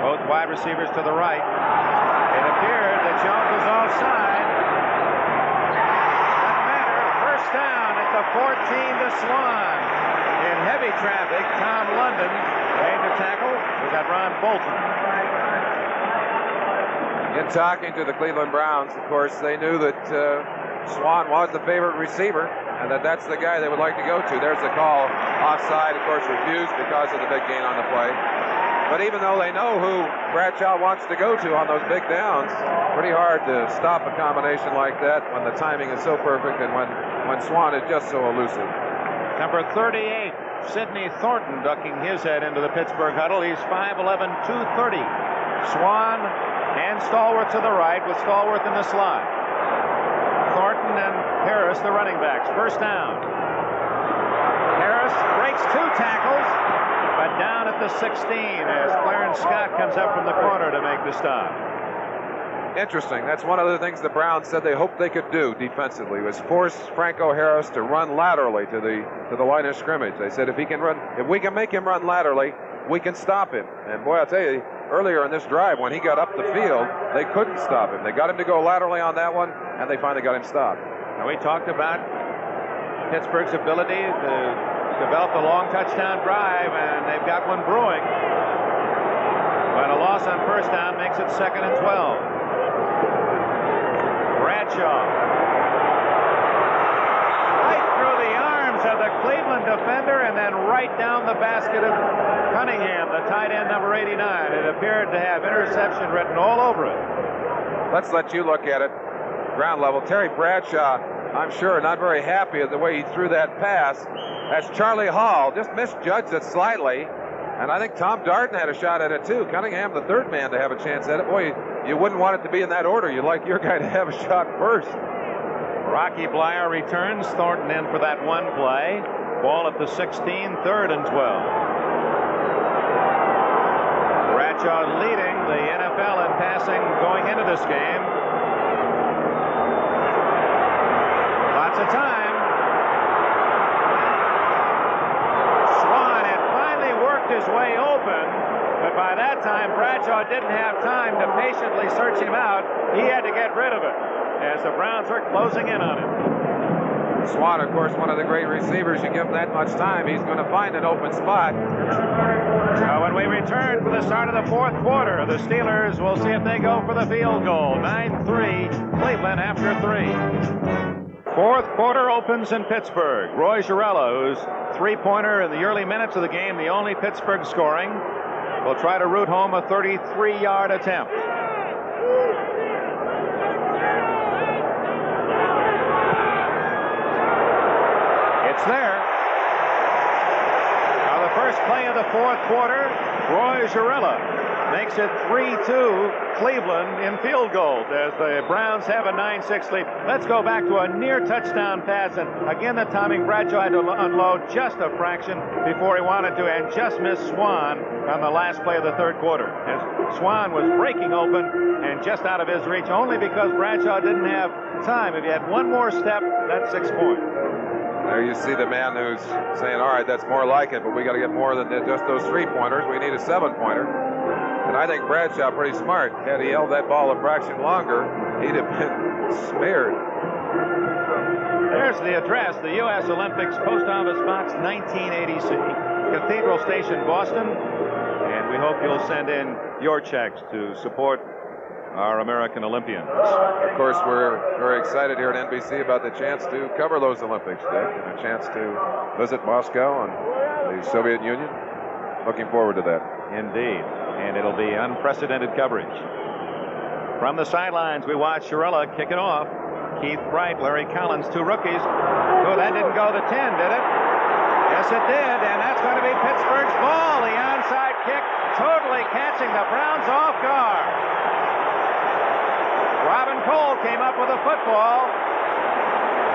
Both wide receivers to the right. It appeared that Jones was offside. Doesn't matter. First down at the 14 to Swan. In heavy traffic, Tom London made the tackle. Was that Ron Bolton? In talking to the Cleveland Browns, of course, they knew that Swan was the favorite receiver and that's the guy they would like to go to. There's the call. Offside, of course, refused because of the big gain on the play. But even though they know who Bradshaw wants to go to on those big downs, pretty hard to stop a combination like that when the timing is so perfect and when Swan is just so elusive. Number 38, Sidney Thornton, ducking his head into the Pittsburgh huddle. He's 5'11", 230. Swan and Stallworth to the right with Stallworth in the slot. Thornton and Harris, the running backs. First down. Harris breaks 2 tackles, but down at the 16 as Clarence Scott comes up from the corner to make the stop. Interesting. That's one of the things the Browns said they hoped they could do defensively, was force Franco Harris to run laterally to the line of scrimmage. They said if we can make him run laterally, we can stop him. And boy, I'll tell you, earlier in this drive when he got up the field, they couldn't stop him. They got him to go laterally on that one, and they finally got him stopped. Now, we talked about Pittsburgh's ability to develop a long touchdown drive, and they've got one brewing. But a loss on first down makes it 2nd and 12. Bradshaw. Right through the arms of the Cleveland defender and then right down the basket of Cunningham, the tight end, number 89. It appeared to have interception written all over it. Let's let you look at it. Ground level. Terry Bradshaw, I'm sure, not very happy at the way he threw that pass. That's Charlie Hall. Just misjudged it slightly. And I think Tom Darden had a shot at it, too. Cunningham, the third man to have a chance at it. Boy, you wouldn't want it to be in that order. You'd like your guy to have a shot first. Rocky Blyer returns. Thornton in for that one play. Ball at the 16, 3rd and 12. Bradshaw leading the NFL in passing going into this game. Lots of time. Swan had finally worked his way open, but by that time Bradshaw didn't have time to patiently search him out. He had to get rid of it as the Browns were closing in on him. Swan, of course, one of the great receivers. You give him that much time, he's going to find an open spot. Now, when we return for the start of the 4th quarter, the Steelers will see if they go for the field goal. 9-3, Cleveland after 3. 4th quarter opens in Pittsburgh. Roy Gerela, whose three-pointer in the early minutes of the game, the only Pittsburgh scoring, will try to root home a 33-yard attempt. It's there. Now the first play of the 4th quarter, Roy Gerela makes it 3-2 Cleveland in field goals as the Browns have a 9-6 lead. Let's go back to a near touchdown pass, and again the timing. Bradshaw had to unload just a fraction before he wanted to, and just missed Swan on the last play of the 3rd quarter as Swan was breaking open and just out of his reach only because Bradshaw didn't have time. If he had one more step, that's 6 points. There you see the man who's saying, all right, that's more like it, but we got to get more than just those 3-pointers. We need a 7-pointer. And I think Bradshaw pretty smart. Had he held that ball a fraction longer, he'd have been smeared. There's the address, the U.S. Olympics, Post Office Box, 1980C, Cathedral Station, Boston. And we hope you'll send in your checks to support our American Olympians. Of course, we're very excited here at NBC about the chance to cover those Olympics, Dick, and a chance to visit Moscow and the Soviet Union. Looking forward to that. Indeed, and it'll be unprecedented coverage. From the sidelines, we watch Gerela kick it off. Keith Wright, Larry Collins, 2 rookies. Oh, that didn't go the 10, did it? Yes, it did, and that's going to be Pittsburgh's ball. The onside kick totally catching the Browns off guard. Robin Cole came up with a football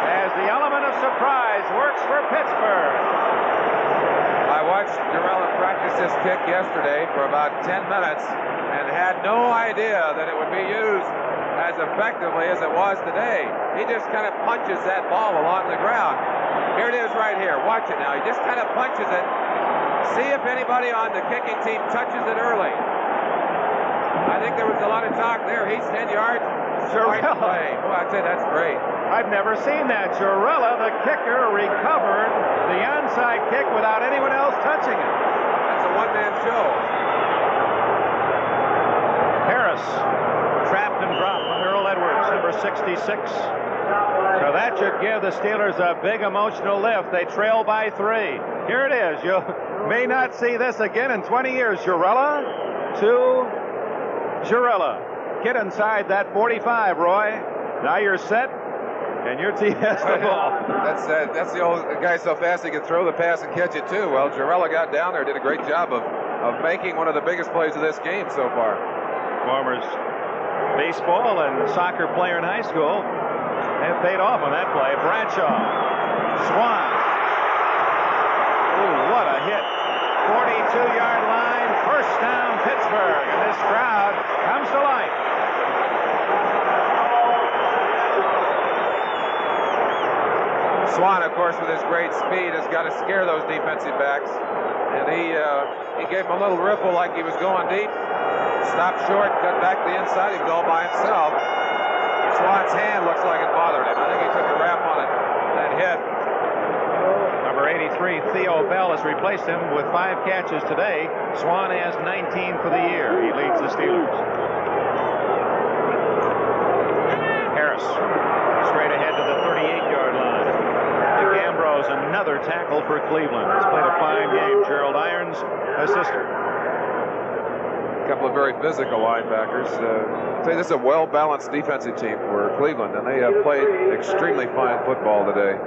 as the element of surprise works for Pittsburgh. I watched Gerela practice this kick yesterday for about 10 minutes and had no idea that it would be used as effectively as it was today. He just kind of punches that ball along the ground. Here it is right here. Watch it now. He just kind of punches it. See if anybody on the kicking team touches it early. I think there was a lot of talk there. He's 10 yards. Gerela. Oh, I'd say that's great. I've never seen that. Gerela, the kicker, recovered the onside kick without anyone else touching it. That's a one-man show. Harris trapped and dropped from Earl Edwards, number 66. So that should give the Steelers a big emotional lift. They trail by 3. Here it is. You may not see this again in 20 years. Gerela to Gerela. Get inside that 45, Roy. Now you're set, and your team has the ball. That's the old guy so fast he can throw the pass and catch it too. Well, Gerela got down there, did a great job of making one of the biggest plays of this game so far. Former's baseball and soccer player in high school have paid off on that play. Bradshaw, Swan. Ooh, what a hit. 42-yard line, first down Pittsburgh, and this crowd comes to life. Swan, of course, with his great speed, has got to scare those defensive backs. And he gave him a little riffle like he was going deep. Stopped short, cut back to the inside. He was all by himself. Swan's hand looks like it bothered him. I think he took a rap on it, that hit. Number 83, Theo Bell, has replaced him with 5 catches today. Swan has 19 for the year. He leads the Steelers. Harris straight ahead to the 38-yard line. DeGambrose, another tackle for Cleveland. He's played a fine game. Gerald Irons, assistant. A couple of very physical linebackers. This is a well-balanced defensive team for Cleveland, and they have played extremely fine football today.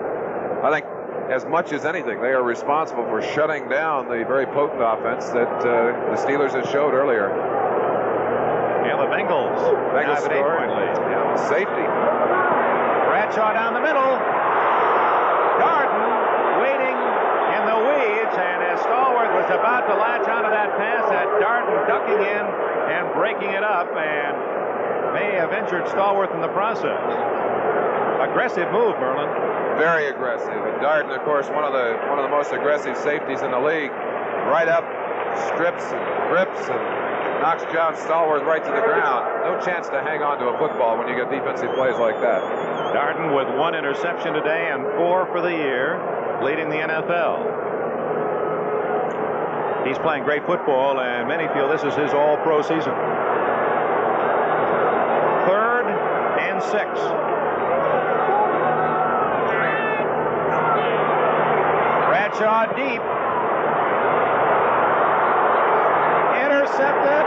I think as much as anything, they are responsible for shutting down the very potent offense that the Steelers had showed earlier. Yeah, the Bengals scored. have an 8-point lead. Yeah, safety. Bradshaw down the middle. Darden waiting in the weeds, and as Stallworth was about to latch onto that pass, that Darden ducking in and breaking it up, and may have injured Stallworth in the process. Aggressive move, Merlin. Very aggressive. And Darden, of course, one of the most aggressive safeties in the league. Right up, strips and rips and knocks John Stallworth right to the ground. No chance to hang on to a football when you get defensive plays like that. Darden with 1 interception today and 4 for the year, leading the NFL. He's playing great football, and many feel this is his all-pro season. 3rd and 6. Bradshaw deep. Intercepted.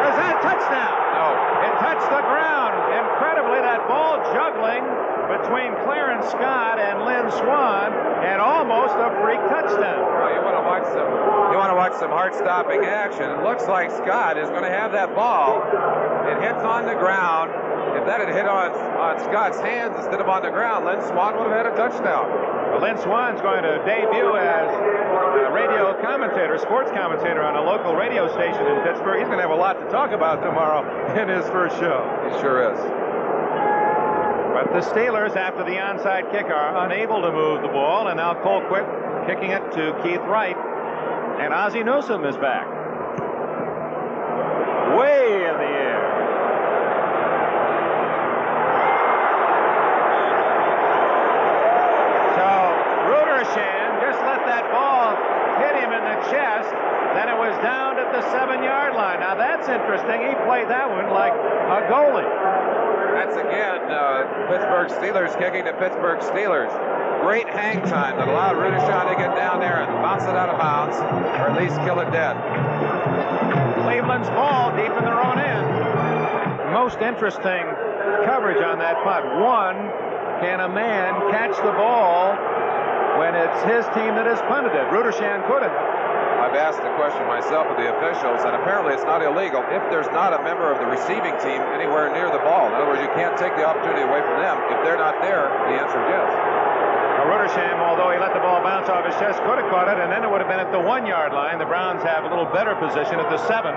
Is that a touchdown? No. It touched the ground. Incredibly, that ball juggling between Clarence Scott and Lynn Swann, and almost a freak touchdown. Well, you want to watch some heart-stopping action. It looks like Scott is going to have that ball. It hits on the ground. If that had hit on Scott's hands instead of on the ground, Lynn Swann would have had a touchdown. Well, Lynn Swann's going to debut as a radio commentator, sports commentator on a local radio station in Pittsburgh. He's going to have a lot to talk about tomorrow in his first show. He sure is. But the Steelers, after the onside kick, are unable to move the ball, and now Colquitt kicking it to Keith Wright, and Ozzie Newsome is back. Way in the air. Just let that ball hit him in the chest. Then it was down at the 7-yard line. Now that's interesting. He played that one like a goalie. That's again Pittsburgh Steelers kicking to Pittsburgh Steelers. Great hang time that allowed Rudershaw to get down there and bounce it out of bounds, or at least kill it dead. Cleveland's ball deep in their own end. Most interesting coverage on that punt. 1, can a man catch the ball when it's his team that has punted it? Rudershan couldn't. I've asked the question myself of the officials, and apparently it's not illegal if there's not a member of the receiving team anywhere near the ball. In other words, you can't take the opportunity away from them. If they're not there, the answer is yes. Rudersham, although he let the ball bounce off his chest, could have caught it, and then it would have been at the 1-yard line. The Browns have a little better position at the 7.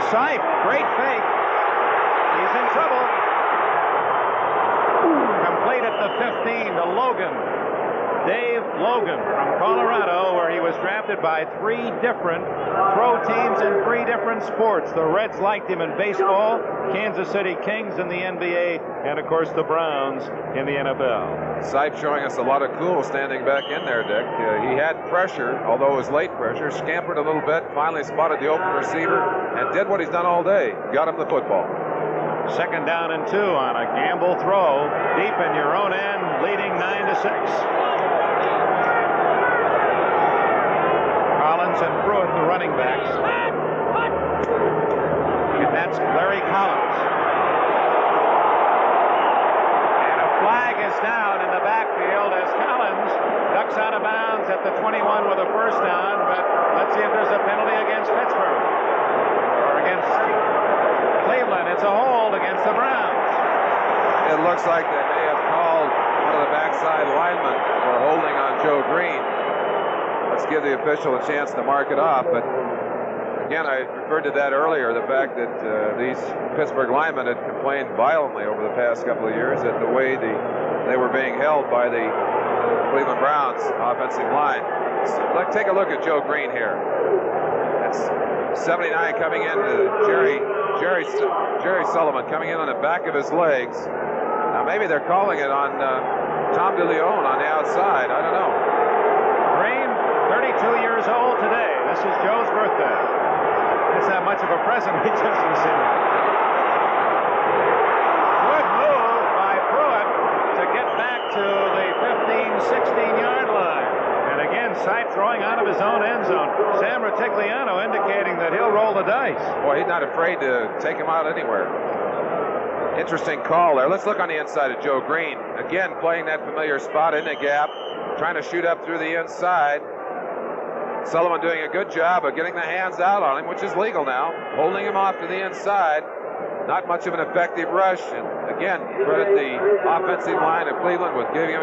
Sipe, great fake. He's in trouble. Complete at the 15 to Logan. Dave Logan from Colorado, where he was drafted by 3 different pro teams in 3 different sports. The Reds liked him in baseball, Kansas City Kings in the NBA, and of course the Browns in the NFL. Sipe showing us a lot of cool standing back in there, Dick. He had pressure, although it was late pressure, scampered a little bit, finally spotted the open receiver, and did what he's done all day. Got him the football. 2nd down and 2 on a gamble throw, deep in your own end, leading 9-6. Collins and Pruitt, the running backs. And that's Larry Collins. And a flag is down in the backfield as Collins ducks out of bounds at the 21 with a first down, but let's see if there's a penalty against Pittsburgh. Or against Cleveland. It's a hold against the Browns. It looks like they may have called one of the backside linemen for holding on Joe Green. Let's give the official a chance to mark it off. But again, I referred to that earlier, the fact that these Pittsburgh linemen had complained violently over the past couple of years at the way they were being held by the Cleveland Browns offensive line. So let's take a look at Joe Green here. That's 79 coming in to Jerry Sullivan coming in on the back of his legs. Now maybe they're calling it on Tom DeLeon on the outside. I don't know. Green, 32 years old today. This is Joe's birthday. That's not much of a present he just received. Good move by Pruitt to get back to the 15, 16-yard line. And again, Sipe throwing out of his own end zone. Sam Rutigliano indicating that he'll roll the dice. Boy, he's not afraid to take him out anywhere. Interesting call there. Let's look on the inside of Joe Green. Again, playing that familiar spot in the gap, trying to shoot up through the inside. Sullivan doing a good job of getting the hands out on him, which is legal now, holding him off to the inside. not much of an effective rush. And again, credit the offensive line of Cleveland with giving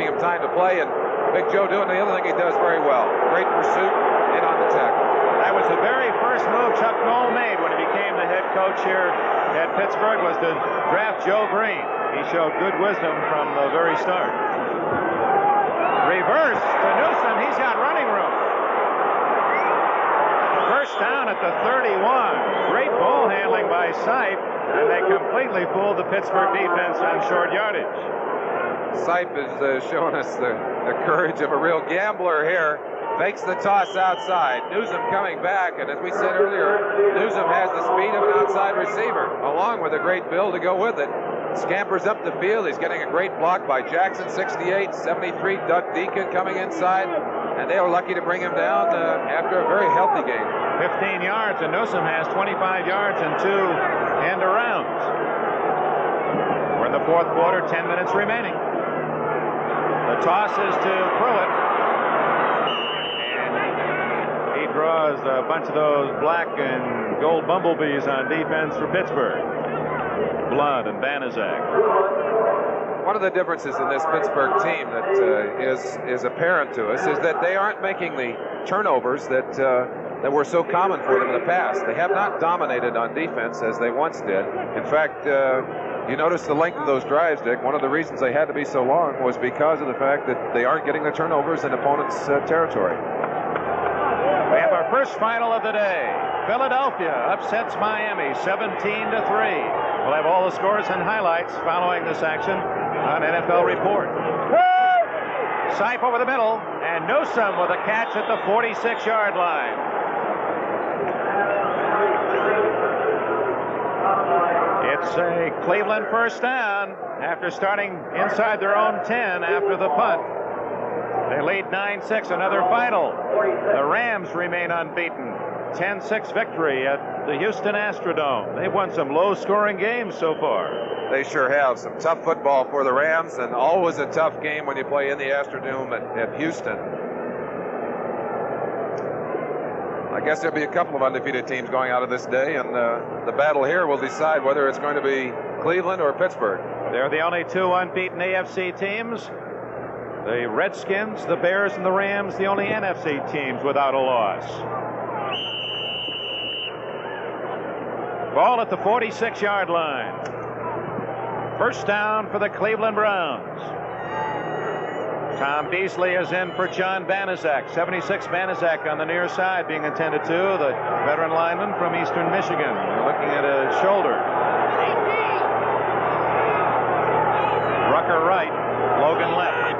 him time to play. And Big Joe doing the other thing he does very well. Great pursuit in on the tackle. That was the very first move Chuck Noll made when he became the head coach here at Pittsburgh, was to draft Joe Green. He showed good wisdom from the very start. Reverse to Newsome. He's got running room. First down at the 31. Great ball handling by Sipe, and they completely fooled the Pittsburgh defense on short yardage. Sipe is showing us the courage of a real gambler here. Fakes the toss outside. Newsome coming back, and as we said earlier, Newsome has the speed of an outside receiver, along with a great build to go with it. Scampers up the field. He's getting a great block by Jackson, 68, 73, Duck Deacon coming inside, and they were lucky to bring him down after a very healthy game. 15 yards, and Newsome has 25 yards and 2 end arounds. We're in the fourth quarter, 10 minutes remaining. The toss is to Pruitt. And he draws a bunch of those black and gold bumblebees on defense for Pittsburgh. Blood and Banaszak. One of the differences in this Pittsburgh team that is apparent to us is that they aren't making the turnovers that were so common for them in the past. They have not dominated on defense as they once did. In fact, you notice the length of those drives, Dick. One of the reasons they had to be so long was because of the fact that they aren't getting the turnovers in opponents' territory. We have our first final of the day. Philadelphia upsets Miami 17-3. We'll have all the scores and highlights following this action on NFL Report. Sipe over the middle, and Newsome with a catch at the 46-yard line. It's a Cleveland first down after starting inside their own 10 after the punt. They lead 9-6, another final. The Rams remain unbeaten. 10-6 victory at the Houston Astrodome. They've won some low-scoring games so far. They sure have. Some tough football for the Rams, and always a tough game when you play in the Astrodome at Houston. I guess there'll be a couple of undefeated teams going out of this day, and the battle here will decide whether it's going to be Cleveland or Pittsburgh. They're the only two unbeaten AFC teams. The Redskins, the Bears, and the Rams, the only NFC teams without a loss. Ball at the 46-yard line. First down for the Cleveland Browns. Tom Beasley is in for John Banaszak. 76 Banaszak on the near side being attended to. The veteran lineman from Eastern Michigan. They're looking at his shoulder. Rucker right. Logan left.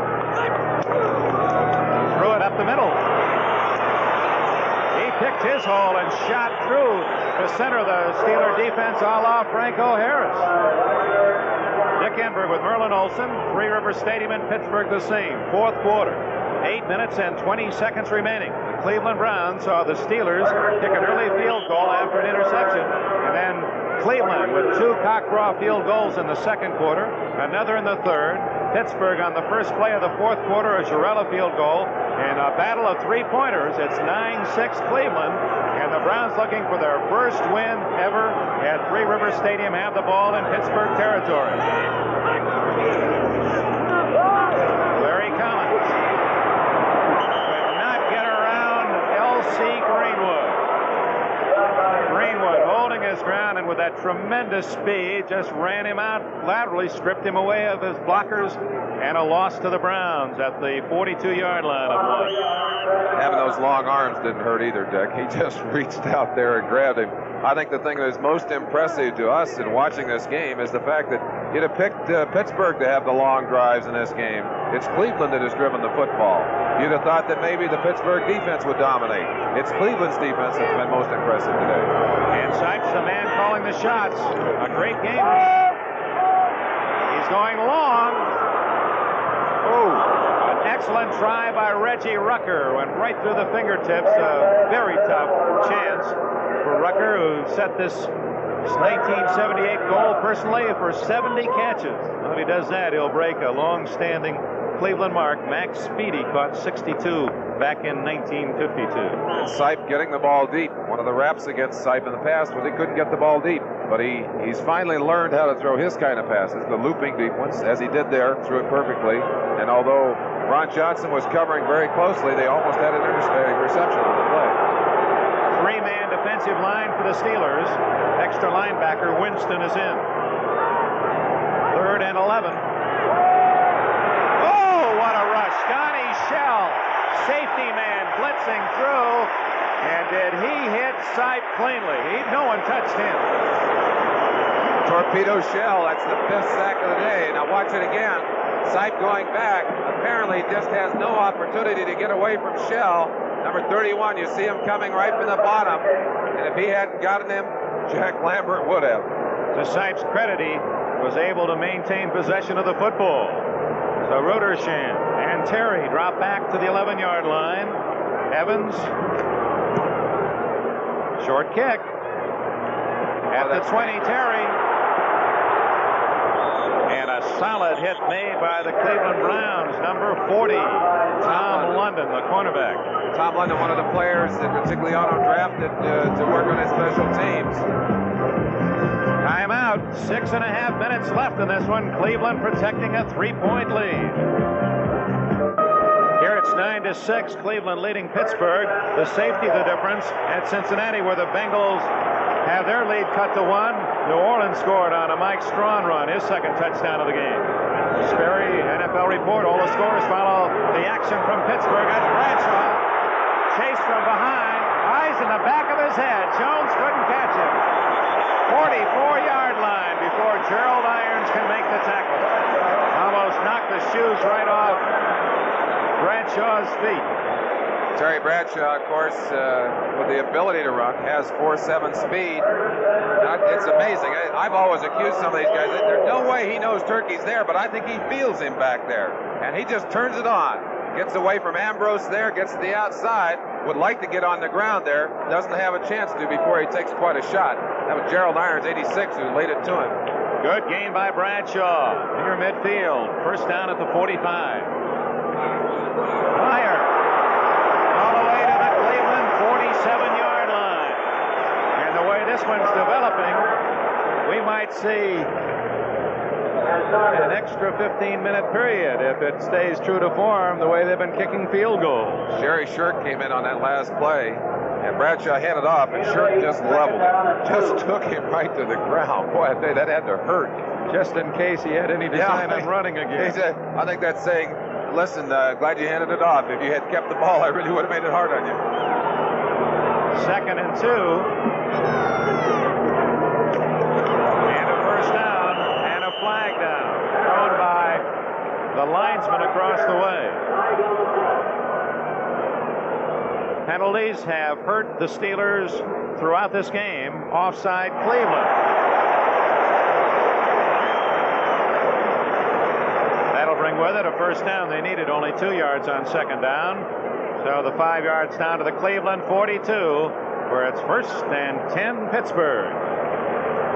Threw it up the middle. He picked his hole and shot through the center of the Steeler defense a la Franco Harris. Dick Enberg with Merlin Olsen. Three River Stadium in Pittsburgh the same. Fourth quarter. 8 minutes and 20 seconds remaining. The Cleveland Browns saw the Steelers kick an early field goal after an interception. And then Cleveland with two cock-draw field goals in the second quarter. Another in the third. Pittsburgh on the first play of the fourth quarter, a Jarrella field goal. In a battle of three-pointers, it's 9-6 Cleveland. And the Browns looking for their first win ever at Three River Stadium, have the ball in Pittsburgh territory. Larry Collins could not get around L.C. Greenwood. Greenwood holding his ground, and with that tremendous speed, just ran him out laterally, stripped him away of his blockers, and a loss to the Browns at the 42-yard line of one. Having those long arms didn't hurt either, Dick. He just reached out there and grabbed him. I think the thing that is most impressive to us in watching this game is the fact that you'd have picked Pittsburgh to have the long drives in this game. It's Cleveland that has driven the football. You'd have thought that maybe the Pittsburgh defense would dominate. It's Cleveland's defense that's been most impressive today. And Sipes, the man calling the shots. A great game. He's going long. Oh, an excellent try by Reggie Rucker. Went right through the fingertips. A very tough chance for Rucker, who set this 1978 goal personally for 70 catches. When he does that, he'll break a long-standing Cleveland mark. Max Speedy caught 62 back in 1952. And Sipe getting the ball deep. One of the raps against Sipe in the past was he couldn't get the ball deep. But he's finally learned how to throw his kind of passes, the looping deep ones, as he did there, threw it perfectly. And although Ron Johnson was covering very closely, they almost had an interception on the play. Three-man defensive line for the Steelers. Extra linebacker Winston is in. 3rd and 11. Oh, what a rush. Scotty Shell, safety man, blitzing through. And did he hit Sipe cleanly? No one touched him. Torpedo Shell, that's the 5th sack of the day. Now watch it again. Sipe going back. Apparently just has no opportunity to get away from Shell. Number 31, you see him coming right from the bottom. And if he hadn't gotten him, Jack Lambert would have. To Sipe's credit, he was able to maintain possession of the football. So Rudersham and Terry drop back to the 11-yard line. Evans, short kick. At the 20, Terry. And a solid hit made by the Cleveland Browns, number 40, Tom London, the cornerback. Tom London, one of the players that Rutigliano drafted to work on his special teams. Timeout. 6.5 minutes left in this one. Cleveland protecting a 3-point lead. Here it's 9-6. Cleveland leading Pittsburgh. The safety the difference at Cincinnati, where the Bengals have their lead cut to 1. New Orleans scored on a Mike Strawn run, his second touchdown of the game. Sperry, NFL report. All the scores follow the action from Pittsburgh. That's Bradshaw. Chase from behind. Eyes in the back of his head. Jones couldn't catch him. 44-yard line before Gerald Irons can make the tackle. Almost knocked the shoes right off Bradshaw's feet. Terry Bradshaw, of course, with the ability to run, has 4.7 speed. It's amazing. I've always accused some of these guys that there's no way he knows Turkey's there, but I think he feels him back there. And he just turns it on. Gets away from Ambrose there, gets to the outside, would like to get on the ground there, doesn't have a chance to before he takes quite a shot. That was Gerald Irons, 86, who laid it to him. Good gain by Bradshaw. Near midfield. First down at the 45. Meyer. All the way to the Cleveland 47-yard line. And the way this one's developing, we might see an extra 15-minute period if it stays true to form the way they've been kicking field goals. Jerry Shirk came in on that last play, and Bradshaw handed off, and Shirk just leveled it. Just took him right to the ground. Boy, I tell you, that had to hurt. Just in case he had any design on running again. I think that's saying, listen, glad you handed it off. If you had kept the ball, I really would have made it hard on you. 2nd and 2. Flag down, thrown by the linesman across the way. Penalties have hurt the Steelers throughout this game. Offside Cleveland. That'll bring with it a first down. They needed only 2 yards on 2nd down. So the 5 yards down to the Cleveland 42, where it's 1st and 10 Pittsburgh.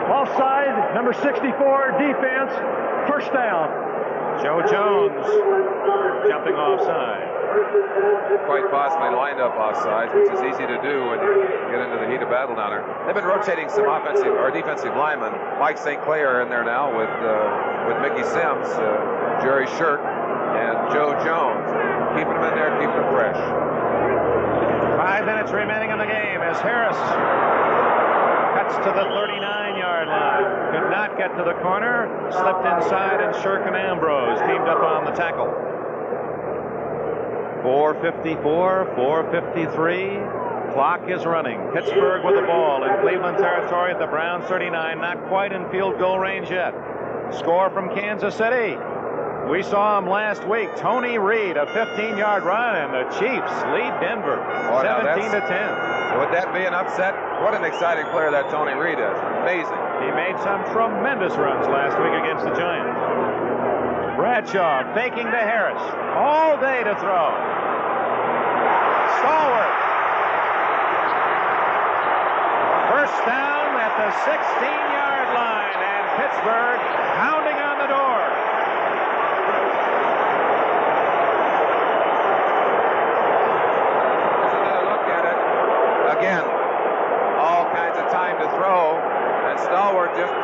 Offside, number 64, defense, first down. Joe Jones jumping offside. Quite possibly lined up offside, which is easy to do when you get into the heat of battle down there. They've been rotating some offensive or defensive linemen. Mike St. Clair in there now with Mickey Sims, Jerry Shirk, and Joe Jones. Keeping them in there, keeping them fresh. 5 minutes remaining in the game as Harris cuts to the 39-yard line. Could not get to the corner. Slipped inside, and Shirk and Ambrose teamed up on the tackle. 4:54, 4:53. Clock is running. Pittsburgh with the ball in Cleveland territory at the Browns 39. Not quite in field goal range yet. Score from Kansas City. We saw him last week. Tony Reed, a 15-yard run, and the Chiefs lead Denver 17-10. Would that be an upset? What an exciting player that Tony Reed is. Amazing. He made some tremendous runs last week against the Giants. Bradshaw faking to Harris. All day to throw. Stallworth. First down at the 16-yard line, and Pittsburgh pounding on the door.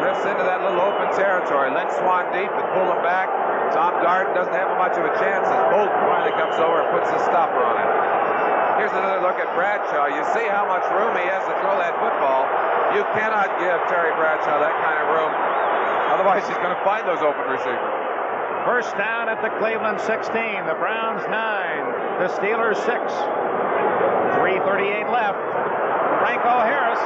drifts into that little open territory. Lynn Swann deep and pull him back. Tom Darden doesn't have much of a chance as Bolton finally comes over and puts the stopper on it. Here's another look at Bradshaw. You see how much room he has to throw that football. You cannot give Terry Bradshaw that kind of room. Otherwise, he's going to find those open receivers. First down at the Cleveland 16. The Browns 9. The Steelers 6. 3:38 left. Franco Harris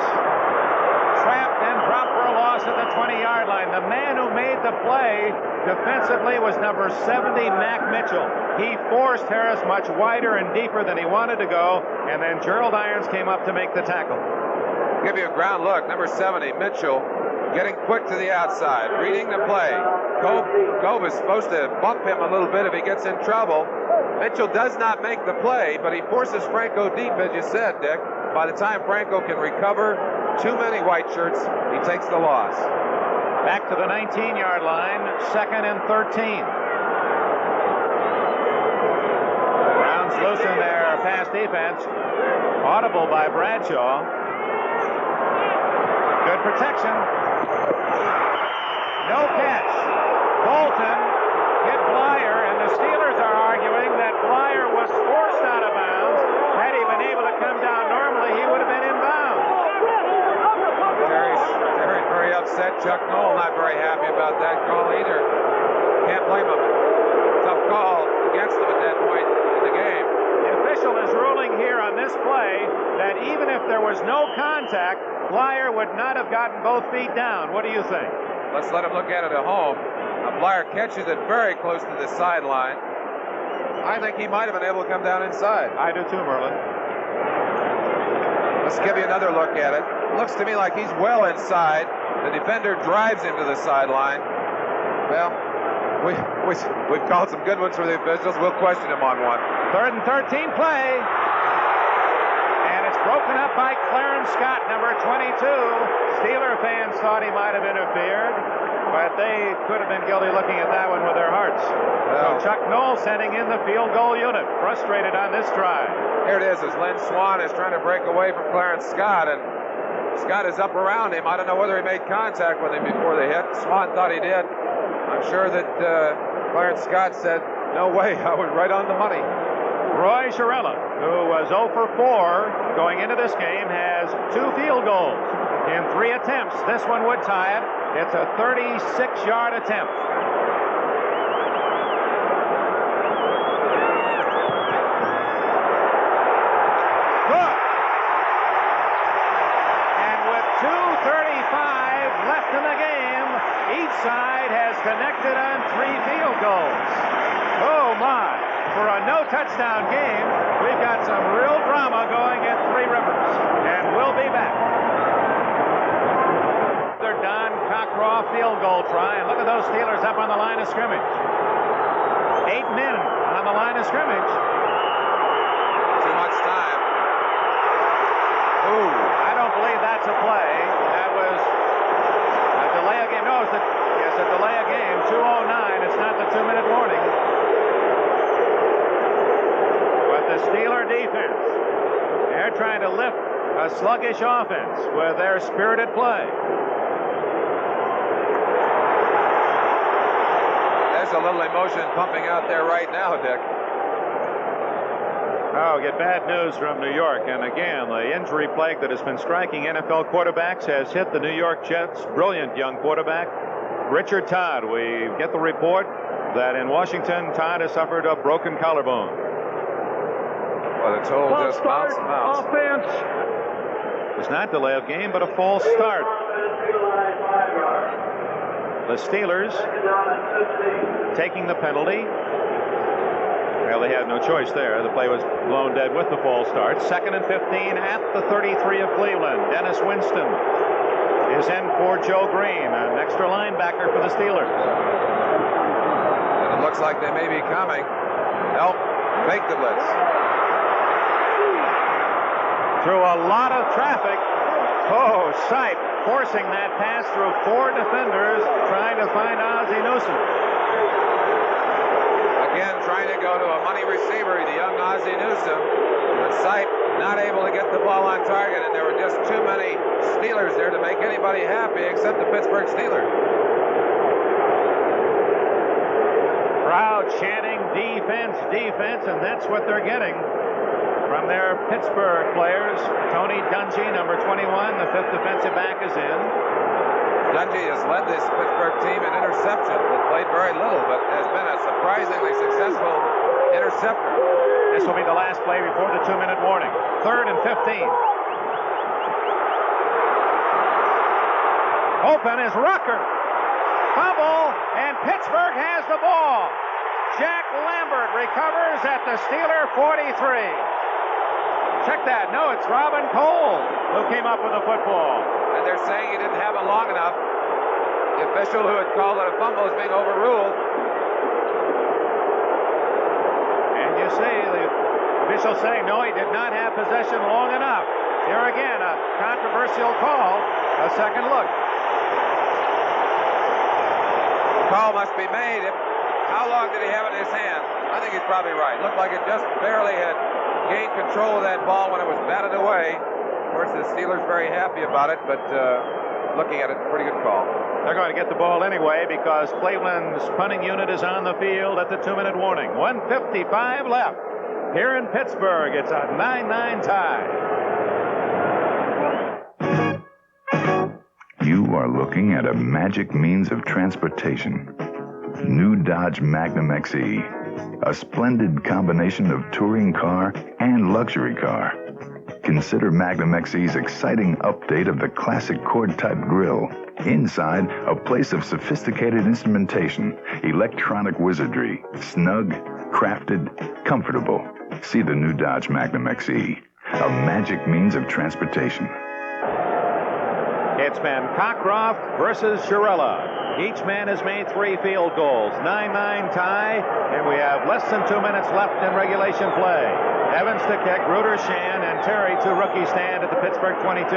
trapped and dropped for a loss at the 20-yard line. The man who made the play defensively was number 70, Mac Mitchell. He forced Harris much wider and deeper than he wanted to go, and then Gerald Irons came up to make the tackle. Give you a ground look. Number 70, Mitchell, getting quick to the outside, reading the play. Gove is supposed to bump him a little bit if he gets in trouble. Mitchell does not make the play, but he forces Franco deep, as you said, Dick. By the time Franco can recover too many white shirts, he takes the loss. Back to the 19-yard line, 2nd and 13. Browns loosen their pass defense. Audible by Bradshaw. Good protection. No catch. Bolton hit Blyer, and the Steelers are arguing that Blyer was forced out of bounds. Had he been able to come down normally, he would have been in bounds. Terry's very upset. Chuck Noll not very happy about that call either. Can't blame him. Tough call against him at that point in the game. The official is ruling here on this play that even if there was no contact, Blyer would not have gotten both feet down. What do you think? Let's let him look at it at home. Blyer catches it very close to the sideline. I think he might have been able to come down inside. I do too, Merlin. Let's give you another look at it. Looks to me like he's well inside. The defender drives into the sideline. Well, we've called some good ones for the officials. We'll question him on one. 3rd and 13 play. And it's broken up by Clarence Scott, number 22. Steeler fans thought he might have interfered, but they could have been guilty looking at that one with their hearts. Well, so Chuck Noll sending in the field goal unit, frustrated on this drive. Here it is as Lynn Swann is trying to break away from Clarence Scott, and Scott is up around him. I don't know whether he made contact with him before they hit. Swann thought he did. I'm sure that Clarence Scott said, no way, I was right on the money. Roy Chiarella, who was 0 for 4 going into this game, has 2 field goals in 3 attempts. This one would tie it. It's a 36-yard attempt. Good. And with 2:35 left in the game, each side has connected on 3 field goals. Oh, my. For a no-touchdown game, we've got some real drama going at Three Rivers. And we'll be back. Their Don Cockcroft field goal try. And look at those Steelers up on the line of scrimmage. 8 men on the line of scrimmage. Too much time. Ooh, I don't believe that's a play. That was a delay of game. No, it's a delay of game. 2:09. It's not the 2-minute warning. The Steeler defense, they're trying to lift a sluggish offense with their spirited play. There's a little emotion pumping out there right now, Dick. Oh, get bad news from New York. And again, the injury plague that has been striking NFL quarterbacks has hit the New York Jets' brilliant young quarterback, Richard Todd. We get the report that in Washington, Todd has suffered a broken collarbone. Well, it's all just bounce and bounce. Offense. It's not delay of game, but a false start. The Steelers taking the penalty. Well, they had no choice there. The play was blown dead with the false start. 2nd and 15 at the 33 of Cleveland. Dennis Winston is in for Joe Green, an extra linebacker for the Steelers. And it looks like they may be coming. Nope, fake the blitz. Through a lot of traffic. Oh, Sipe forcing that pass through 4 defenders, trying to find Ozzie Newsome. Again, trying to go to a money receiver, the young Ozzie Newsome. But Sipe not able to get the ball on target, and there were just too many Steelers there to make anybody everybody happy except the Pittsburgh Steelers. Crowd chanting defense, defense, and that's what they're getting from their Pittsburgh players. Tony Dungy, number 21, the fifth defensive back, is in. Dungy has led this Pittsburgh team in interceptions. They played very little, but has been a surprisingly successful interceptor. This will be the last play before the 2-minute warning. 3rd and 15. Open is Rucker. Fumble, and Pittsburgh has the ball. Jack Lambert recovers at the Steeler 43. Check that. No, it's Robin Cole who came up with the football. And they're saying he didn't have it long enough. The official who had called it a fumble is being overruled. And you see the official saying, no, he did not have possession long enough. Here again, a controversial call. A second look. Call must be made. How long did he have it in his hand? I think he's probably right. Looked like it just barely had gained control of that ball when it was batted away. Of course, the Steelers very happy about it, but looking at it, pretty good call. They're going to get the ball anyway because Cleveland's punting unit is on the field at the 2-minute warning. 1:55 left. Here in Pittsburgh, it's a 9-9 tie. You are looking at a magic means of transportation. New Dodge Magnum XE, a splendid combination of touring car and luxury car. Consider Magnum XE's exciting update of the classic cord-type grille. Inside, a place of sophisticated instrumentation, electronic wizardry, snug, crafted, comfortable. See the new Dodge Magnum XE, a magic means of transportation. It's been Cockcroft versus Chiarella. Each man has made 3 field goals. 9-9 tie, and we have less than 2 minutes left in regulation play. Evans to kick, Ruder, Shan, and Terry to rookie stand at the Pittsburgh 22.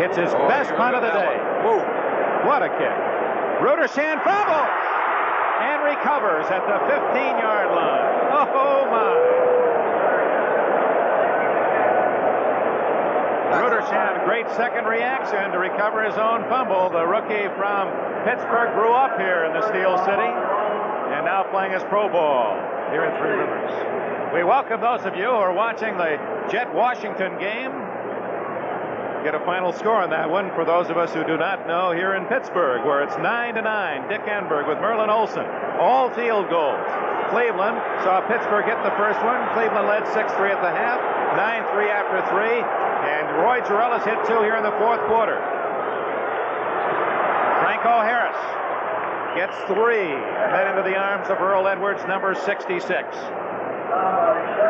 It's his best punt of the day. What a kick. Ruder, Shan fumbles and recovers at the 15-yard line. Oh, my. Rudershan, great second reaction to recover his own fumble. The rookie from Pittsburgh grew up here in the Steel City and now playing his pro ball here in Three Rivers. We welcome those of you who are watching the Jet-Washington game. Get a final score on that one for those of us who do not know here in Pittsburgh, where it's 9-9. Dick Enberg with Merlin Olsen. All field goals. Cleveland saw Pittsburgh hit the first one. Cleveland led 6-3 at the half, 9-3 after 3. And Roy Chiarella's hit 2 here in the 4th quarter. Franco Harris gets 3, and then into the arms of Earl Edwards, number 66.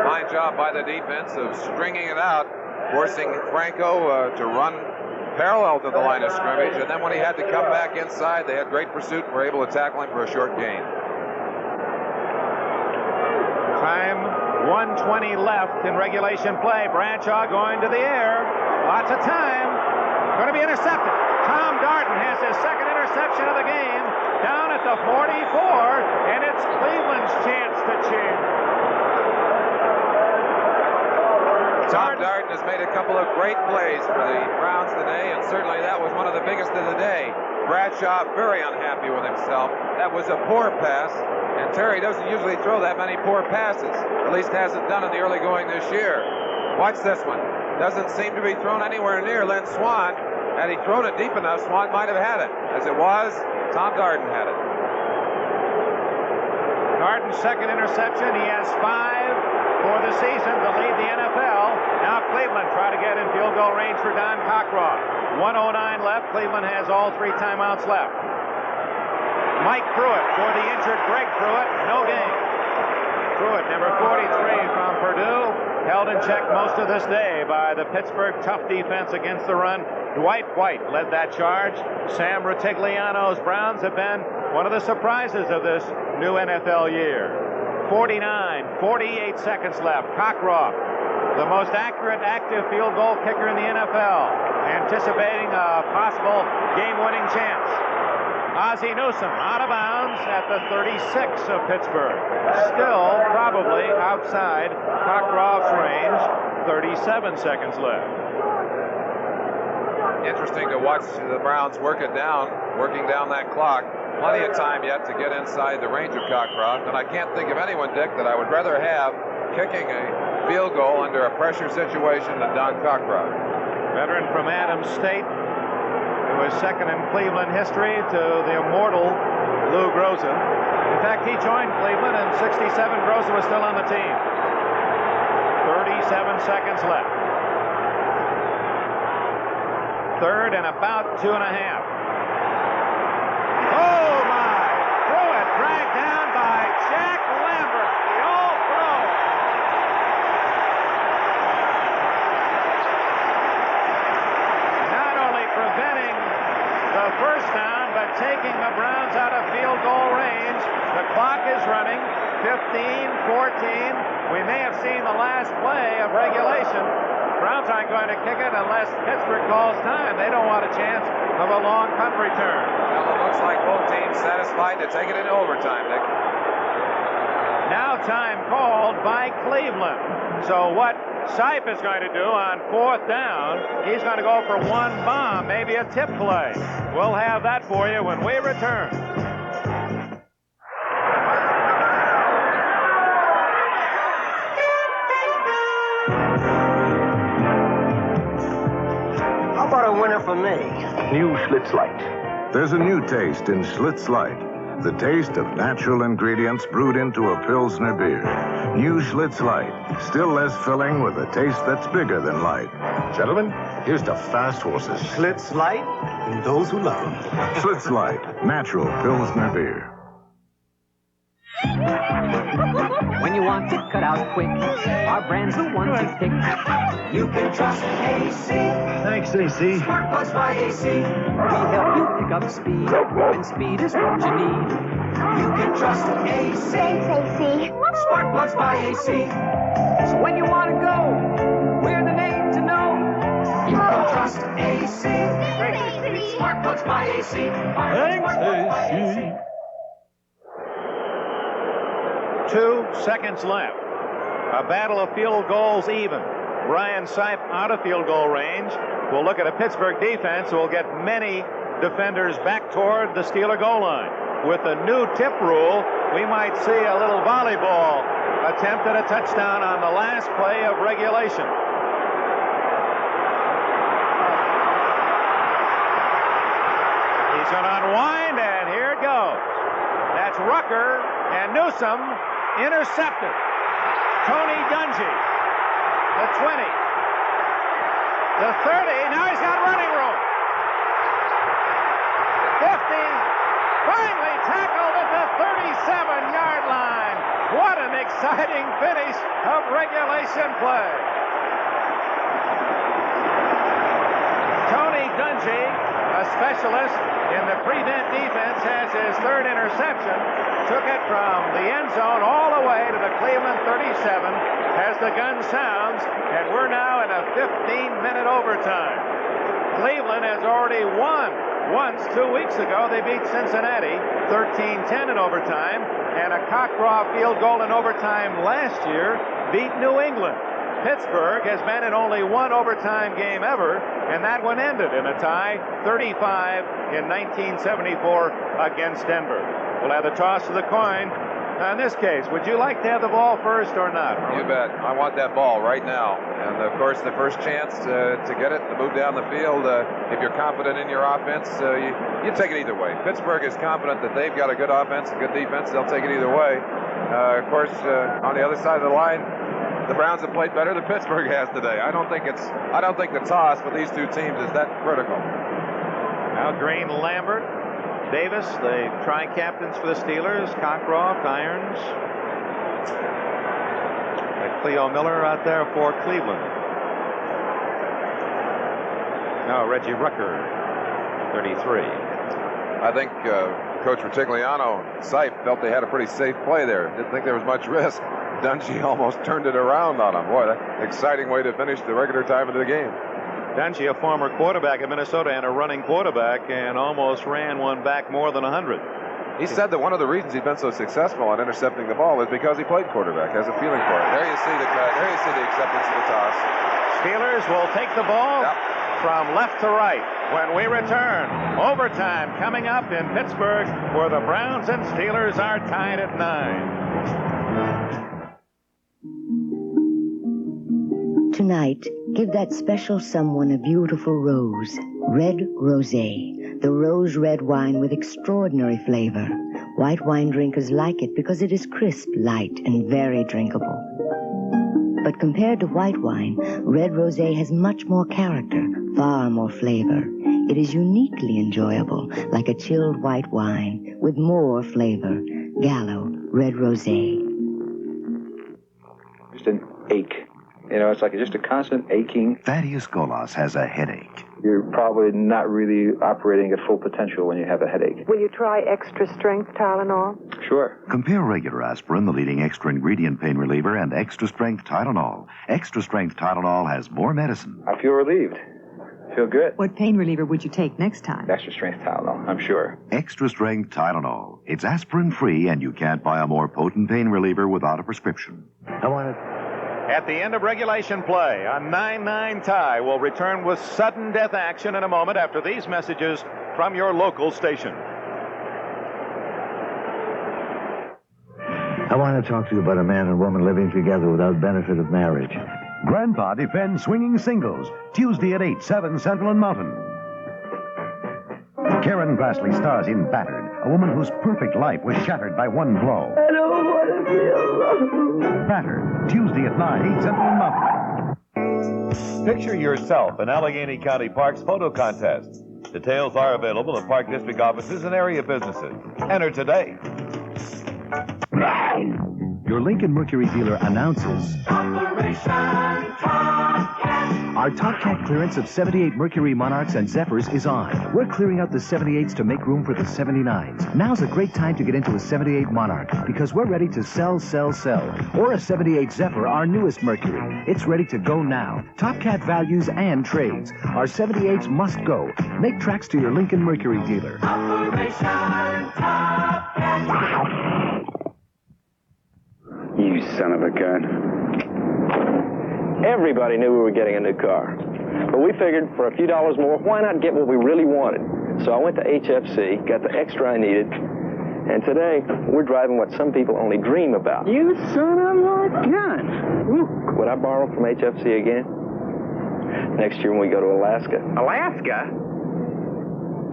Fine job by the defense of stringing it out, forcing Franco to run parallel to the line of scrimmage, and then when he had to come back inside, they had great pursuit and were able to tackle him for a short gain. Time 1:20 left in regulation play. Bradshaw going to the air. Lots of time. Going to be intercepted. Tom Darden has his second interception of the game down at the 44, and it's Cleveland's chance to cheer. Tom Darden has made a couple of great plays for the Browns today, and certainly that was one of the biggest of the day. Bradshaw very unhappy with himself. That was a poor pass, and Terry doesn't usually throw that many poor passes. At least hasn't done in the early going this year. Watch this one. Doesn't seem to be thrown anywhere near Lynn Swann. Had he thrown it deep enough, Swann might have had it. As it was, Tom Darden had it. Darden's second interception. He has 5 for the season to lead the NFL. Now Cleveland try to get in field goal range for Don Cockcroft. 1:09 left. Cleveland has all 3 timeouts left. Mike Pruitt for the injured Greg Pruitt. No gain. Pruitt, number 43 from Purdue, held in check most of this day by the Pittsburgh tough defense against the run. Dwight White led that charge. Sam Rutigliano's Browns have been one of the surprises of this new NFL year. 48 seconds left. Cockcroft, the most accurate active field goal kicker in the NFL, anticipating a possible game-winning chance. Ozzie Newsome out of bounds at the 36 of Pittsburgh. Still probably outside Cockcroft's range. 37 seconds left. Interesting to watch the Browns working down that clock. Plenty of time yet to get inside the range of Cockcroft, and I can't think of anyone, Dick, that I would rather have kicking a field goal under a pressure situation than Don Cockcroft. Veteran from Adams State, who was second in Cleveland history to the immortal Lou Groza. In fact, he joined Cleveland in '67. Groza was still on the team. 37 seconds left. Third and about 2.5. Oh my! Threw it, dragged down by Jack Lambert, the All-Pro. Not only preventing the first down, but taking the Browns out of field goal range. The clock is running. 15-14. We may have seen the last play of regulation. Browns aren't going to kick it unless Pittsburgh calls time. They don't want a chance of a long punt return. Well, it looks like both teams satisfied to take it into overtime, Nick. Now time called by Cleveland. So what Sipe is going to do on 4th down, he's going to go for one bomb, maybe a tip play. We'll have that for you when we return. How about a winner for me? New Schlitz Light. There's a new taste in Schlitz Light. The taste of natural ingredients brewed into a Pilsner beer. New Schlitz Light. Still less filling with a taste that's bigger than light. Gentlemen, here's to fast horses. Schlitz Light and those who love them. Schlitz Light. Natural Pilsner beer. When you want to cut out quick, our brand's the one to pick. You can trust AC. Thanks, AC. Smart Plugs by AC. We help you pick up speed, and speed is what you need. You can trust AC. Thanks, AC. Smart Plugs by AC. So when you want to go, we're the name to know. You can trust AC. Thanks, AC. Smart Plugs by AC. Thanks, AC. 2 seconds left. A battle of field goals even. Ryan Sipe out of field goal range. We'll look at a Pittsburgh defense who will get many defenders back toward the Steeler goal line. With the new tip rule, we might see a little volleyball attempt at a touchdown on the last play of regulation. He's going to unwind, and here it goes. That's Rucker and Newsom intercepted. Tony Dungy, the 20, the 30. Now he's got running room. 50, finally tackled at the 37-yard line. What an exciting finish of regulation play. Tony Dungy, a specialist in the prevent defense, has his third interception. Took it from the end zone all the way to the Cleveland 37 as the gun sounds, and we're now in a 15-minute overtime. Cleveland has already won once 2 weeks ago. They beat Cincinnati 13-10 in overtime, and a Cockcroft field goal in overtime last year beat New England. Pittsburgh has been in only one overtime game ever, and that one ended in a tie, 35 in 1974 against Denver. We'll have the toss of the coin. Now, in this case, would you like to have the ball first or not? You bet. I want that ball right now. And, of course, the first chance to get it, to move down the field, if you're confident in your offense, you take it either way. Pittsburgh is confident that they've got a good offense and good defense. They'll take it either way. Of course, on the other side of the line, the Browns have played better than Pittsburgh has today. I don't think the toss for these two teams is that critical. Now Green, Lambert, Davis, the tri-captains for the Steelers, Cockcroft, Irons, and Cleo Miller out there for Cleveland. Now Reggie Rucker, 33. I think Coach Rutigliano, Sipe, felt they had a pretty safe play there. Didn't think there was much risk. Dungy almost turned it around on him. Boy, that's an exciting way to finish the regular time of the game. Dungy, a former quarterback at Minnesota and a running quarterback, and almost ran one back more than 100. He said that one of the reasons he's been so successful on intercepting the ball is because he played quarterback, has a feeling for it. There you see the cut. There you see the acceptance of the toss. Steelers will take the ball from left to right. When we return, overtime coming up in Pittsburgh, where the Browns and Steelers are tied at 9. Tonight, give that special someone a beautiful rose. Red Rosé, the rose red wine with extraordinary flavor. White wine drinkers like it because it is crisp, light, and very drinkable. But compared to white wine, red rosé has much more character, far more flavor. It is uniquely enjoyable, like a chilled white wine, with more flavor. Gallo Red Rosé. Just an ache. You know, it's like just a constant aching. Thaddeus Golas has a headache. You're probably not really operating at full potential when you have a headache. Will you try extra strength Tylenol? Sure. Compare regular aspirin, the leading extra ingredient pain reliever, and extra strength Tylenol. Extra strength Tylenol has more medicine. I feel relieved. Feel good. What pain reliever would you take next time? Extra strength Tylenol, I'm sure. Extra strength Tylenol. It's aspirin free, and you can't buy a more potent pain reliever without a prescription. I want to. At the end of regulation play, a 9-9 tie will return with sudden death action in a moment after these messages from your local station. I want to talk to you about a man and woman living together without benefit of marriage. Grandpa defends swinging singles. Tuesday at 8, 7 Central and Mountain. Karen Grassley stars in Battered, a woman whose perfect life was shattered by one blow. I don't want to be alone. Battered, Tuesday at 9, 8 Central and Mountain. Picture yourself in Allegheny County Park's photo contest. Details are available at Park District offices and area businesses. Enter today. Your Lincoln Mercury dealer announces our Top Cat clearance of 78 Mercury Monarchs and Zephyrs is on. We're clearing out the 78s to make room for the 79s. Now's a great time to get into a 78 Monarch because we're ready to sell. Or a 78 Zephyr, our newest Mercury. It's ready to go now. Top Cat values and trades. Our 78s must go. Make tracks to your Lincoln Mercury dealer. You son of a gun. Everybody knew we were getting a new car. But we figured for a few dollars more, why not get what we really wanted? So I went to HFC, got the extra I needed, and today we're driving what some people only dream about. You son of a gun. Would I borrow from HFC again? Next year when we go to Alaska. Alaska?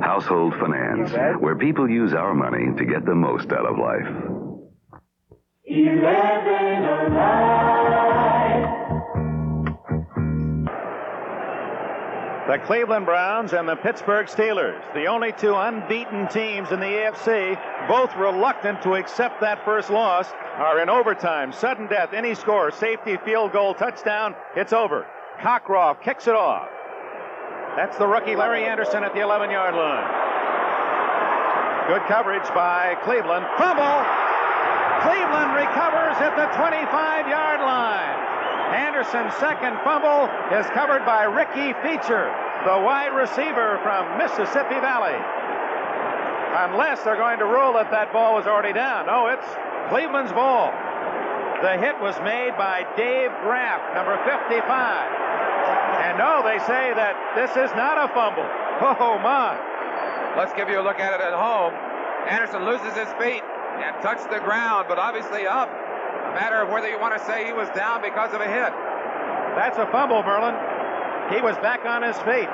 Household Finance, where people use our money to get the most out of life. 11 alive. The Cleveland Browns and the Pittsburgh Steelers, the only two unbeaten teams in the AFC, both reluctant to accept that first loss, are in overtime. Sudden death, any score, safety, field goal, touchdown, it's over. Cockroft kicks it off. That's the rookie Larry Anderson at the 11-yard line. Good coverage by Cleveland. Fumble! Cleveland recovers at the 25-yard line. Anderson's second fumble is covered by Ricky Feature, the wide receiver from Mississippi Valley. Unless they're going to rule that that ball was already down. No, it's Cleveland's ball. The hit was made by Dave Graff, number 55. And no, they say that this is not a fumble. Oh, my. Let's give you a look at it at home. Anderson loses his feet and touched the ground, but obviously up. A matter of whether you want to say he was down because of a hit. That's a fumble, Merlin. He was back on his feet.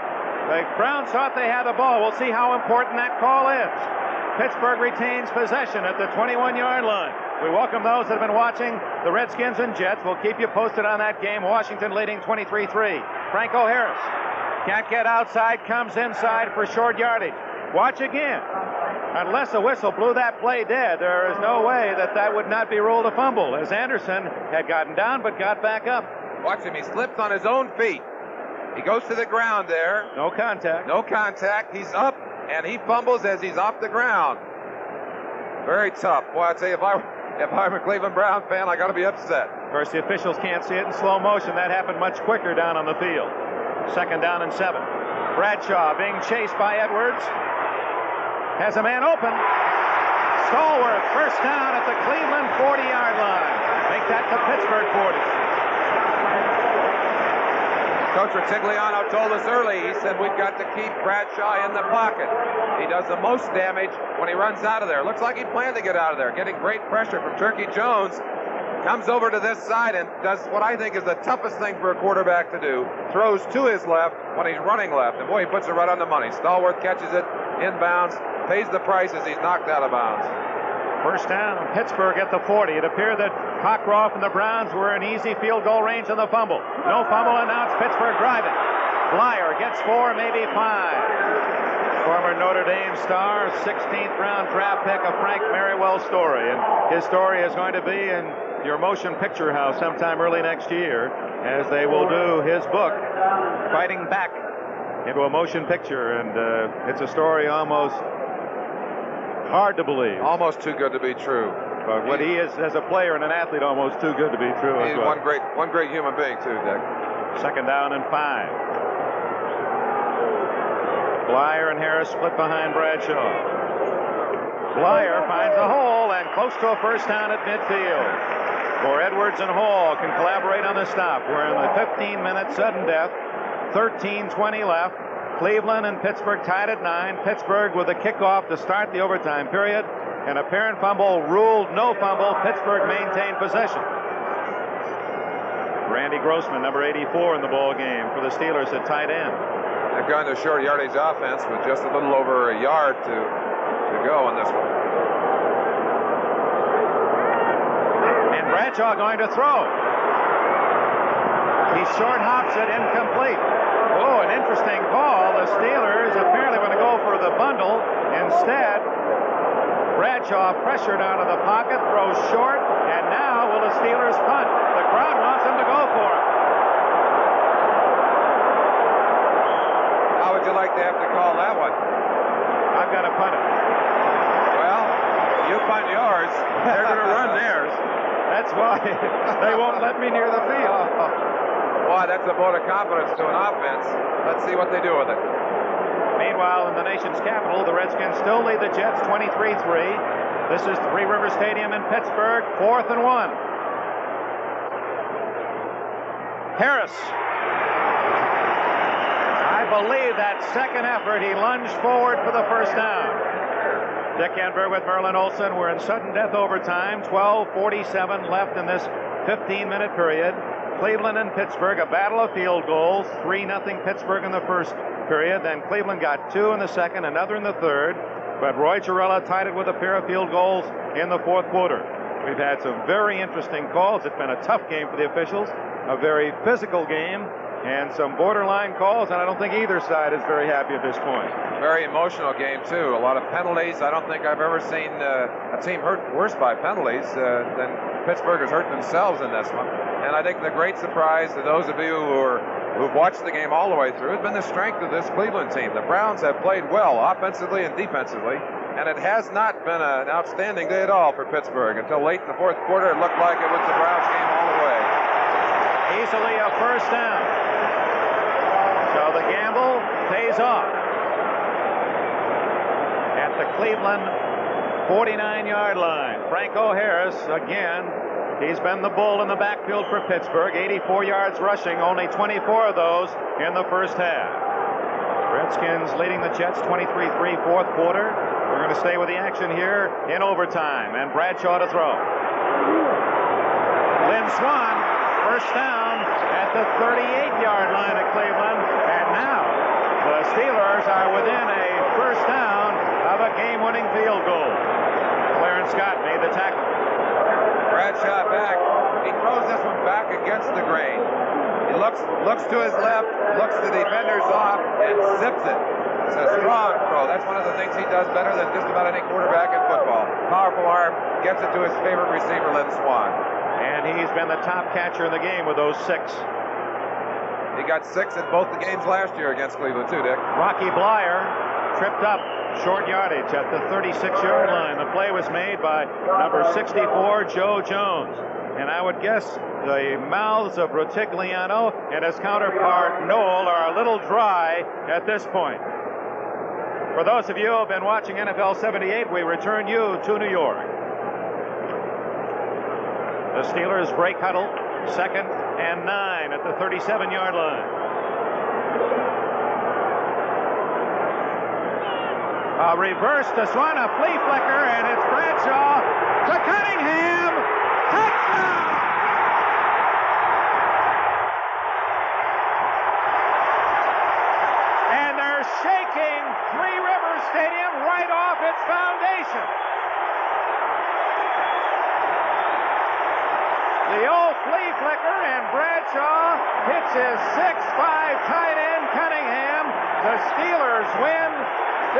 The Browns thought they had the ball. We'll see how important that call is. Pittsburgh retains possession at the 21-yard line. We welcome those that have been watching the Redskins and Jets. We'll keep you posted on that game. Washington leading 23-3. Franco Harris can't get outside, comes inside for short yardage. Watch again. Unless a whistle blew that play dead, there is no way that that would not be ruled a fumble, as Anderson had gotten down but got back up. Watch him. He slips on his own feet. He goes to the ground there. No contact. No contact. He's up, and he fumbles as he's off the ground. Very tough. Boy, I'd say if I'm a Cleveland Brown fan, I got to be upset. Of course, the officials can't see it in slow motion. That happened much quicker down on the field. 2nd down and 7. Bradshaw being chased by Edwards. Has a man open. Stallworth, first down at the Cleveland 40-yard line. Make that the Pittsburgh 40. Coach Retigliano told us early, he said we've got to keep Bradshaw in the pocket. He does the most damage when he runs out of there. Looks like he planned to get out of there, getting great pressure from Turkey Jones. Comes over to this side and does what I think is the toughest thing for a quarterback to do. Throws to his left when he's running left. And boy, he puts it right on the money. Stallworth catches it inbounds, pays the price as he's knocked out of bounds. First down, Pittsburgh at the 40. It appeared that Cockcroft and the Browns were in easy field goal range on the fumble. No fumble, and now it's Pittsburgh driving. Blyer gets 4, maybe 5. Former Notre Dame star, 16th round draft pick of Frank Merriwell's story. And his story is going to be in your motion picture house sometime early next year, as they will do his book, Fighting Back, into a motion picture. And it's a story almost hard to believe. Almost too good to be true. But what he is as a player and an athlete, almost too good to be true. He's one great human being too, Dick. Second down and 5. Blyer and Harris split behind Bradshaw. Blyer finds a hole and close to a first down at midfield. For Edwards and Hall can collaborate on the stop. We're in the 15-minute sudden death. 13:20 left. Cleveland and Pittsburgh tied at 9. Pittsburgh with a kickoff to start the overtime period. An apparent fumble ruled no fumble. Pittsburgh maintained possession. Randy Grossman, number 84 in the ball game for the Steelers at tight end. They've gone to a short yardage offense with just a little over a yard to go on this one. And Bradshaw going to throw. He short hops it, incomplete. Oh, an interesting call. The Steelers apparently want to go for the bundle. Instead, Bradshaw pressured out of the pocket, throws short, and now will the Steelers punt? The crowd wants him to go for it. How would you like to have to call that one? I've got to punt it. Well, you punt yours. They're going to run theirs. That's why they won't let me near the field. Boy, that's a vote of confidence to an offense. Let's see what they do with it. Meanwhile, in the nation's capital, the Redskins still lead the Jets 23-3. This is Three River Stadium in Pittsburgh, 4th and 1. Harris. I believe that second effort, he lunged forward for the first down. Dick Enberg with Merlin Olsen. We're in sudden death overtime. 12:47 left in this 15-minute period. Cleveland and Pittsburgh, a battle of field goals. 3-0 Pittsburgh in the first period. Then Cleveland got 2 in the second, another in the third. But Roy Gerela tied it with a pair of field goals in the fourth quarter. We've had some very interesting calls. It's been a tough game for the officials, a very physical game, and some borderline calls, and I don't think either side is very happy at this point. Very emotional game, too. A lot of penalties. I don't think I've ever seen a team hurt worse by penalties than Pittsburgh has hurt themselves in this one. And I think the great surprise to those of you who've watched the game all the way through has been the strength of this Cleveland team. The Browns have played well offensively and defensively, and it has not been an outstanding day at all for Pittsburgh. Until late in the fourth quarter, it looked like it was the Browns game all the way. Easily a first down. So the gamble pays off. At the Cleveland 49-yard line, Franco Harris again. He's been the bull in the backfield for Pittsburgh. 84 yards rushing, only 24 of those in the first half. Redskins leading the Jets 23-3 fourth quarter. We're going to stay with the action here in overtime, and Bradshaw to throw. Lynn Swann, first down at the 38-yard line of Cleveland, and now the Steelers are within a first down of a game-winning field goal. Clarence Scott made the tackle. Bradshaw back. He throws this one back against the grain. He looks to his left, looks the defenders off, and zips it. It's a strong throw. That's one of the things he does better than just about any quarterback in football. Powerful arm, gets it to his favorite receiver, Lynn Swann. And he's been the top catcher in the game with those 6. He got 6 in both the games last year against Cleveland, too, Dick. Rocky Blyer tripped up short yardage at the 36-yard line. The play was made by number 64, Joe Jones. And I would guess the mouths of Rutigliano and his counterpart, Noel, are a little dry at this point. For those of you who have been watching NFL 78, we return you to New York. The Steelers break huddle, 2nd and 9 at the 37-yard line. A reverse to Swan, a flea flicker, and it's Bradshaw to Cunningham. Touchdown! And they're shaking Three Rivers Stadium right off its foundation. The old flea flicker, and Bradshaw hits his 6'5" tight end Cunningham. The Steelers win 15-9.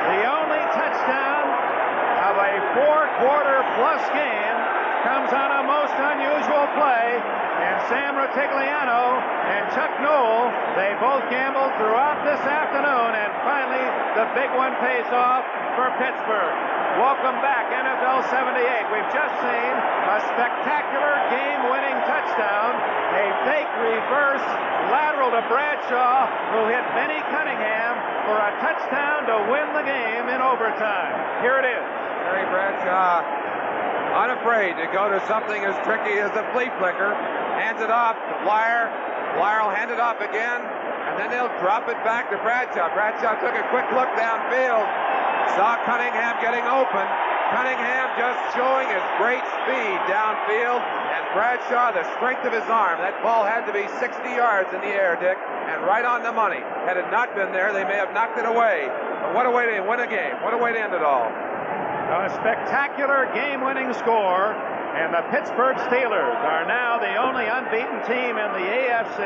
The only touchdown of a four-quarter plus game comes on a most unusual play, and Sam Rutigliano and Chuck Noll, they both gambled throughout this afternoon, and finally the big one pays off for Pittsburgh. Welcome back, NFL 78. We've just seen a spectacular game-winning touchdown, a fake reverse lateral to Bradshaw, who hit Benny Cunningham for a touchdown to win the game in overtime. Here it is. Terry Bradshaw, unafraid to go to something as tricky as a flea flicker, hands it off to Blyer. Blyer will hand it off again, and then they'll drop it back to Bradshaw. Bradshaw took a quick look downfield, saw Cunningham getting open. Cunningham just showing his great speed downfield, and Bradshaw, the strength of his arm. That ball had to be 60 yards in the air, Dick, and right on the money. Had it not been there, they may have knocked it away. But what a way to win a game. What a way to end it all. A spectacular game-winning score, and the Pittsburgh Steelers are now the only unbeaten team in the AFC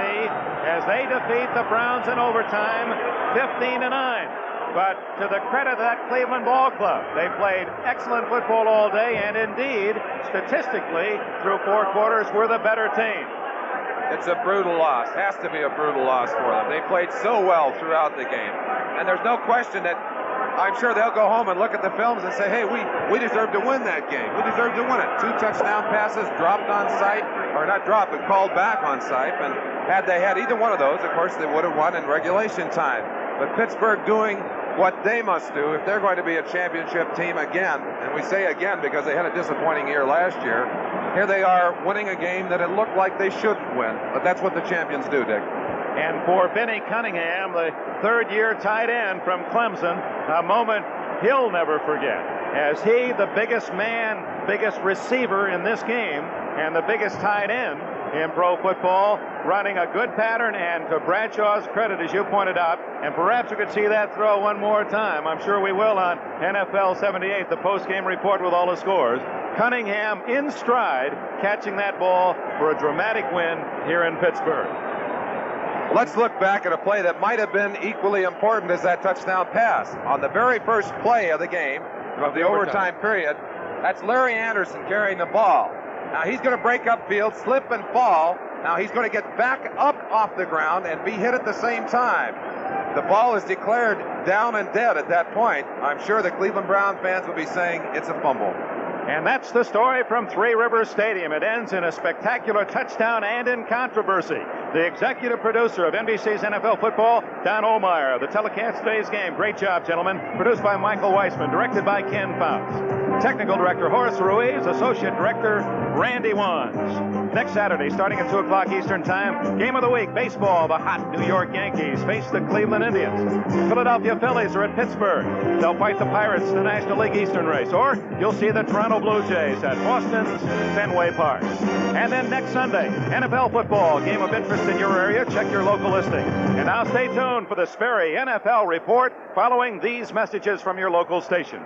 as they defeat the Browns in overtime, 15-9. But to the credit of that Cleveland Ball Club, they played excellent football all day, and indeed, statistically, through four quarters, were the better team. It's a brutal loss. Has to be a brutal loss for them. They played so well throughout the game, and there's no question that I'm sure they'll go home and look at the films and say, hey, we deserve to win that game. We deserve to win it. 2 touchdown passes dropped on sight, or not dropped, but called back on sight. And had they had either one of those, of course, they would have won in regulation time. But Pittsburgh doing what they must do if they're going to be a championship team again. And we say again because they had a disappointing year last year. Here they are winning a game that it looked like they shouldn't win. But that's what the champions do, Dick. And for Benny Cunningham, the third-year tight end from Clemson, a moment he'll never forget, as he, the biggest man, biggest receiver in this game, and the biggest tight end in pro football, running a good pattern, and to Bradshaw's credit, as you pointed out, and perhaps we could see that throw one more time. I'm sure we will on NFL 78, the post-game report with all the scores. Cunningham in stride, catching that ball for a dramatic win here in Pittsburgh. Let's look back at a play that might have been equally important as that touchdown pass. On the very first play of the game, of the overtime period, that's Larry Anderson carrying the ball. Now he's going to break upfield, slip and fall. Now he's going to get back up off the ground and be hit at the same time. The ball is declared down and dead at that point. I'm sure the Cleveland Brown fans will be saying it's a fumble. And that's the story from Three Rivers Stadium. It ends in a spectacular touchdown and in controversy. The executive producer of NBC's NFL Football, Don Ohlmeyer. The telecast of today's game. Great job, gentlemen. Produced by Michael Weissman. Directed by Ken Faust. Technical Director Horace Ruiz. Associate Director Randy Wands. Next Saturday, starting at 2 o'clock Eastern Time, Game of the Week, baseball. The hot New York Yankees face the Cleveland Indians. Philadelphia Phillies are at Pittsburgh. They'll fight the Pirates in the National League Eastern race. Or you'll see the Toronto Blue Jays at Boston's Fenway Park. And then next Sunday, NFL football, game of interest in your area. Check your local listing. And now stay tuned for the Sperry NFL Report following these messages from your local station.